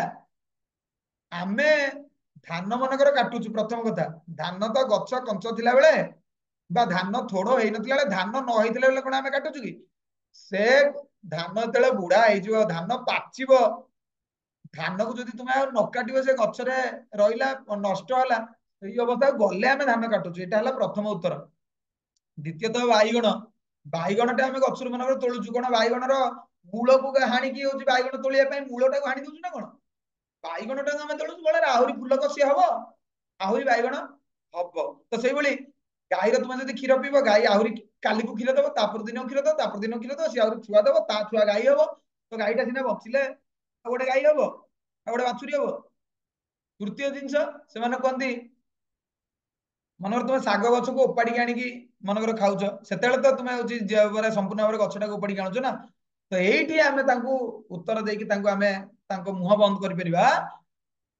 ଆମେ ଧାନ ମନେକର କାଟୁଛୁ, ପ୍ରଥମ କଥା ଧାନ ତ ଗଛ କଞ୍ଚ ଥିଲା ବେଳେ ବା ଧାନ ଥୋଡ ହେଇନଥିଲା ବେଳେ, ଧାନ ନ ହେଇଥିଲା ବେଳେ କଣ ଆମେ କାଟୁଛୁ କି? ସେ ଧାନ ଯେତେବେଳେ ବୁଢା ହେଇଯିବ, ଧାନ ପାଚିବ, ଧାନକୁ ଯଦି ତୁମେ ଆଉ ନ କାଟିବ, ସେ ଗଛରେ ରହିଲା, ନଷ୍ଟ ହେଲା, ସେଇ ଅବସ୍ଥାକୁ ଗଲେ ଆମେ ଧାନ କାଟୁଛୁ। ଏଇଟା ହେଲା ପ୍ରଥମ ଉତ୍ତର। ଦ୍ୱିତୀୟତଃ ବାଇଗଣ, ବାଇଗଣଟା ଆମେ ଗଛରୁ ମନେକର ତୋଳୁଛୁ, କଣ ବାଇଗଣର ମୂଳକୁ ହାଣିକି ହଉଛି ବାଇଗଣ ତୋଳିବା ପାଇଁ ମୂଳଟାକୁ ହାଣି ଦଉଛୁ ନା କଣ? ବାଇଗଣଟାକୁ ଆମେ ତୋଳୁଛୁ, ଫଳରେ ଆହୁରି ଫୁଲ କଷି ହବ, ଆହୁରି ବାଇଗଣ ହବ। ତ ସେଇଭଳି ଗାଈର ତୁମେ ଯଦି କ୍ଷୀର ପିଇବ, ଗାଈ ଆହୁରି କାଲିକୁ କ୍ଷୀର ଦବ, ତାପର ଦିନ କ୍ଷୀର ଦବ, ତାପର ଦିନ କ୍ଷୀର ଦବ, ସିଏ ଆହୁରି ଛୁଆ ଦବ, ତା ଛୁଆ ଗାଈ ହବ। ତ ଗାଈଟା ସିନା ବଞ୍ଚିଲେ ଆଉ ଗୋଟେ ଗାଈ ହବ, ଆଉ ଗୋଟେ ବାଛୁରୀ ହବ। ତୃତୀୟ ଜିନିଷ, ସେମାନେ କୁହନ୍ତି ମନେକର ତୁମେ ଶାଗ ଗଛକୁ ଓପାଡ଼ିକି ଆଣିକି ମନେକର ଖାଉଛ, ସେତେବେଳେ ତ ତୁମେ ହଉଛି ସମ୍ପୂର୍ଣ୍ଣ ଭାବରେ ଗଛଟାକୁ ଓପାଡ଼ିକି ଆଣୁଛ ନା। ତ ଏଇଠି ଆମେ ତାଙ୍କୁ ଉତ୍ତର ଦେଇକି ତାଙ୍କୁ ଆମେ ତାଙ୍କ ମୁହଁ ବନ୍ଦ କରିପାରିବା।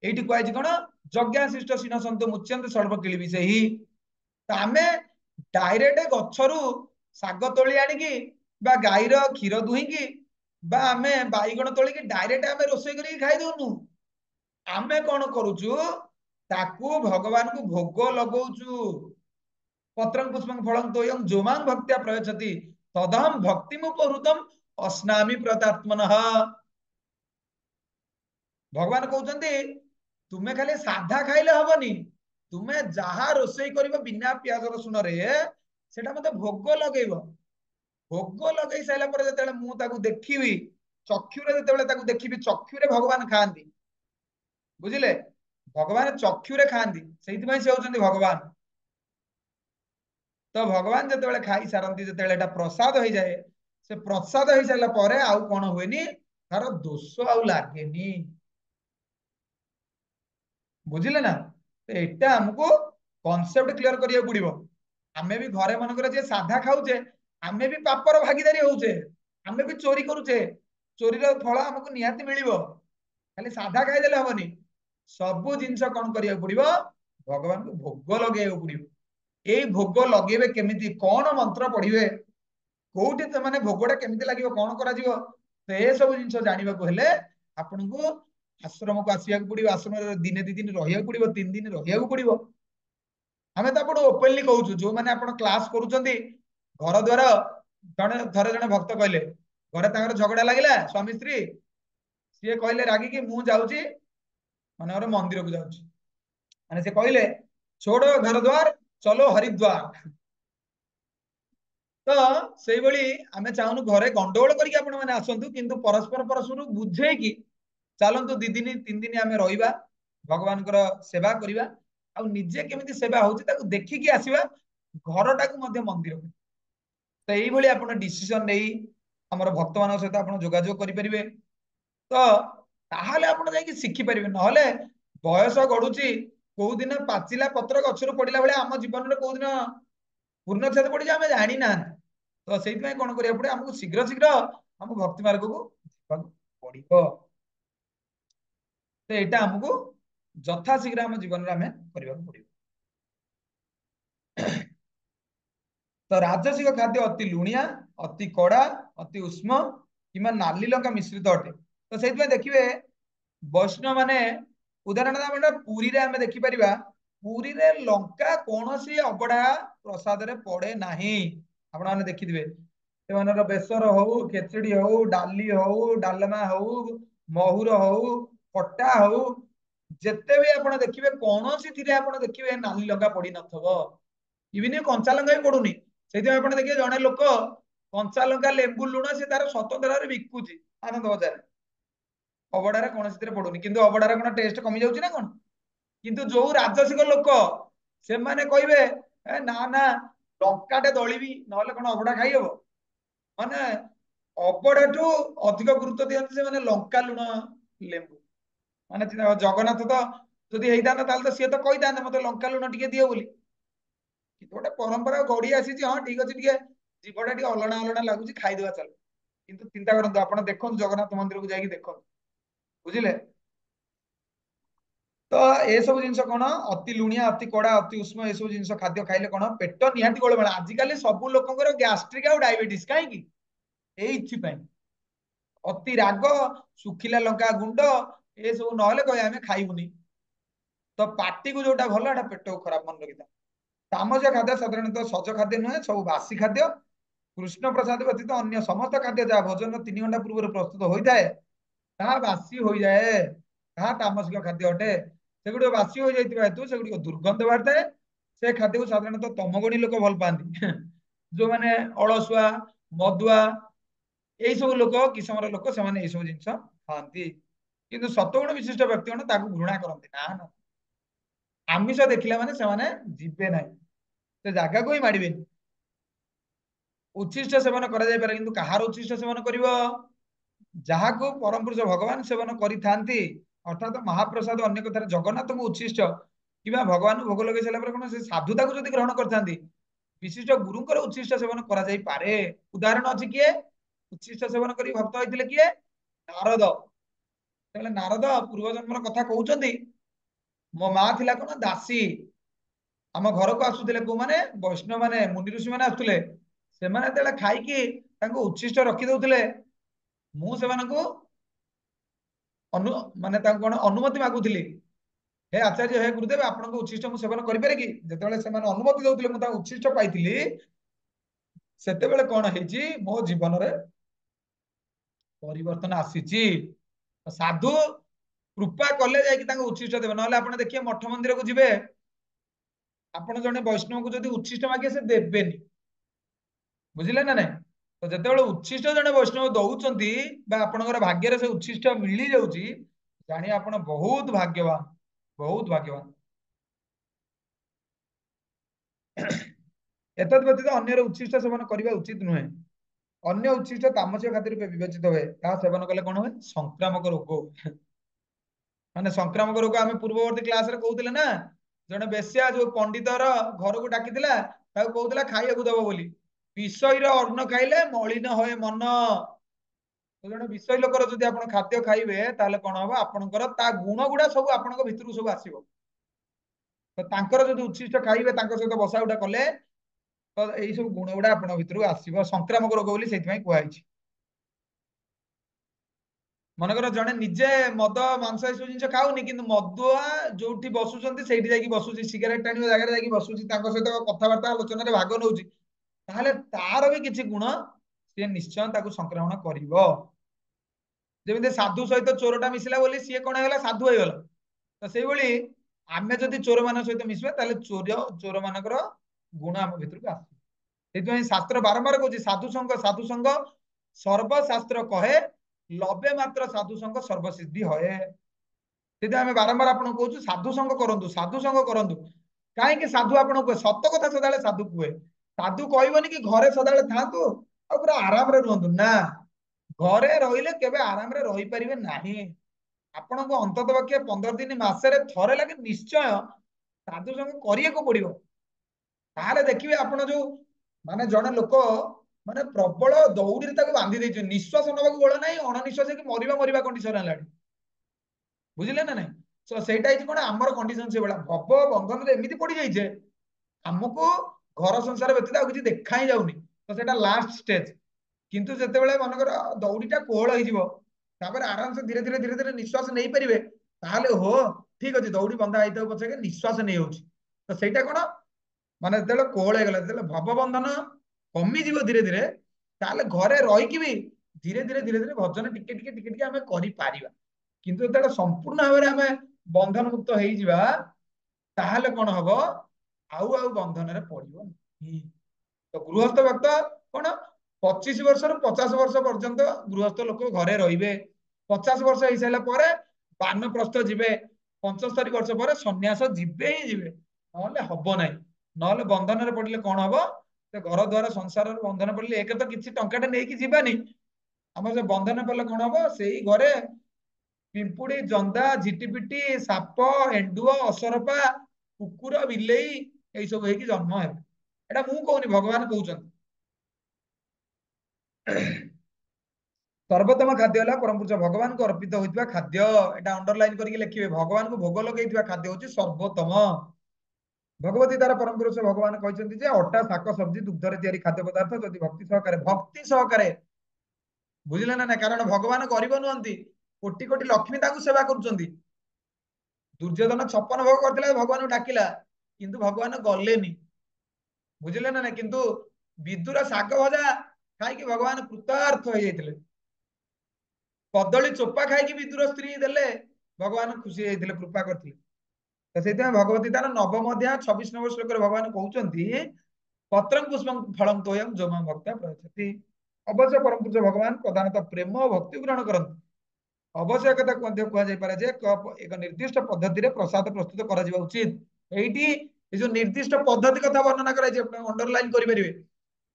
ଏଇଠି କୁହାଯାଇଛି କଣ? ଯଜ୍ଞାଶିଷ୍ଟ ସିଂହ ସନ୍ତ ମୁଚ୍ୟନ୍ତେ ସର୍ବ କିଳିବି ସେହି। ତ ଆମେ ଡାଇରେକ୍ଟ ଗଛରୁ ଶାଗ ତୋଳି ଆଣିକି ବା ଗାଈର କ୍ଷୀର ଦୁହିଁକି ବା ଆମେ ବାଇଗଣ ତୋଳିକି ଡାଇରେକ୍ଟ ଆମେ ରୋଷେଇ କରିକି ଖାଇ ଦଉନୁ। ଆମେ କଣ କରୁଛୁ? ତାକୁ ଭଗବାନଙ୍କୁ ଭୋଗ ଲଗଉଛୁ। ପତ୍ରଂ ପୁଷ୍ପଂ ଫଳଂ ତୋୟଂ ଯୋମାଂ ଭକ୍ତ୍ୟା ପ୍ରୟଚ୍ଛତି ତଦହଂ ଭକ୍ତିମୁପହୃତଂ ଅସ୍ନାମି ପ୍ରତାତ୍ମନଃ। ଭଗବାନ କହୁଛନ୍ତି ତୁମେ ଖାଲି ସାଧା ଖାଇଲେ ହବନି, ତୁମେ ଯାହା ରୋଷେଇ କରିବ ବିନା ପିଆଜ ରସୁଣରେ, ସେଟା ମତେ ଭୋଗ ଲଗେଇବ। ଭୋଗ ଲଗେଇ ସାରିଲା ପରେ ଯେତେବେଳେ ମୁଁ ତାକୁ ଦେଖିବି, ଚକ୍ଷୁରେ ଯେତେବେଳେ ତାକୁ ଦେଖିବି, ଚକ୍ଷୁରେ ଭଗବାନ ଖାଆନ୍ତି, ବୁଝିଲେ? ଭଗବାନ ଚକ୍ଷୁରେ ଖାଆନ୍ତି, ସେଇଥିପାଇଁ ସେ ହଉଛନ୍ତି ଭଗବାନ। ତ ଭଗବାନ ଯେତେବେଳେ ଖାଇସାରନ୍ତି, ଯେତେବେଳେ ଏଟା ପ୍ରସାଦ ହେଇଯାଏ, ସେ ପ୍ରସାଦ ହେଇସାରିଲା ପରେ ଆଉ କଣ ହୁଏନି, ତାର ଦୋଷ ଆଉ ଲାଗେନି। ବୁଝିଲେ ନା? ଏଇଟା ଆମକୁ କନସେପ୍ଟ କ୍ଲିୟର କରିବାକୁ ପଡିବ। ଆମେ ବି ଘରେ ମନେକର ଯେ ସାଧା ଖାଉଛେ, ଆମେ ବି ପାପର ଭାଗିଦାରୀ ହଉଛେ, ଆମେ ବି ଚୋରି କରୁଛେ, ଚୋରିର ଫଳ ଆମକୁ ନିହାତି ମିଳିବ। ଖାଲି ସାଧା ଖାଇଦେଲେ ହବନି, ସବୁ ଜିନିଷ କଣ କରିବାକୁ ପଡିବ? ଭଗବାନଙ୍କୁ ଭୋଗ ଲଗେଇବାକୁ ପଡିବ। ଏଇ ଭୋଗ ଲଗେଇବେ କେମିତି, କଣ ମନ୍ତ୍ର ପଢିବେ, କୋଉଠି ମାନେ ଭୋଗଟା କେମିତି ଲାଗିବ, କଣ କରାଯିବ, ତ ଏସବୁ ଜିନିଷ ଜାଣିବାକୁ ହେଲେ ଆପଣଙ୍କୁ ଆଶ୍ରମକୁ ଆସିବାକୁ ପଡିବ। ଆଶ୍ରମରେ ଦିନେ ଦି ଦିନ ରହିବାକୁ ପଡିବ, 3 ଦିନ ରହିବାକୁ ପଡିବ। ଆମେ ତ ଆପଣ ଓପେନଲି କହୁଛୁ, ଯୋଉମାନେ ଆପଣ କ୍ଲାସ କରୁଛନ୍ତି, ଘର ଦ୍ୱାର, ଥରେ ଜଣେ ଭକ୍ତ କହିଲେ, ଘରେ ତାଙ୍କର ଝଗଡା ଲାଗିଲା ସ୍ୱାମୀ ସ୍ତ୍ରୀ, ସିଏ କହିଲେ ରାଗିକି, ମୁଁ ଯାଉଛି ମନେକର ମନ୍ଦିରକୁ ଯାଉଛି, ମାନେ ସେ କହିଲେ ଛୋଡ ଘର ଦ୍ୱାର ଚଲୋ ହରିଦ୍ୱାର। ତ ସେଇଭଳି ଆମେ ଚାହୁଁନୁ ଘରେ ଗଣ୍ଡଗୋଳ କରିକି ଆପଣ ମାନେ ଆସନ୍ତୁ, କିନ୍ତୁ ପରସ୍ପର ପରସ୍ପରକୁ ବୁଝେଇକି ଚାଲନ୍ତୁ 2 ଦିନ 3 ଦିନ ଆମେ ରହିବା, ଭଗବାନଙ୍କର ସେବା କରିବା, ଆଉ ନିଜେ କେମିତି ସେବା ହଉଛି ତାକୁ ଦେଖିକି ଆସିବା, ଘରଟାକୁ ମଧ୍ୟ ମନ୍ଦିର। ତ ଏଇଭଳି ଆପଣ ଡିସିସନ ନେଇ ଆମର ଭକ୍ତମାନଙ୍କ ସହିତ ଆପଣ ଯୋଗାଯୋଗ କରିପାରିବେ। ତ ତାହେଲେ ଆପଣ ଯାଇକି ଶିଖିପାରିବେ। ନହେଲେ ବୟସ ଗଡୁଛି, କୋଉ ଦିନ ପାଚିଲା ପତ୍ର ଗଛରୁ ପଡିଲା ଭଳିଆ ଆମ ଜୀବନରେ କୋଉ ଦିନ ପୂର୍ଣ୍ଣଚ୍ଛେଦ ପଡିଛି ଆମେ ଜାଣିନାହାନ୍ତି। ତ ସେଇଥିପାଇଁ କଣ କରିବାକୁ ପଡିବ, ଆମକୁ ଶୀଘ୍ର ଶୀଘ୍ର ଆମ ଭକ୍ତି ମାର୍ଗକୁ ଯିବାକୁ ପଡିବ। ତ ଏଇଟା ଆମକୁ ଯଥାଶୀଘ୍ର ଆମ ଜୀବନରେ ଆମେ କରିବାକୁ ପଡିବ। ତ ରାଜସିକ ଖାଦ୍ୟ ଅତି ଲୁଣିଆ, ଅତି କଡା, ଅତି ଉଷ୍ମ କିମ୍ବା ନାଲି ଲଙ୍କା ମିଶ୍ରିତ ଅଟେ। ତ ସେଇଥିପାଇଁ ଦେଖିବେ ବୈଷ୍ଣବ ମାନେ, ଉଦାହରଣ ଆମେ ପୁରୀରେ ଆମେ ଦେଖିପାରିବା, ପୁରୀରେ ଲଙ୍କା କୌଣସି ଅବଢା ପ୍ରସାଦରେ ପଡେ ନାହିଁ। ଆପଣ ମାନେ ଦେଖିଥିବେ, ସେମାନଙ୍କର ବେସର ହଉ, ଖେଚୁଡି ହଉ, ଡାଲି ହଉ, ଡାଲମା ହଉ, ମହୁର ହଉ, ଖଟା ହଉ, ଯେତେ ବି ଆପଣ ଦେଖିବେ କୌଣସିଥିରେ ଆପଣ ଦେଖିବେ ନାଲି ଲଙ୍କା ପଡି ନଥିବ। ଇଭିନ କଞ୍ଚା ଲଙ୍କା ବି ପଡୁନି। ସେଇଥିପାଇଁ ଆପଣ ଦେଖିବେ ଜଣେ ଲୋକ କଞ୍ଚା ଲଙ୍କା, ଲେମ୍ବୁ, ଲୁଣ ସେ ତାର ସ୍ୱତନ୍ତ୍ରରେ ବିକୁଛି ଆନନ୍ଦ ବଜାରରେ, ଅବଢାରେ କୌଣସିଥିରେ ପଡୁନି। କିନ୍ତୁ ଅବଢାର କଣ ଟେଷ୍ଟ କମି ଯାଉଛି ନା କଣ? କିନ୍ତୁ ଯୋଉ ରାଜସିକ ଲୋକ, ସେମାନେ କହିବେ ନା ନା ଲଙ୍କାଟେ ଦଳିବି, ନହେଲେ କଣ ଅବଢା ଖାଇହବ। ମାନେ ଅବଢାଠୁ ଅଧିକ ଗୁରୁତ୍ୱ ଦିଅନ୍ତି ସେମାନେ ଲଙ୍କା, ଲୁଣ, ଲେମ୍ବୁ। ମାନେ ଜଗନ୍ନାଥ ତ ଯଦି ହେଇଥାନ୍ତା, ତାହେଲେ ତ ସିଏ ତ କହିଥାନ୍ତେ ମତେ ଲଙ୍କା ଲୁଣ ଟିକେ ଦିଅ ବୋଲି। କିନ୍ତୁ ଗୋଟେ ପରମ୍ପରା ଗଢି ଆସିଛି, ହଁ ଠିକ ଅଛି, ଟିକେ ଜୀବଟା ଟିକେ ଅଲଣା ଅଲଣା ଲାଗୁଛି, ଖାଇଦବା ଚାଲ। କିନ୍ତୁ ଚିନ୍ତା କରନ୍ତୁ, ଆପଣ ଦେଖନ୍ତୁ ଜଗନ୍ନାଥ ମନ୍ଦିରକୁ ଯାଇକି ଦେଖନ୍ତୁ, ବୁଝିଲେ? तो ए सब जिनस कौन अति लुणिया अति कड़ा अति उष्म ए सब जिनस खाद्य खाइले कौन पेट निहाती गोलमाल आजिकल सब लोकंकर गैस्ट्रिक आ डायबिटीज कहीं एइथि अति राग सुखिला लंका गुंड ए सब नहले कहे आमे खाइबुनी तो पार्टी को जोटा भल एटा पेट को खराब मन रखिता तामसिक खाद्य साधारणतः सज खाद्य नुहे सब बासी खाद्य कृष्ण प्रसाद व्यतीत अन्य समस्त खाद्य जहाँ भोजन 3 घंटा पूर्व प्रस्तुत होता है ताहा बासी हो जाए ताहा तामसिक खाद्य अटे सेगुड़ बासी हो जाइतिबा हेतु सेगुड़ दुर्गंध बाहर थाए से खाद्य को साधारणतः तमगुणी लोक भल पाती जो माने अलसुआ मदुआ यही सब लोक किसमर लोक से यही सब जिन खाती किंतु सतगुण विशिष्ट व्यक्ति घृणा करती ना आमिष देखला माने से जीवे ना से जगह को ही माड़बेनि उच्छिष्ट सेवन करा जाय पारे किंतु कहार उच्छिष्ट सेवन करिवो जाहाको परम पुरुष भगवान सेवन करिथांती अर्थात महाप्रसाद अन्य कथार जगन्नाथ को उच्छिष्ट किबा भगवान भोग लगे सारा पर कोन से साधुता को जदि ग्रहण करथांती विशिष्ट गुरुंकर उच्छिष्ट सेवन करा जाय पारे उदाहरण अछि किए उच्छिष्ट सेवन करी भक्त होइतिले किए नारद तले नारद पूर्व जन्मर कथा कहउचंदी मो मां थिला कोन दासी आम घर को आसुतिले को माने वैष्णव माने मुनि ऋषि माने आसुतिले से माने तेला खाइकी तांको उच्छिष्ट रखि दउतिले मु सेमानकु माने तांको अनुमति मागुथिली हे आचार्य हे गुरुदेव आपनको उच्छिष्ट मु सेवन करि पारे कि जेतेबेले से माने अनुमति दउतिले मु ता उच्छिष्ट पाइथिली सेतेबेले कोन हेची मो जीवन रे परिवर्तन आसीची साधु कृपा कले जाइकी तांको उच्छिष्ट देबे नहले आपण देखिए मठ मंदिर को जिबे आपण जने वैष्णव को जदि उच्छिष्ट मागे से देबेनी बुझिले ना नहीं तो जेतेबेले उच्छिष्ट जने वैष्णव दउचंती बा आपनकर भाग्य रे से उच्छिष्ट मिली जाउची जानि आपण बहुत भाग्यवान एतद व्यतीत अन्य उच्छिष्ट सेवन करबा उचित नुहे अन्य उच्छिष्ट तामसिक खाद्य रूपे विवेचित हुए ता सेवन कले कोन हुए संक्रामक रोग माने संक्रामक रोग आमे पूर्ववर्ती क्लास रे कहउतिले ना जने बेस्या जो पंडितर घर को डाकितिला ताको कहउतिला खाइया को दबो बोली विषय रो अन्न खाइले मलिन होए मन तो जने विषय लोकर जदि आपण खाद्य खाइबे ताले कोन होबा आपनकर ता गुण गुडा सब आपनक भितरु सब आसीबो तो तांकर जदि उच्छिष्ट खाइबे तांकर सहित बसा उडा कले तो यही सब गुण गुडा आपण भितरु आसीबो संक्रामक रोग बोली सेति कुआ होइछि मनकर जने निजे मद मांस एसब जिन खाऊनी कि मदुआ जो बसुंट से बसुची सिगरेट टाणी जगह जाकि बसुची सहित कथबार्ता आलोचन भाग नौ तार भी किसी गुण सी निश्चय संक्रमण कर साधु सहित चोरटा मिसला बोली सी कौन है साधु हो गला तो से भाई आम जदि चोर मान सहित मिसबा चोर मान गुण आम भर आस शास्त्र बारंबार कहूँ साधु संग सर्वशास्त्र कहे लबे मात्र साधु संग सर्वसिद्धि हए आम बारंबार आपको कहूँ साधु संग करंतु कहीं साधु आपन कहे सत कथा सदा साधु कहे साधु कहबनी कि घरे सदा था पूरा आराम रे रुहतु ना घरे रहिले केबे आराम रे रही परिबे नाही आपण को अंतत पक्षे 15 दिन मासरे थरे लगे निश्चय साधु संग करिए को पड़िबो ताले देखिबे आपण जो माने जने लोक माने प्रबल दौड़ी रे बांधी दे निश्वास नबाक बल ना अणनिश्वास कि मरिबा मरिबा कंडीशन है बुझिले ना नहीं तो सेटा कौन आमर कंडीशन से भाया भव बंधन एमती पड़ जाइए आमको घर संसार व्यतीत आ किसी देखा ही जाऊनी तो सेटा लास्ट स्टेज किंतु जितेबाला मनकर दौड़ीटा कोहल हो आराम से धीरे धीरे धीरे धीरे निश्वास नहीं पारे ताहले हो ठीक अच्छे दौड़ी बंधा होता पछे निश्वास नहीं हो तो सेटा कौन माने जो कोहल हो गला भव बंधन कमिज धीरे धीरे ताले घरे रहीकि भी धीरे धीरे धीरे धीरे भजन टिके टिके टिके टिके आमे करि पारिबा किंतु जेतेबेले संपूर्ण भाव में आमे बंधन मुक्त हो जिबा ताहले कोन हबो आउ आउ बंधन रे पड़िबो तो गृहस्थ भक्त कोन 25 वर्ष रु 50 वर्ष पर्यंत गृहस्थ लोक घरे रहिबे 50 वर्ष हो सारा पर वानप्रस्थ जिबे 75 वर्ष पर सन्यास जिबे ही जिबे नहले हबो नाही नहले बंधन रे पड़िले कोन हबो तो घर द्वार संसार बंधन पड़े एक तो किसी टंकाटे नहीं कि जीवानी आम जो बंधन पड़े कौन हम से घरे पिंपुड़ी जंदा झिटिपिटी साप एंडुओ असरपा कुकुर बिलेई यही सब होगी जन्म है एटा मु कहूनी भगवान कहउछन सर्वोत्तम खाद्य है परम पुरुष भगवान को अर्पित होता खाद्य। एटा अंडरलाइन करके लिखिए, भगवान को भोग लगे खाद्य हूँ सर्वोत्तम। भगवती तार परम पुरुष भगवान कहते जे अटा शाक सब्जी दुग्धरे तैयारी खाद्य पदार्थ जदि भक्ति सहकारे बुझिले ना, कारण भगवान गरीब नुहंती, कोटी कोटी लक्ष्मी ताकू सेवा करुचंती। दुर्योधन 56 भोग करथिला, भगवान डाकिला किंतु भगवान गलेनी, बुझिले ना, किंतु विदुर शाग भजा खाई भगवान कृतार्थ हो जाइतिले। कदली चोपा खाई विदुर स्त्री देले भगवान खुशी होइतिले, कृपा करथिले। तो से भगवती तार नवम अध्याय 26 नंबर श्लोक भगवान कहते पत्रं पुष्पं फलं तोयं जो मां भक्ता प्रयच्छति। अवश्य परम पुरुष भगवान प्रधानतः प्रेम और भक्ति ग्रहण करते। अवश्य एक कहुए जे एक निर्दिष्ट पद्धति प्रसाद प्रस्तुत करा उचित। एठी जो निर्दिष्ट पद्धति कथा वर्णना कराई अंडरलाइन करेंगे,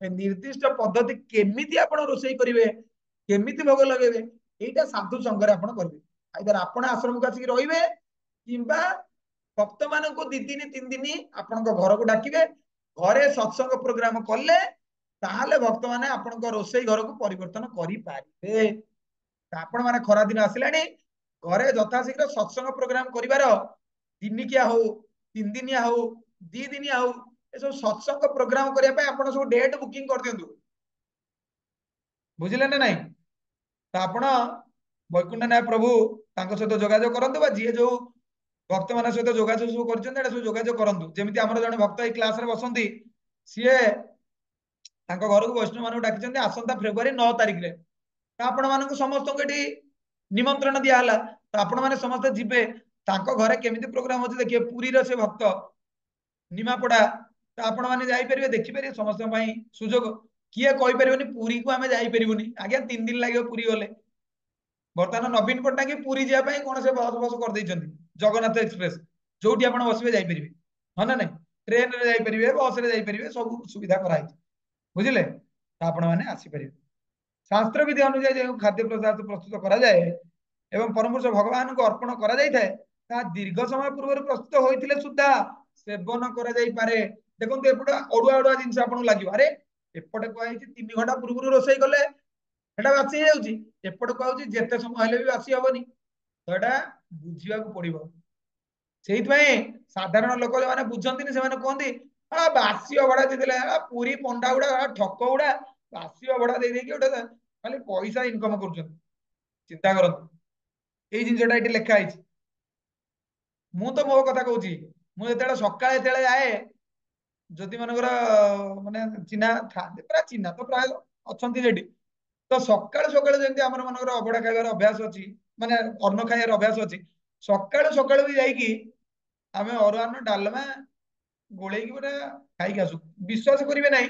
निर्दिष्ट पद्धति केमिति आपण रोषेई करेंगे, केमिति भोग लगे, एटा साधु संघरे आपण करेंगे। आइदर आपण आश्रम को आसिक रहिबे किंबा भक्त मान को 2 दिन 3 दिन आपण घर को डाकिबे, घरे सत्संग प्रोग्राम कले ताहले भक्त माने आपण रोषेई घर को परिवर्तन करि पारिबे। आपण माने खरा दिन आसिलानी, घरे यथाशीघ्र सत्संग प्रोग्राम करिवार दिनिकिया हो 3 दिनिया हो 2 दिनिया हो ए सब सत्संग प्रोग्राम करिया पे आपण सब डेट बुकिंग कर दियंतु, बुझिले ना नहीं। तो आपण वैकुंठ नाय प्रभु तांको सहित जोगाजोग करंतु, बा जे जो भक्त मान सहित जोगाजोग सब करछन एटा सब जोगाजोग करंतु। जेमिति हमर जने भक्त ए क्लास रे बसंती, सीए तांको घर को वैष्णव मान डाकिचंती आसंता फेब्रुआरी 9 तारिख रे। तो आपण मानक समस्त को एठी निमंत्रण दिया हला, तो आपण माने समस्त जिबे तांको घरे केमिति प्रोग्राम होची देखिए। पुरी रे से भक्त निमापड़ा, तो आपण माने जाई परिबे देखि परिबे, समस्त पई सुजोग। किए कहि परिबोनी पुरी को आमे जाई परिबोनी, आज्ञा 3 दिन लागियो पुरी गले। वर्तमान नवीन पट्टनायक पुरी जिया पई कोन से बस बस कर दैचंती, जगन्नाथ एक्सप्रेस, जोटी आपण बसिबे जाई परिबे, ह ना नहीं। ट्रेन रे जाई परिबे, बस रे जाई परिबे, सब सुविधा कराई, बुझिले। तो आपण माने आसी परिबे। शास्त्र विधि अनुसार जो खाद्य पदार्थ प्रस्तुत करा जाए एवं परम पुरुष भगवान को अर्पण करा जाय थाए, ता दीर्घ समय पूर्व प्रस्तुत होइतिले सुद्धा सेवन करा जाय पारे। देखो एपटे अड़ुआ अड़ुआ जिनस आपन लागियो, अरे एपटे कहै 3 घंटा पूर्व रोषेई कले एटा बासी जाउची, एपटे कहउची जेते समय हेले भी बासी हबनी। तो एटा बुझिया को पड़िबो। सेइतपई साधारण लोक जे माने बुझंतिनी से माने कहंती आ बासी अबड़ा देले, आ पूरी पंडा गुडा ठक गुडा बासी अबड़ा दे देकी ओटा खाली पैसा इनकम करूछन। चिंता करंतु एई जिनसटा एठी लेखा आइछि। मु तो मो कथा कहूची, मु जेतेले सकाळे जेतेले आए, जदि मनकर माने चिन्हा थाते, प्राय चिन्हा तो प्राय अछंती जेठी, तो सकाळे सकाळे जेंति हमर मनकर अबड़ा खाइबार अभ्यास अछि, माने अन्न खाइबार अभ्यास अछि, सकाळे सकाळे भी जाईकी आमे अरुआन डालमा गोळेकी गोटा खाइकी आसु। विश्वास करिवे नाही,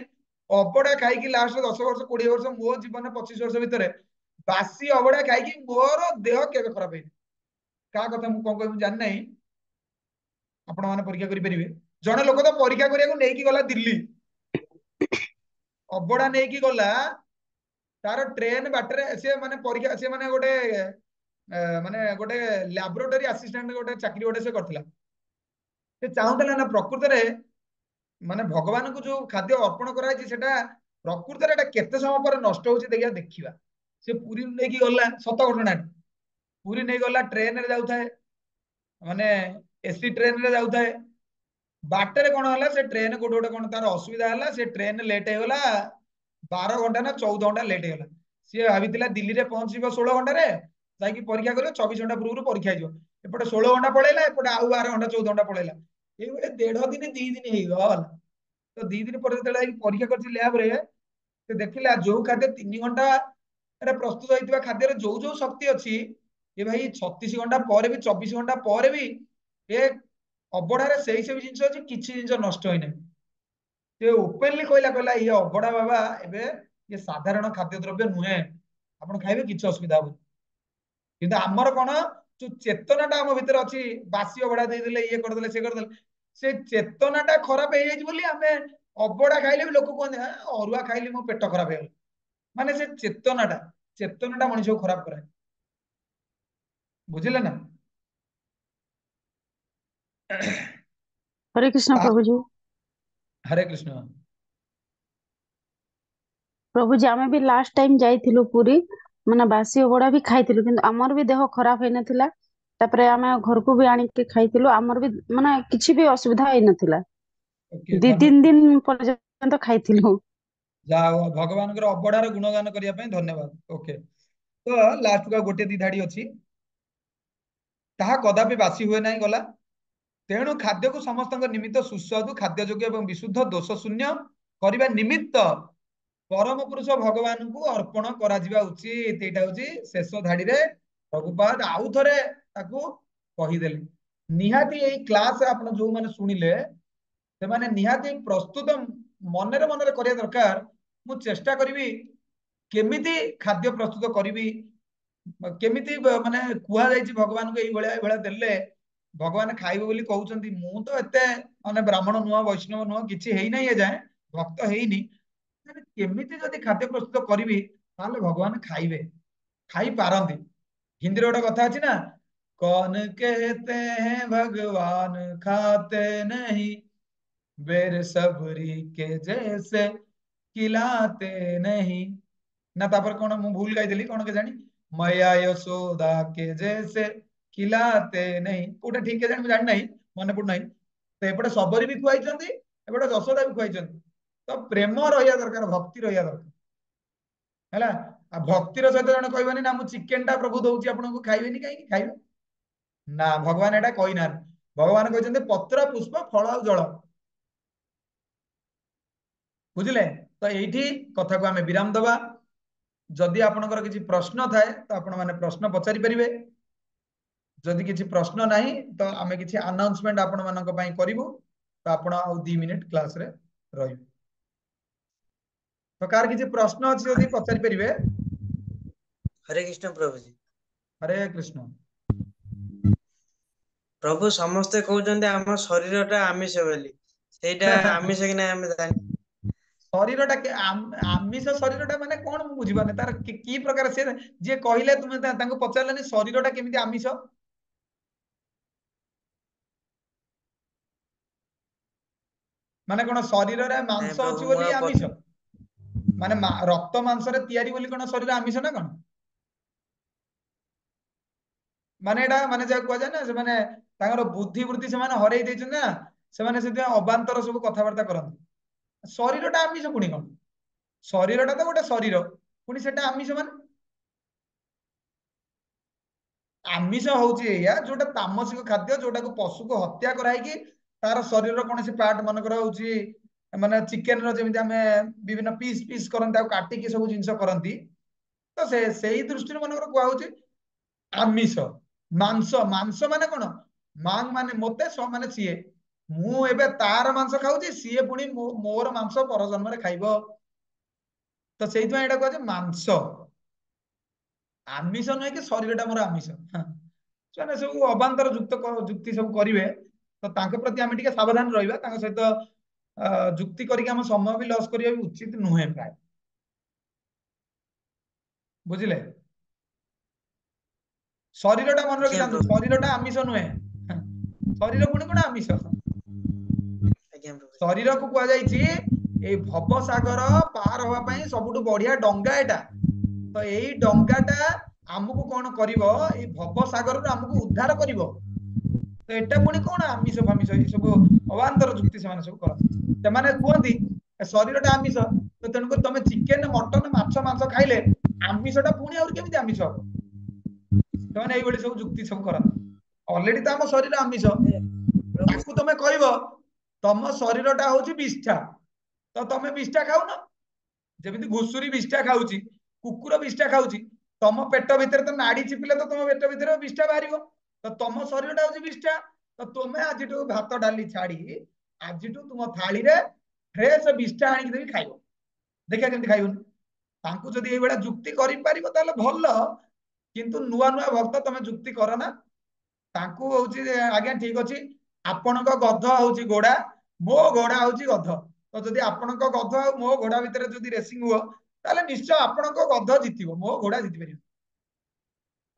अबड़ा खाइकी लास्ट 10 वर्ष 20 वर्ष मो जीवन 25 वर्ष भितरे बासी अबड़ा खाइकी मोर देह केबे खराब हेइ। का कथा मु कोन कहू जानि नाही, आपण माने परीक्षा करि परिबे। जणे लोक तो परीक्षा करिया को नेकी गला दिल्ली, अबड़ा नेकी गला, तार ट्रेन बाटरे से माने परीक्षा से माने गोटे माने गोटे लैबोरेटरी असिस्टेंट गोटे चाकरी गोटे से करथिला। से चाहुतला ना प्रकृत रे माने भगवान को जो खाद्य अर्पण कराई सेटा प्रकृत रे एटा केते समय पर नष्ट होची देखिया देखिबा। से पुरी नेकी गला, सत घटना, पुरी नै गला ट्रेन रे जाउथाय, माने एसी ट्रेन रे जाउथाय, बाटरे कोन हला से ट्रेन गोटे गोटे कोन तार असुविधा हला, से ट्रेन लेट हो गला 12 घंटा ना 14 घंटा लेट हो गला। सी भाबितिला दिल्ली रे पहुंचीबो 16 घंटा रे, जाकी परीक्षा करियो 24 घंटा पूर्व परीक्षा हिजो, एपटे 16 घंटा पळेला, एपटे आउ 12 घंटा 14 घंटा पळेला। एई बेले 1.5 दिन 2 दिन हेइ गल। तो 2 दिन पर जेतेला परीक्षा करछि लैब रे, से देखिला जो खाद्य 3 घंटा रे प्रस्तुत होइतिबा खाद्य रे जो जो शक्ति अछि, ए भाई 36 घंटा पर भी 24 घंटा पर भी ए अबड़ा रे सेही सब जिंस अछि, किछि जिंस नष्ट होई नै। से ओपनली कहला ये अबड़ा बाबा एबे ये साधारण खाद्य द्रव्य नुहे, आपण खाइबे किछि असुविधा होबो। किंतु हमर कोन जो चेतनाटा हम भीतर अछि, बासी अबड़ा दे देले, ये कर देले, से कर देले, से चेतनाटा खराब हे जाइछ बोली हमें अबड़ा खाइले भी लोक कहन अरुआ खाइले मो पेट खराब हे, माने से चेतनाटा मनुष्य को खराब करे, बुझिले ना। हरे कृष्ण प्रभु जी। हरे कृष्ण प्रभु जी आमे भी लास्ट टाइम जाइथिलु पुरी, ମାନେ ବାସି ଅବଢା ବି ଖାଇଥିଲୁ, କିନ୍ତୁ ଆମର ବି ଦେହ ଖରାପ ହେଇନଥିଲା। ତାପରେ ଆମେ ଘରକୁ ବି ଆଣିକି ଖାଇଥିଲୁ, ଆମର ବି ମାନେ କିଛି ବି ଅସୁବିଧା ହେଇନଥିଲା। ଓକେ, 2-3 ଧନ୍ୟବାଦ। ଦିନ ପର୍ଯ୍ୟନ୍ତ ଖାଇଥିଲୁ। ଯାହା ହଉ ଭଗବାନଙ୍କର ଅବଢାର ଗୁଣଗାନ କରିବା ପାଇଁ ଧନ୍ୟବାଦ। ଓକେ, ତ ଲାଷ୍ଟ କୁ ଗୋଟେ ଦି ଧାଡି ଅଛି। ତାହା କଦାପି ବାସି ହୁଏ ନାହିଁ ଗଲା। ତେଣୁ ଖାଦ୍ୟକୁ ସମସ୍ତଙ୍କ ନିମିତ୍ତ ସୁସ୍ୱାଦୁ ଖାଦ୍ୟଯୋଗ୍ୟ ଏବଂ ବିଶୁଦ୍ଧ ଦୋଷ ଶୂନ୍ୟ କରିବା ନିମିତ୍ତ ପରମ ପୁରୁଷ ଭଗବାନଙ୍କୁ ଅର୍ପଣ କରାଯିବା ଉଚିତ। ଏଇଟା ହଉଛି ଶେଷ ଧାଡିରେ ପ୍ରଭୁପାଦ ଆଉ ଥରେ ତାକୁ କହିଦେଲେ। ନିହାତି ଏଇ କ୍ଲାସ ଆପଣ ଯୋଉମାନେ ଶୁଣିଲେ ସେମାନେ ନିହାତି ପ୍ରସ୍ତୁତ ମନରେ ମନରେ କରିବା ଦରକାର। ମୁଁ ଚେଷ୍ଟା କରିବି କେମିତି ଖାଦ୍ୟ ପ୍ରସ୍ତୁତ କରିବି, କେମିତି ମାନେ କୁହାଯାଇଛି ଭଗବାନଙ୍କୁ ଏଇଭଳିଆ ଏଇଭଳିଆ ଦେଲେ ଭଗବାନ ଖାଇବେ ବୋଲି କହୁଛନ୍ତି। ମୁଁ ତ ଏତେ ମାନେ ବ୍ରାହ୍ମଣ ନୁହଁ, ବୈଷ୍ଣବ ନୁହଁ, କିଛି ହେଇନାହିଁ ଏଯାଏଁ, ଭକ୍ତ ହେଇନି। କେମିତି ଯଦି ଖାଦ୍ୟ ପ୍ରସ୍ତୁତ କରିବି ତାହେଲେ ଭଗବାନ ଖାଇବେ, ଖାଇପାରନ୍ତି। ହିନ୍ଦୀରେ ଗୋଟେ କଥା ଅଛି ନା, କौन कहते हैं भगवान खाते नहीं, बेसब्री के जैसे खिलाते नहीं। ना तापर कौन मु भूल गाइदेली कौन के जानी, मैया यशोदा के जैसे खिलाते नहीं, कोटा ठीक के जानी मैं जानी नहीं, मन पड़ नहीं। तो एपटे सबरी भी खुआई एपटे यशोदा भी खुआई। तो प्रेम रहा दरकार, भक्ति रहा दरकार है। आ भक्तिर सहित जन कहबानी ना, मुझे चिकेन टा प्रभु दौची आपको खाइबेनी, कहीं खाइबे ना, भगवान एटा कही ना। भगवान कहते पत्र पुष्प फल और जल, बुझिले। तो यही कथा को आम विराम दबा। जदि आपनकर किसी प्रश्न थाए तो आपण माने प्रश्न पचारि परिबे। जदि किसी प्रश्न नहीं तो आमे किसी अनाउंसमेंट आपण मानक पई करिवु। तो आपण आ 2 मिनिट क्लास रे रहिबे। तो कार किसी प्रश्न अछि यदि पचारि परिबे। हरे कृष्ण प्रभु जी। हरे कृष्ण। प्रभु समस्ते कहउछन्ते आम शरीरटा आमिष बोली, सेटा आमिष कि नै आमे जानि। शरीरटा आमिष शरीरटा माने कोन मु बुझी पाने, तार की प्रकार से जे कहिले तुमे तांको पचारलेनी शरीरटा केमिति आमिष। माने कोन शरीर रे ନାଇଁ मांस ପ୍ରଭୁ अछि ମୁଁ बोली ଆଉ आमिष, माने रक्त मांस रे तयारी बोली कोन शरीर आमिष ना कोन। माने एटा माने जा कुआ जाय ना, से माने तांगर बुद्धि वृत्ति से माने हरई दैछन ना, से माने सेते अबांतर सब कथावार्ता करन। शरीरटा आमिष पुणी कोन, शरीरटा तो गोटे शरीर, पुणी सेटा आमिष माने। आमिष हଉଛି एया जोटा तामसिक खाद्य, जोटा को पशु को हत्या कराई कि तार शरीर कौन से पार्ट मनकर हଉଛି माने चिकेन रो जेमिति हमें विभिन्न पीस पीस करन काटी के सब जिंस करंती। तो सेही दृष्टि मनकर कुआ हଉଛି आमिष। मांस मांस माने कोन, मांग माने मते, स माने सीए, मु एबे तार मांस खाଉଛି, सीए पुणी मोर मांस पर जन्म रे खाइबो। तो सेहित एटा कुआ जे मांस, आमिष नय कि शरीरटा मोर आमिष। ସେମାନେ ସବୁ ଅବାନ୍ତର ଯୁକ୍ତି ସବୁ କରିବେ, ତ ତାଙ୍କ ପ୍ରତି ଆମେ ଟିକେ ସାବଧାନ ରହିବା। ତାଙ୍କ ସହିତ ଯୁକ୍ତି କରିକି ଆମ ସମୟ ବି ଲସ୍ କରିବା ବି ଉଚିତ ନୁହେଁ ପ୍ରାୟ, ବୁଝିଲେ। ଶରୀରଟା ମନେ ଆଜ୍ଞା ରଖିଥାନ୍ତୁ, ପ୍ରଭୁ। ଶରୀରଟା ଆମିଷ ନୁହେଁ। ଶରୀର ପୁଣି କଣ ଆମିଷ। ଆଜ୍ଞା ପ୍ରଭୁ। ଶରୀରକୁ କୁହାଯାଇଛି ଏଇ ଭବ ସାଗର ପାର ହବା ପାଇଁ ସବୁଠୁ ବଢିଆ ଡଙ୍ଗା ଏଟା। ତ ଏଇ ଡଙ୍ଗାଟା ଆମକୁ କଣ କରିବ, ଏଇ ଭବ ସାଗରରୁ ଆମକୁ ଉଦ୍ଧାର କରିବ। ତ ଏଟା ପୁଣି କଣ ଆମିଷ ଫାମିଷ, ଏଇ ସବୁ ଅବାନ୍ତର ଯୁକ୍ତି ସେମାନେ ସବୁ କରନ୍ତି। ସେମାନେ କୁହନ୍ତି ଶରୀରଟା ଆମିଷ, ତ ତେଣୁକରି ତମେ ଚିକେନ ମଟନ ମାଛ ମାଂସ ଖାଇଲେ ଆମିଷଟା ପୁଣି ଆହୁରି କେମିତି ଆମିଷ ହବ। ସେମାନେ ଏଇଭଳି ସବୁ ଯୁକ୍ତି ସବୁ କରନ୍ତି। ଅଲରେଡି ତ ଆମ ଶରୀର ଆମିଷ, ତାକୁ ତମେ କହିବ ତମ ଶରୀରଟା ହଉଛି ବିଷ୍ଠା, ତ ତମେ ବିଷ୍ଠା ଖାଉନ। ଯେମିତି ଘୁଷୁରୀ ବିଷ୍ଠା ଖାଉଛି, କୁକୁର ବିଷ୍ଠା ଖାଉଛି, ତମ ପେଟ ଭିତରେ ତ ନାଡି ଚିପିଲେ ତ ତମ ପେଟ ଭିତରେ ବିଷ୍ଠା ବାହାରିବ। ତ ତମ ଶରୀରଟା ହଉଛି ବିଷ୍ଠା। ତ ତୁମେ ଆଜିଠୁ ଭାତ ଡାଲି ଛାଡି ଆଜିଠୁ ତୁମ ଥାଳିରେ ଫ୍ରେଶ ବିଷ୍ଠା ଆଣିକି ଦେବି ଖାଇବ। ଦେଖିବା କେମିତି ଖାଇବନି। ତାଙ୍କୁ ଯଦି ଏଇଭଳିଆ ଯୁକ୍ତି କରିପାରିବ ତାହେଲେ ଭଲ, କିନ୍ତୁ ନୂଆ ନୂଆ ଭକ୍ତ ତମେ ଯୁକ୍ତି କର ନା। ତାଙ୍କୁ ହଉଛି ଆଜ୍ଞା ଠିକ ଅଛି, ଆପଣଙ୍କ ଗଧ ହଉଛି ଘୋଡା, ମୋ ଘୋଡା ହଉଛି ଗଧ। ତ ଯଦି ଆପଣଙ୍କ ଗଧ ଆଉ ମୋ ଘୋଡା ଭିତରେ ଯଦି ରେସିଂ ହୁଅ, ତାହେଲେ ନିଶ୍ଚୟ ଆପଣଙ୍କ ଗଧ ଜିତିବ, ମୋ ଘୋଡା ଜିତି ପାରିବ।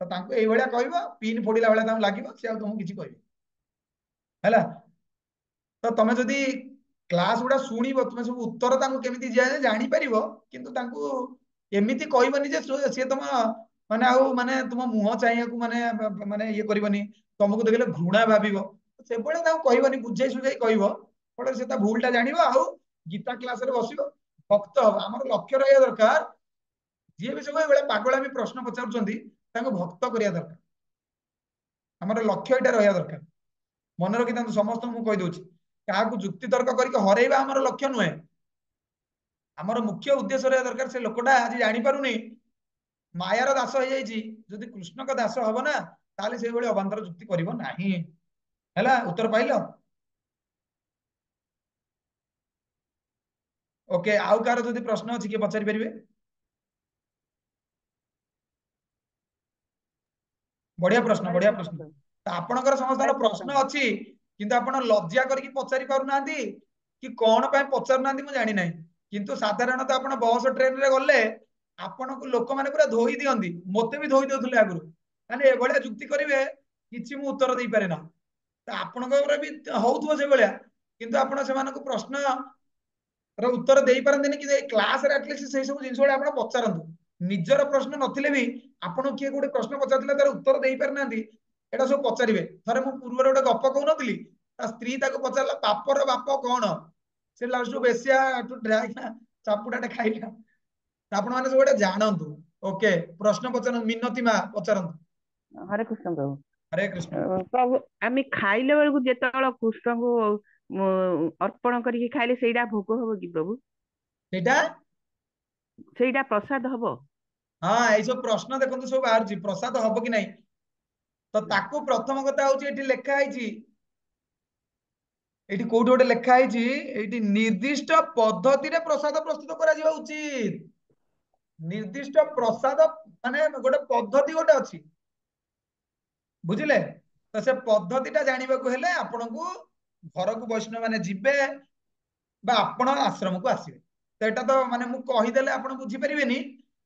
ତ ତାଙ୍କୁ ଏଇଭଳିଆ କହିବ, ପିନ୍ ଫୋଡିଲା ଭଳିଆ ତାଙ୍କୁ ଲାଗିବ, ସେ ଆଉ ତମକୁ କିଛି କହିବେ ହେଲା। ତ ତମେ ଯଦି କ୍ଲାସ ଗୁଡା ଶୁଣିବ, ତୁମେ ସବୁ ଉତ୍ତର ତାଙ୍କୁ କେମିତି ଦିଆଯାଏ ଜାଣିପାରିବ, କିନ୍ତୁ ତାଙ୍କୁ एमिति कहबनी जे सी तुम माने आउ माने तुम मुह चाहिए माने माने ये करबनी तुमको देखले घृणा भाबिबो से बळे ता कहबनी बुझाई सुझाई कहबो फळे से ता भूलटा जानिबो आउ गीता क्लास रे बसिबो भक्त हो हमर लक्ष्य रहया दरकार जे भी सब बेले पागलामी प्रश्न पचारुचंदी ताको भक्त करिया दरकार हमर लक्ष्य एटा रहया दरकार मन रखि समस्त मु कहि दोछि काहाकू जुक्ति तर्क करके हरैबा हमर लक्ष्य नुहे हमर मुख्य उद्देश्य रहया दरकार से लोकटा आज जानि पारुनी मायार दास हो जाइछि जदि कृष्ण का दास हबो ना ताले से बेले अबांतर जुक्ति करिवो नाही हैला उत्तर पाइलो ओके आउ कार जदि प्रश्न अछि के पचारि परिबे बढ़िया प्रश्न तो आपणकर समस्त प्रश्न अच्छी किंतु आपण लज्जा करके पचारि पारु नांती कि कोन पय पचारु नांती मु जानि नै किंतु साधारणतः आपण बस ट्रेन रे गले आपण को लोक माने पूरा धोई दियंती मते भी धोई देउथले आगुरु माने ए बळे जुक्ति करिवे किछि मु उत्तर देई पारे ना तो आपण को भी होउथबो से बळ्या किंतु आपण से मानको प्रश्न ର उत्तर देई पारंतनी कि क्लास रे एटलीस्ट से सब जिंस आपण पचारंतु निजर प्रश्न नथिले भी आपण किए गोटे प्रश्न पचारथिले तार उत्तर देई पार नांती एटा सब पचारिबे थरे मु पूर्व रे गोटे गप कहू नथिली ता स्त्री ताको पचारला पापर बाप कोन से लास्ट बेसिया टू ड्राई ना चापुडाटे खाइला आपण माने सब गोटे जानंतु ओके प्रश्न पचार मिनति मा पचारंतु हरे कृष्ण प्रभु हरे कृष्ण प्रभु आमे खाइले बेलକୁ जेतळ कृष्ण को अर्पण करिके खाइले सेइडा भोग हबो कि प्रभु सेइडा प्रसाद हबो हाँ ये सब प्रश्न देखो सब बाहर प्रसाद हम कि नहीं तो ताकू प्रथम कथा हूँ ये लिखा है कोट गोटे लिखा है निर्दिष्ट पद्धति रे प्रसाद प्रस्तुत करा उचित निर्दिष्ट प्रसाद माने गोटे पद्धति गोटे अच्छी बुझिले तो से पद्धतिटा जानवा को हेले आपण को घर को वैष्णव माने जिबे बा आपण आश्रम को आसीबे तो एटा तो माने मु कहि देले आपण बुझी परिबेनी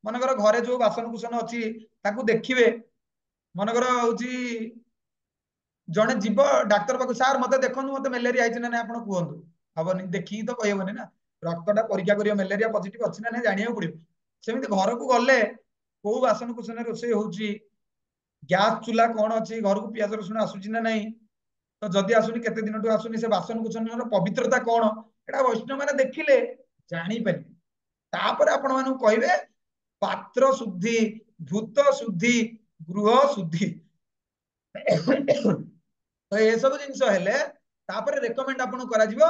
मनकर घरे जो बासन कुसन अच्छी ताकू देखिए मनकर हूँ जड़े जीव डाक्तर पाक सार मत देखो मत मेलेरिया है ना आप कहतु हेनी देखिए तो कहबनी ना रक्तटा परीक्षा कर मेलेरिया पॉजिटिव अच्छी ना जाना पड़ो सेमती घर को गले कौ बासन कुसन रोषे हो गैस चूल्हा कौन अच्छी घर को पियाज रसुण आसूची ना नहीं तो जदि आसुनी केते दिन टू आसुनी से बासन कुसन पवित्रता कौन एटा वैष्णव मैंने देखिले जापर तापर आपण मानू कहे पात्र शुद्धि भूत शुद्धि गृह शुद्धि तो ये सब जिनस हेले तापर रेकमेंड आपण करा जिवो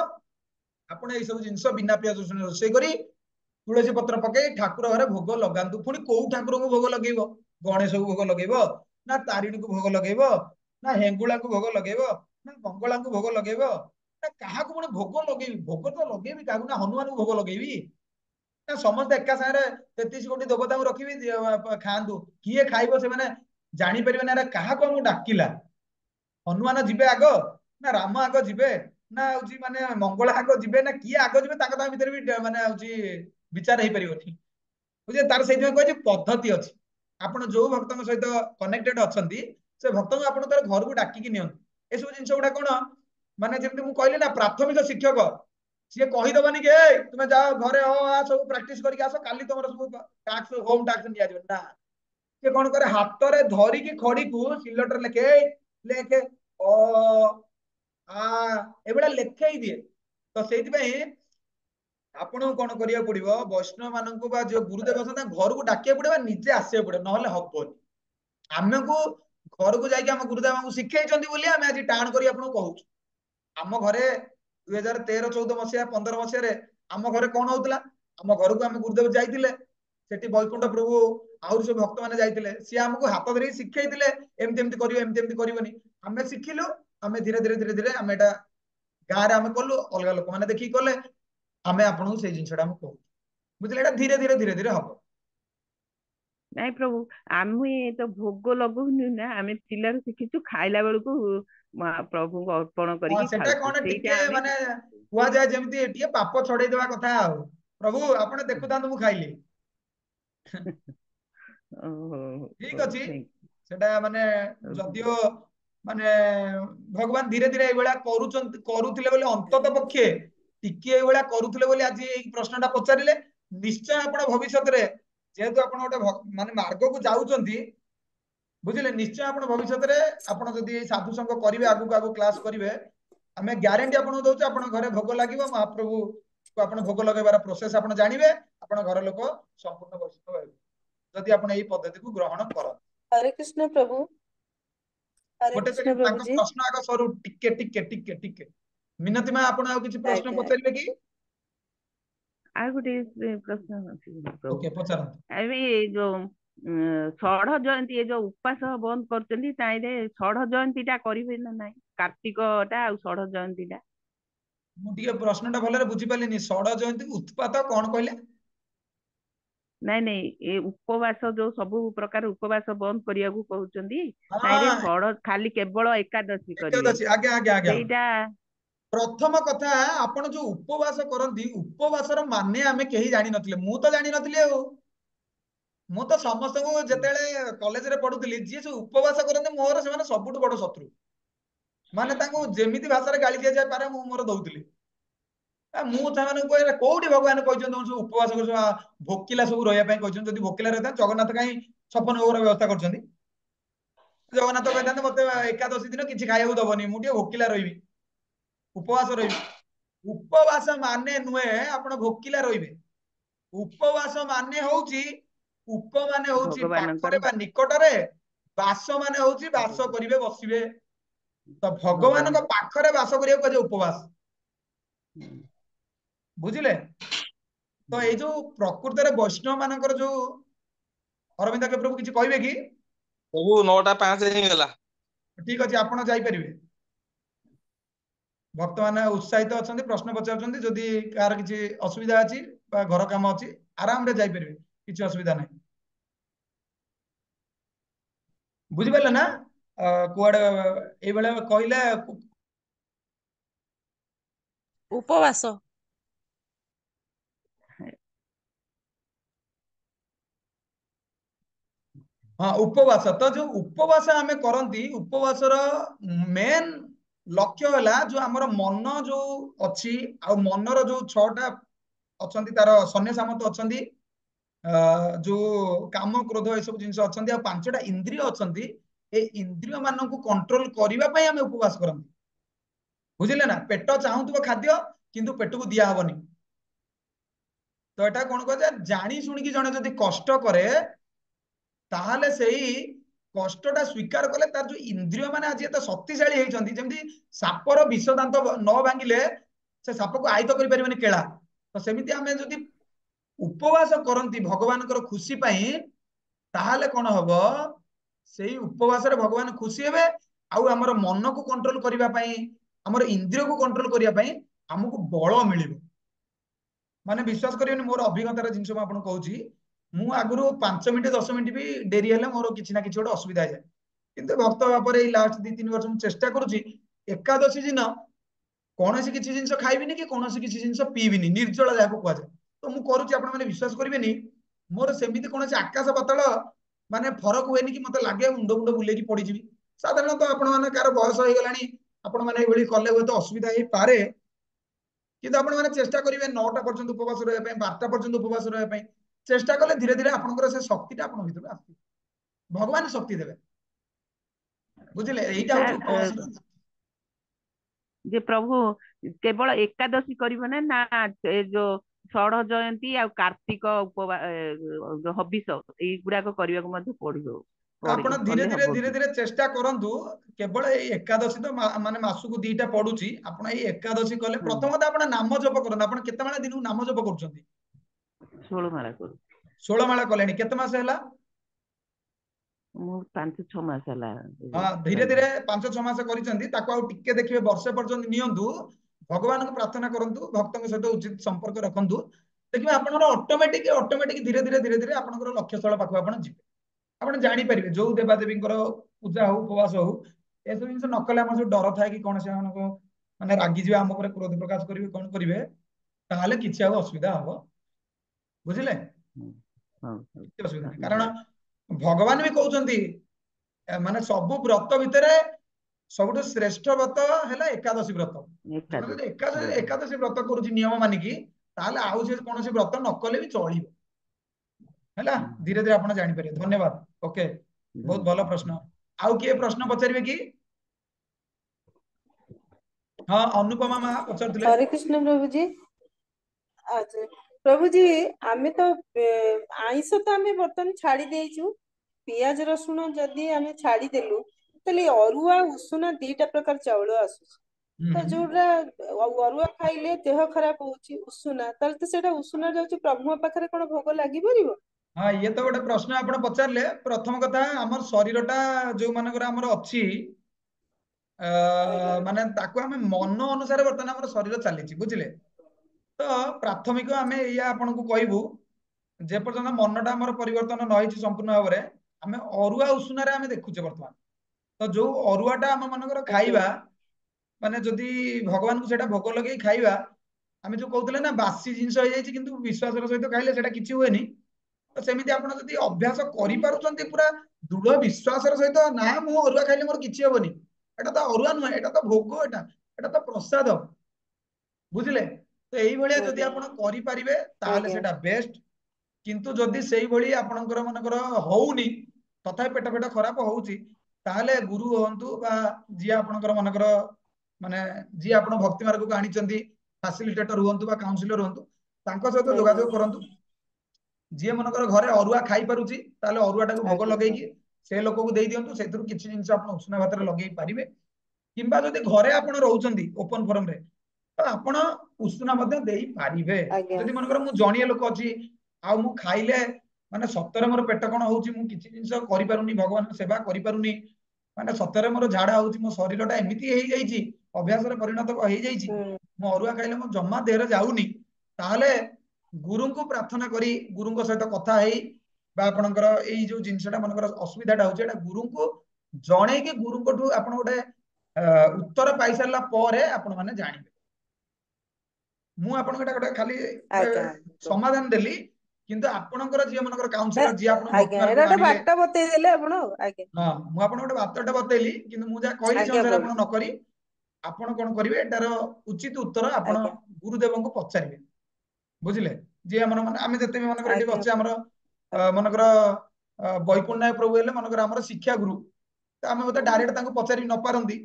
आपण ए सब जिनस बिना पियाज रसुण रोषे करी तुलसी पत्र पकई ठाकुर घरे भोग लगांतु पुणी को ठाकुर को भोग लगेइबो गणेश को भोग लगेइबो ना तारिणी को भोग लगेइबो ना हेंगुला को भोग लगेइबो ना मंगला को भोग लगेइबो ना काहा को पुणी भोग लगेइबी भोग तो लगेइबी काहू ना हनुमान को भोग लगेइबी ना समस्त एका सारे 33 कोटी देवता को रखिबी खांतु किए खाइबो से माने जानि परिबे ना काहा को हम डाकिला हनुमान जिबे आगो ना राम आगो जिबे ना होची माने मंगल आगो जिबे ना किए आगो जिबे ताका ता भीतर भी माने होची विचार हे परिबोनी बुझे तार सेहि कहै पद्धति अछि आपण जो भक्तन सहित कनेक्टेड अछंती से भक्तन आपण तार घर को डाकी कि नियन ए सब जिंस गुडा कोन माने जेमति मु कहली ना प्राथमिक शिक्षक सी कहीदबनी कि तुम जाओ घरे हो आ सब प्रैक्टिस करके आस काली तुम सब टैक्स होम टैक्स निया जब ना सी कौन करे हाथ रे धरिकी खड़ी को सिलटर लेखे लेखे ओ आ एबडा लेखे ही दिए तो सेति पई आपण कौन करिया पड़िबो वैष्णव माननकु बा जो गुरुदेव अछन घर को डाकिया पड़िबा निजे आसे पड़े नहले हबोनी आमे को घर को जाके हम गुरुदेव हमकु सिखैचंदी बोली आमे आज टाण करी आपण कहू आम घरे 2013-14 मसीहा 15 मसीह आम घरे कौन होता आम घर को आम गुरुदेव जाइए सेठी वैकुंठ प्रभु आउर सब भक्त मैंने जाइए सी आमको हाथ धरी शिखई एमती करनी आम शिखिलु आम धीरे धीरे धीरे धीरे आम एटा गाँव में कलु अलग लोक मैंने देखिए कले आम आपको से जिनसा कहू बुझे धीरे धीरे धीरे धीरे हम नहीं प्रभु आमे तो भोग लगौनु ना आमे पिलार शिखिचु खाइला बेलକୁ प्रभु को अर्पण करी सेटा कोन टिके माने हुआ जाय जेमती एटिए पाप छडै देवा कथा आ प्रभु आपण देखुतांतु मु खाइली ठीक अछि सेटा माने जदियो माने भगवान धीरे धीरे एबेला करूथिले बोले अंतत पक्षे टिके एबेला करूथिले बोले आज ए प्रश्नटा पचारिले निश्चय आपण भविष्यत रे जेहेतु आपण गोटे माने मार्ग को जाउचंती बुझिले निश्चय आपण भविष्य रे आपण जदी साधु संग करिवे आगु आगु क्लास करिवे आमे ग्यारंटी आपण दउछ आपण घरे भोग लागिवो महाप्रभु को आपण भोग लगेबार प्रोसेस आपण जानिबे आपण घर लोक संपूर्ण वैष्णव हेबे जदी आपण एई पद्धति को ग्रहण कर। हरे कृष्ण प्रभु। हरे गोटे कृष्ण सेकंड प्रभु तांको जी। प्रश्न आग सरू टिके टिके टिके टिके मिनति में आपण आ किछि प्रश्न आज्ञा पचारिबे कि ଆଉ ଗୋଟେ ପ୍ରଶ୍ନ ଅଛି ପ୍ରଭୁ। ओके पचारंतु। ଏବେ ଯୋଉ ଷଢ଼ ଜୟନ୍ତୀ ଏ ଯୋଉ ଉପାସ ବନ୍ଦ କରୁଛନ୍ତି ତାଇରେ ଷଢ଼ ଜୟନ୍ତୀ ଟା କରିବେ ନା ନାଇଁ କାର୍ତ୍ତିକ ଟା ଆଉ ଷଢ଼ ଜୟନ୍ତୀ ଟା मु टिके प्रश्नटा भलरे बुझी पालिनी षढ़ जयंती उत्पात कोन कहले ନାଇଁ ନାଇଁ ଏ ଉପବାସ ଯୋଉ ସବୁ ପ୍ରକାର ଉପବାସ ବନ୍ଦ କରିବାକୁ କହୁଛନ୍ତି हाँ ତାଇରେ ଷଢ଼ ଖାଲି କେବଳ ଏକାଦଶୀ କରିବେ एकादशी आज्ञा आज्ञा आज्ञा ସେଇଟା प्रथम कथा आपण जो उपवास करंती उपवासर माने आमे केही जानि नथिले मु तो जानि नथिले मु तो समस्त को जेतेले कॉलेज रे पढुतली जे जो उपवास करंते मोर से माने सबुठ बड़ शत्रु माने ताको जेमिति भाषा रे गाली दिया जाय पारे मु मोर दउतली मु ताने कहले कोउठी भगवान कहजन तुम जो उपवास कर भोकिला सब रहया पय कहजन जदी भोकिला रहता जगन्नाथ काई 56 भोगर व्यवस्था करछंती जगन्नाथ कहतांते मते एकादशी दिन किछि खाइबो दबनी मु टिके भोकिला रहिबी उपवास रहिबी उपवास माने नुहे आपण भोकिला रहिबे उपवास माने होउची उप माने होउची ଭଗବାନଙ୍କର पाखरे बा निकटरे बास माने होउची बास करिवे बसिबे तो भगवान को पाखरे बास करियो कजे उपवास बुझिले तो ए जो प्रकृति रे वैष्णव मानकर जो अरविंद के प्रभु किछि कहबे कि प्रभु 9:05 हेगला ठीक अछि आपण जाई परिबे भक्त माने उत्साहित अछंती प्रश्न पचारछंती जदी कार किछि असुविधा अछि बा घर काम अछि आराम रे जाई परिबे किछि असुविधा नै बुझि पाले ना कुआडे ए बेले कहिला उपवास हाँ उपवास तो जो उपवास आमे करंती उपवासर मेन लक्ष्य होला जो हमर मन जो अछि आ मनर जो 6टा अछंती तार सन्य सामत अछंती जो काम क्रोध ए सब जिंस अछंती आ 5टा इंद्रिय अछंती ए इंद्रिय मानन को कंट्रोल करिवा पय आमे उपवास करंती बुझिले ना पेट चाहुतबो खाद्य किंतु पेट को दिया हबनी तो एटा कोन कहजे जानी सुनी कि जने जदी कष्ट करे ताहले सेही कष्टटा स्वीकार कले तार जो इंद्रिय माने आज एत शक्तिशाली हेचंती जेमती सापर विष दांत न भांगिले से साप को आयत करि परिबनी केळा तो सेमिति आमे जदी उपवास करंती भगवानकर खुशी पई ताहले कोन हबो सेही उपवास रे भगवान खुशी हेबे आउ हमर मन को कंट्रोल करिवा पई हमर इंद्रिय को कंट्रोल करिवा पई हमकु बळ मिलिबो माने विश्वास करियनि मोर अभिज्ञतार जिंस म आपन कहूची मु आगुरु 5 मिनिट 10 मिनिट भी डेरी हेले मोर किछि ना किछि गोटे असुविधा जाय किंतु भक्त बापर एई लास्ट 2-3 वर्ष मु चेष्टा करूची एकादशी दिन कोनोसी किछि जिंस खाइबिनी कि कोनोसी किछि जिंस पीबिनी निर्जल जाको कुआ जाय तो मु करूची आपण माने विश्वास करिवेनी मोर सेमिति कोनोसी आकाश पाताल माने फरक होएनी कि मते लागे मुंड मुंड बुले कि पड़ी जिवि साधारणतः तो आपण माने कार बयस होई गलानी आपण माने एबळी कले होय तो असुविधा हे पारे किंतु आपण माने चेष्टा करिवे 9टा पर्यंत उपवास रहय पय 12टा पर्यंत उपवास रहय पय चेष्टा कले धीरे धीरे आपनकर से शक्तिटा आपण भीतर आसी भगवान शक्ति देबे बुझिले एइटा होची उपवास जे प्रभु केवल एकादशी करिबो ना ना ए जो षढ़ जयंती आ कार्तिक उपवास हबिस एई गुडा को करिया को मध्ये पड़िबो आपण धीरे धीरे धीरे धीरे चेष्टा करंतु केवल ए एकादशी तो माने मासु को 2टा पडुची आपण ए एकादशी कले प्रथम तो आपण नाम जप करन आपण केते माने दिन नाम जप करछंती 16 माला करू 16 माला कलेनी केते मास हैला मु 5-6 मास हला हां धीरे धीरे 5-6 मास करिसंती ताको आ टिके देखिबे वर्ष पर्यंत नियंतु भगवान को प्रार्थना करंतु भक्तों के सहित उचित संपर्क रखंतु देखिबे आपनर ऑटोमेटिक धीरे धीरे धीरे धीरे आपनकर लक्ष्य स्थल पाखु आपण जिबे आपण जानि परिबे जो देवा देवींकर पूजा हो उपवास हो ए सब जिंस नकले हमर जो डर थाए कि कोन से मानको माने रागी जिवे हम ऊपर क्रोध प्रकाश करिवे कोन करिवे ताहाले किछि आ असुविधा हबो बुझिले किछि असुविधा कारण भगवान भी कहउचंती माने सब व्रत भितरे सबटु श्रेष्ठ व्रत हैला एकादशी व्रत एकादशी व्रत करूची नियम मानिकी ताहाले आउ जे कोनोसी व्रत नकले भी चलिबो ହେଲା धीरे धीरे आपण जानि परिबे। धन्यवाद। ओके बहुत भलो प्रश्न। आउ किए प्रश्न पचारिबे कि? हाँ अनुपमा मा पचारथिले। हरे कृष्ण प्रभु जी। अच्छा प्रभु जी आमे तो आइंष तो आमे बर्तन छाड़ी देइछु, पियाज रसुण जदि आमे छाड़ी देलु तले अरुआ उषुना दीटा प्रकार चाउल आसुछ, तो जोरा अरुआ खाइले देह खराब होउची उषुना ताल तो सेटा उषुना जाउची प्रभु पाखरे कोन भोग लागि परिबो? हाँ ये तो गोटे प्रश्न आपण पचारले। प्रथम कथा हमर शरीरटा जो मानकर हमर अछि माने ताको हमें मन अनुसार बर्तन हमर शरीर चलीची बुझिले। तो प्राथमिक आमे या आपण को कहबू जे पर्यंत मनटा हमर परिवर्तन न होइची संपूर्ण भाव रे हमें अरुआ उषुना रे हमें देखुचे वर्तमान। तो जो अरुआटा हम मानकर खाइबा माने जदि भगवान को सेटा भोग लगे खाइबा आमे जो कहउतले ना बासी जिंस हो जाइची किंतु विश्वास रो सहित खाइले सेटा किछि होएनी। तो सेमिति आपण जदि अभ्यास करि पारुचंती पूरा दृढ़ विश्वास रो सहित ना मु अरुआ खाइले मोर किछि होबनी, एटा तो अरुआ नुहे एटा तो भोग, एटा तो प्रसाद बुझिले। तो एई भलिया जदि आपण करि परिबे ताहाले सेटा बेस्ट। किंतु जदि सेई भली आपणकर मनकर होउनी तथा पेट पेट खराब होउची ताहाले गुरु होंतु बा जी आपणकर मनकर माने जी आपण भक्ति मार्ग को आनिचंती फैसिलिटेटर होंतु बा काउंसलर होंतु तांको सहित जोगाजोग करंतु। जी मनकर घरे अरुआ खाई पारुची ताले अरुआटा को भोग लगेकी से लोक को देई दियंतु, सेथुरु किछि जिंस आपण उष्णा भातर लगेई पारिबे। किंबा जदि घरे आपण रहउचंती ओपन फोरम रे तो आपण उष्णा मध्ये देई पारिबे। जदि मनकर मु जणिए लोक अछि आ मु खाइले माने सतरे मोर पेट कोन होउची मु किछि जिंस करि पारुनी, भगवान सेवा करि पारुनी, माने सतरे मोर झाड़ा होउची, मो शरीरटा एमिति हेई जाईची अभ्यास रे परिणत हेई जाईची मो अरुआ खाइले मो जम्मा देहरे जाउनी, ताहले गुरु को प्रार्थना करी गुरु सहित कथा हेई बा आपणकर एई जो जिंसटा मनकर असुविधाटा होउची एटा गुरु को जणे कि गुरु कोठू आपण गोटे उत्तर पाई सारला परे आपण माने जानिबे। मु आपण गोटे खाली समाधान देली किंतु आपणकर जे मनकर काउंसलर जे आपण भक्ति मार्ग को आनिले बाटा बतै देले आपण आगे। हां मु आपण गोटे बातटा बतैली किंतु मु जा कहली से अनुसार आपण न करी आपण कोन करिवे एटार उचित उत्तर आपण गुरुदेव को पचारिबे बुझिले। जे हमर मन आमे जते भी मनकर एठी बच्चे हमर मनकर बैकुंठ नायक प्रभु हेले मनकर हमर शिक्षा गुरु, तो आमे मते डायरेक्ट तांको पचारि न पारंती।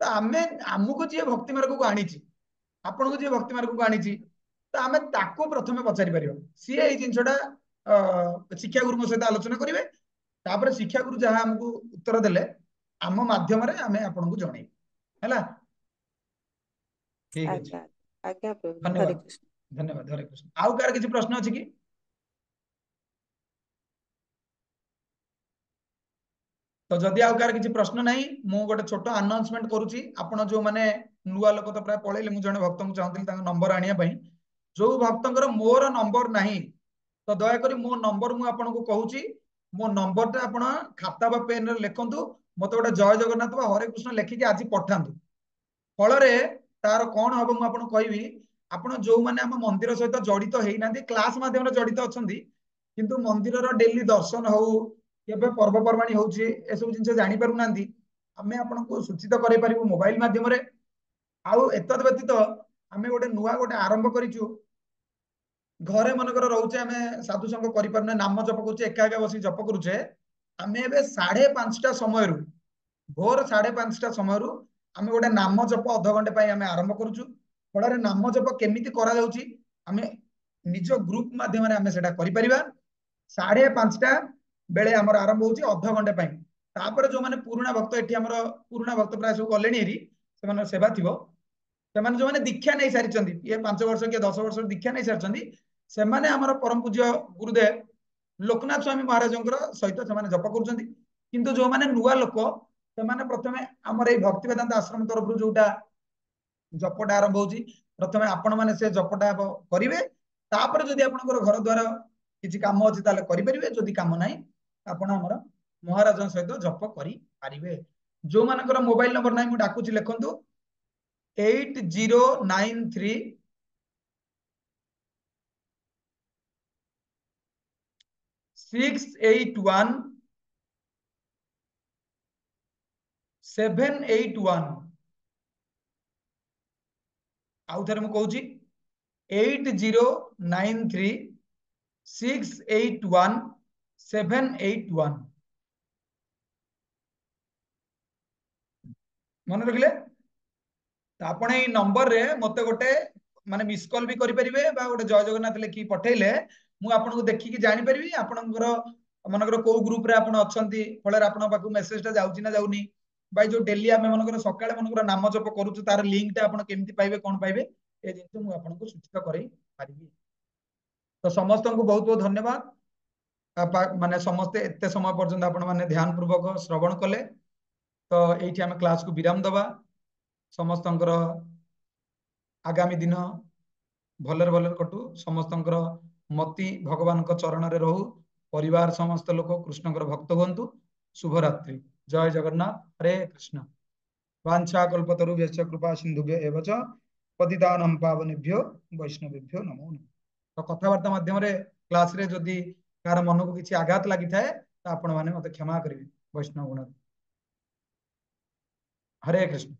तो आमे हमकु जे भक्ति मार्ग को आनिची आपण को जे भक्ति मार्ग को आनिची तो आमे ताको प्रथमे पचारि परियो सी एई जिंसटा शिक्षा गुरु सहित आलोचना करिवे, तापर शिक्षा गुरु जहां हमकु उत्तर देले आम माध्यम रे आमे आपण को जणै हैला। ठीक अछि आज्ञा प्रभु। धन्यवाद धन्यवाद। हरे कृष्ण। आउ कार किछि प्रश्न अछि कि? तो जदि आउ कार किछि प्रश्न नाही मु गोटे छोटो अनाउंसमेंट करूची। आपण जो माने नुवा लोक तो प्राय पळेले मु जने भक्त को चाहतली तांका नंबर आनिया पई, जो भक्तंकर मोर नंबर नाही तो दया करी मो नंबर मु आपण को कहूची, मो नंबर ता आपण खाता बा पेन रे लेखंतु, मते गोटे जय जगन्नाथ बा हरे कृष्ण लेखिके आज पठांतु। फलरे तार कोन हबो मु आपण कहबी, आपण जो माने हम मंदिर सहित जडित हेई नांती क्लास माध्यम रे जडित अछंती किंतु मंदिर रो डेली दर्शन हो केबे पर्व परवाणी होउची ए सब जिंस जानि पारु नांती हमें आपण को सूचित करै परिबो मोबाइल माध्यम रे। आउ एतद व्यतीत हमें गोटे नुवा गोटे आरंभ करिचु, घरे मनकर रहउचे हमें साधु संग करि परने नाम जप करूचे एका एका बसी जप करूचे, हमें एबे 5:30 समय रु भोर 5:30 समय रु हमें गोटे नाम जप अध घंटे पई हमें आरंभ करूचु। फଳରେ नाम जप केमिति करा जाउची हमें निज ग्रुप माध्यम रे हमें सेटा करि परिबा। 5:30 बेले हमर आरंभ होउची अध घंटे पई। तापर जो माने पुराना भक्त एठी हमर पुराना भक्त प्राय सब गलेनी हेरी से माने सेवा थिबो, से माने जो माने दीक्षा नै सारिचंदी ये 5 वर्ष के 10 वर्ष दीक्षा नै सारिचंदी से माने हमर परम पूज्य गुरुदेव लोकनाथ स्वामी महाराजंकर सहित से माने जप करूचंदी। किंतु जो माने नुवा लोक से माने प्रथमे हमर ए भक्ति वेदांत आश्रम तरफ रु जोटा जपटा आरंभ होउची प्रथमे आपण माने से जपटा करिवे, तापर जदि आपनकर घर द्वार किछि काम अछि ताले करि परिवे, जदि काम नाही आपण हमर महाराजन सहित जप करि पारिबे। जो मानकर मोबाइल नंबर नाही मु डाकुची लेखंतु 8093 681 781 आउ थरे मु कहूची 8093 681 मन रखिले आपण एई नंबर रे मते गोटे माने मिस कॉल भी करि परिबे बा गोटे जय जगन्नाथ लेखि पठेइले मु आपन को देखि कि जानि परिबी आपनकर मनकर को ग्रुप रे आपण अछंती फळे आपण पाखु मेसेज टा जाउची ना जाउनी भाई जो डेली आमे मनकर सकाळे मनकर नाम जप करूछु तार लिंक टा आपण केमति पाइबे कोन पाइबे ए जिंस मु आपन को सूचित करई पारिबी तो समस्त को बहुत बहुत धन्यवाद माने समस्त एते समय पर्यंत आपण माने ध्यान पूर्वक श्रवण कले तो एठी आमे क्लास को विराम दबा समस्त आगामी दिन भलर भलर कटु समस्त मति भगवान चरण रे रहू परिवार समस्त लोक कृष्ण भक्त हुंतु शुभ रात्रि जय जगन्नाथ हरे कृष्ण वांछा कल्पतरुभ्यश्च कृपा सिंधुभ्य एव च पतितानां पावनेभ्यो वैष्णवेभ्यो नमो नमः तो कथावार्ता माध्यम रे क्लास रे जदि कार मन को किसी आघात लगी थाए तो आपण माने मते क्षमा करिवे वैष्णव गुण हरे कृष्ण।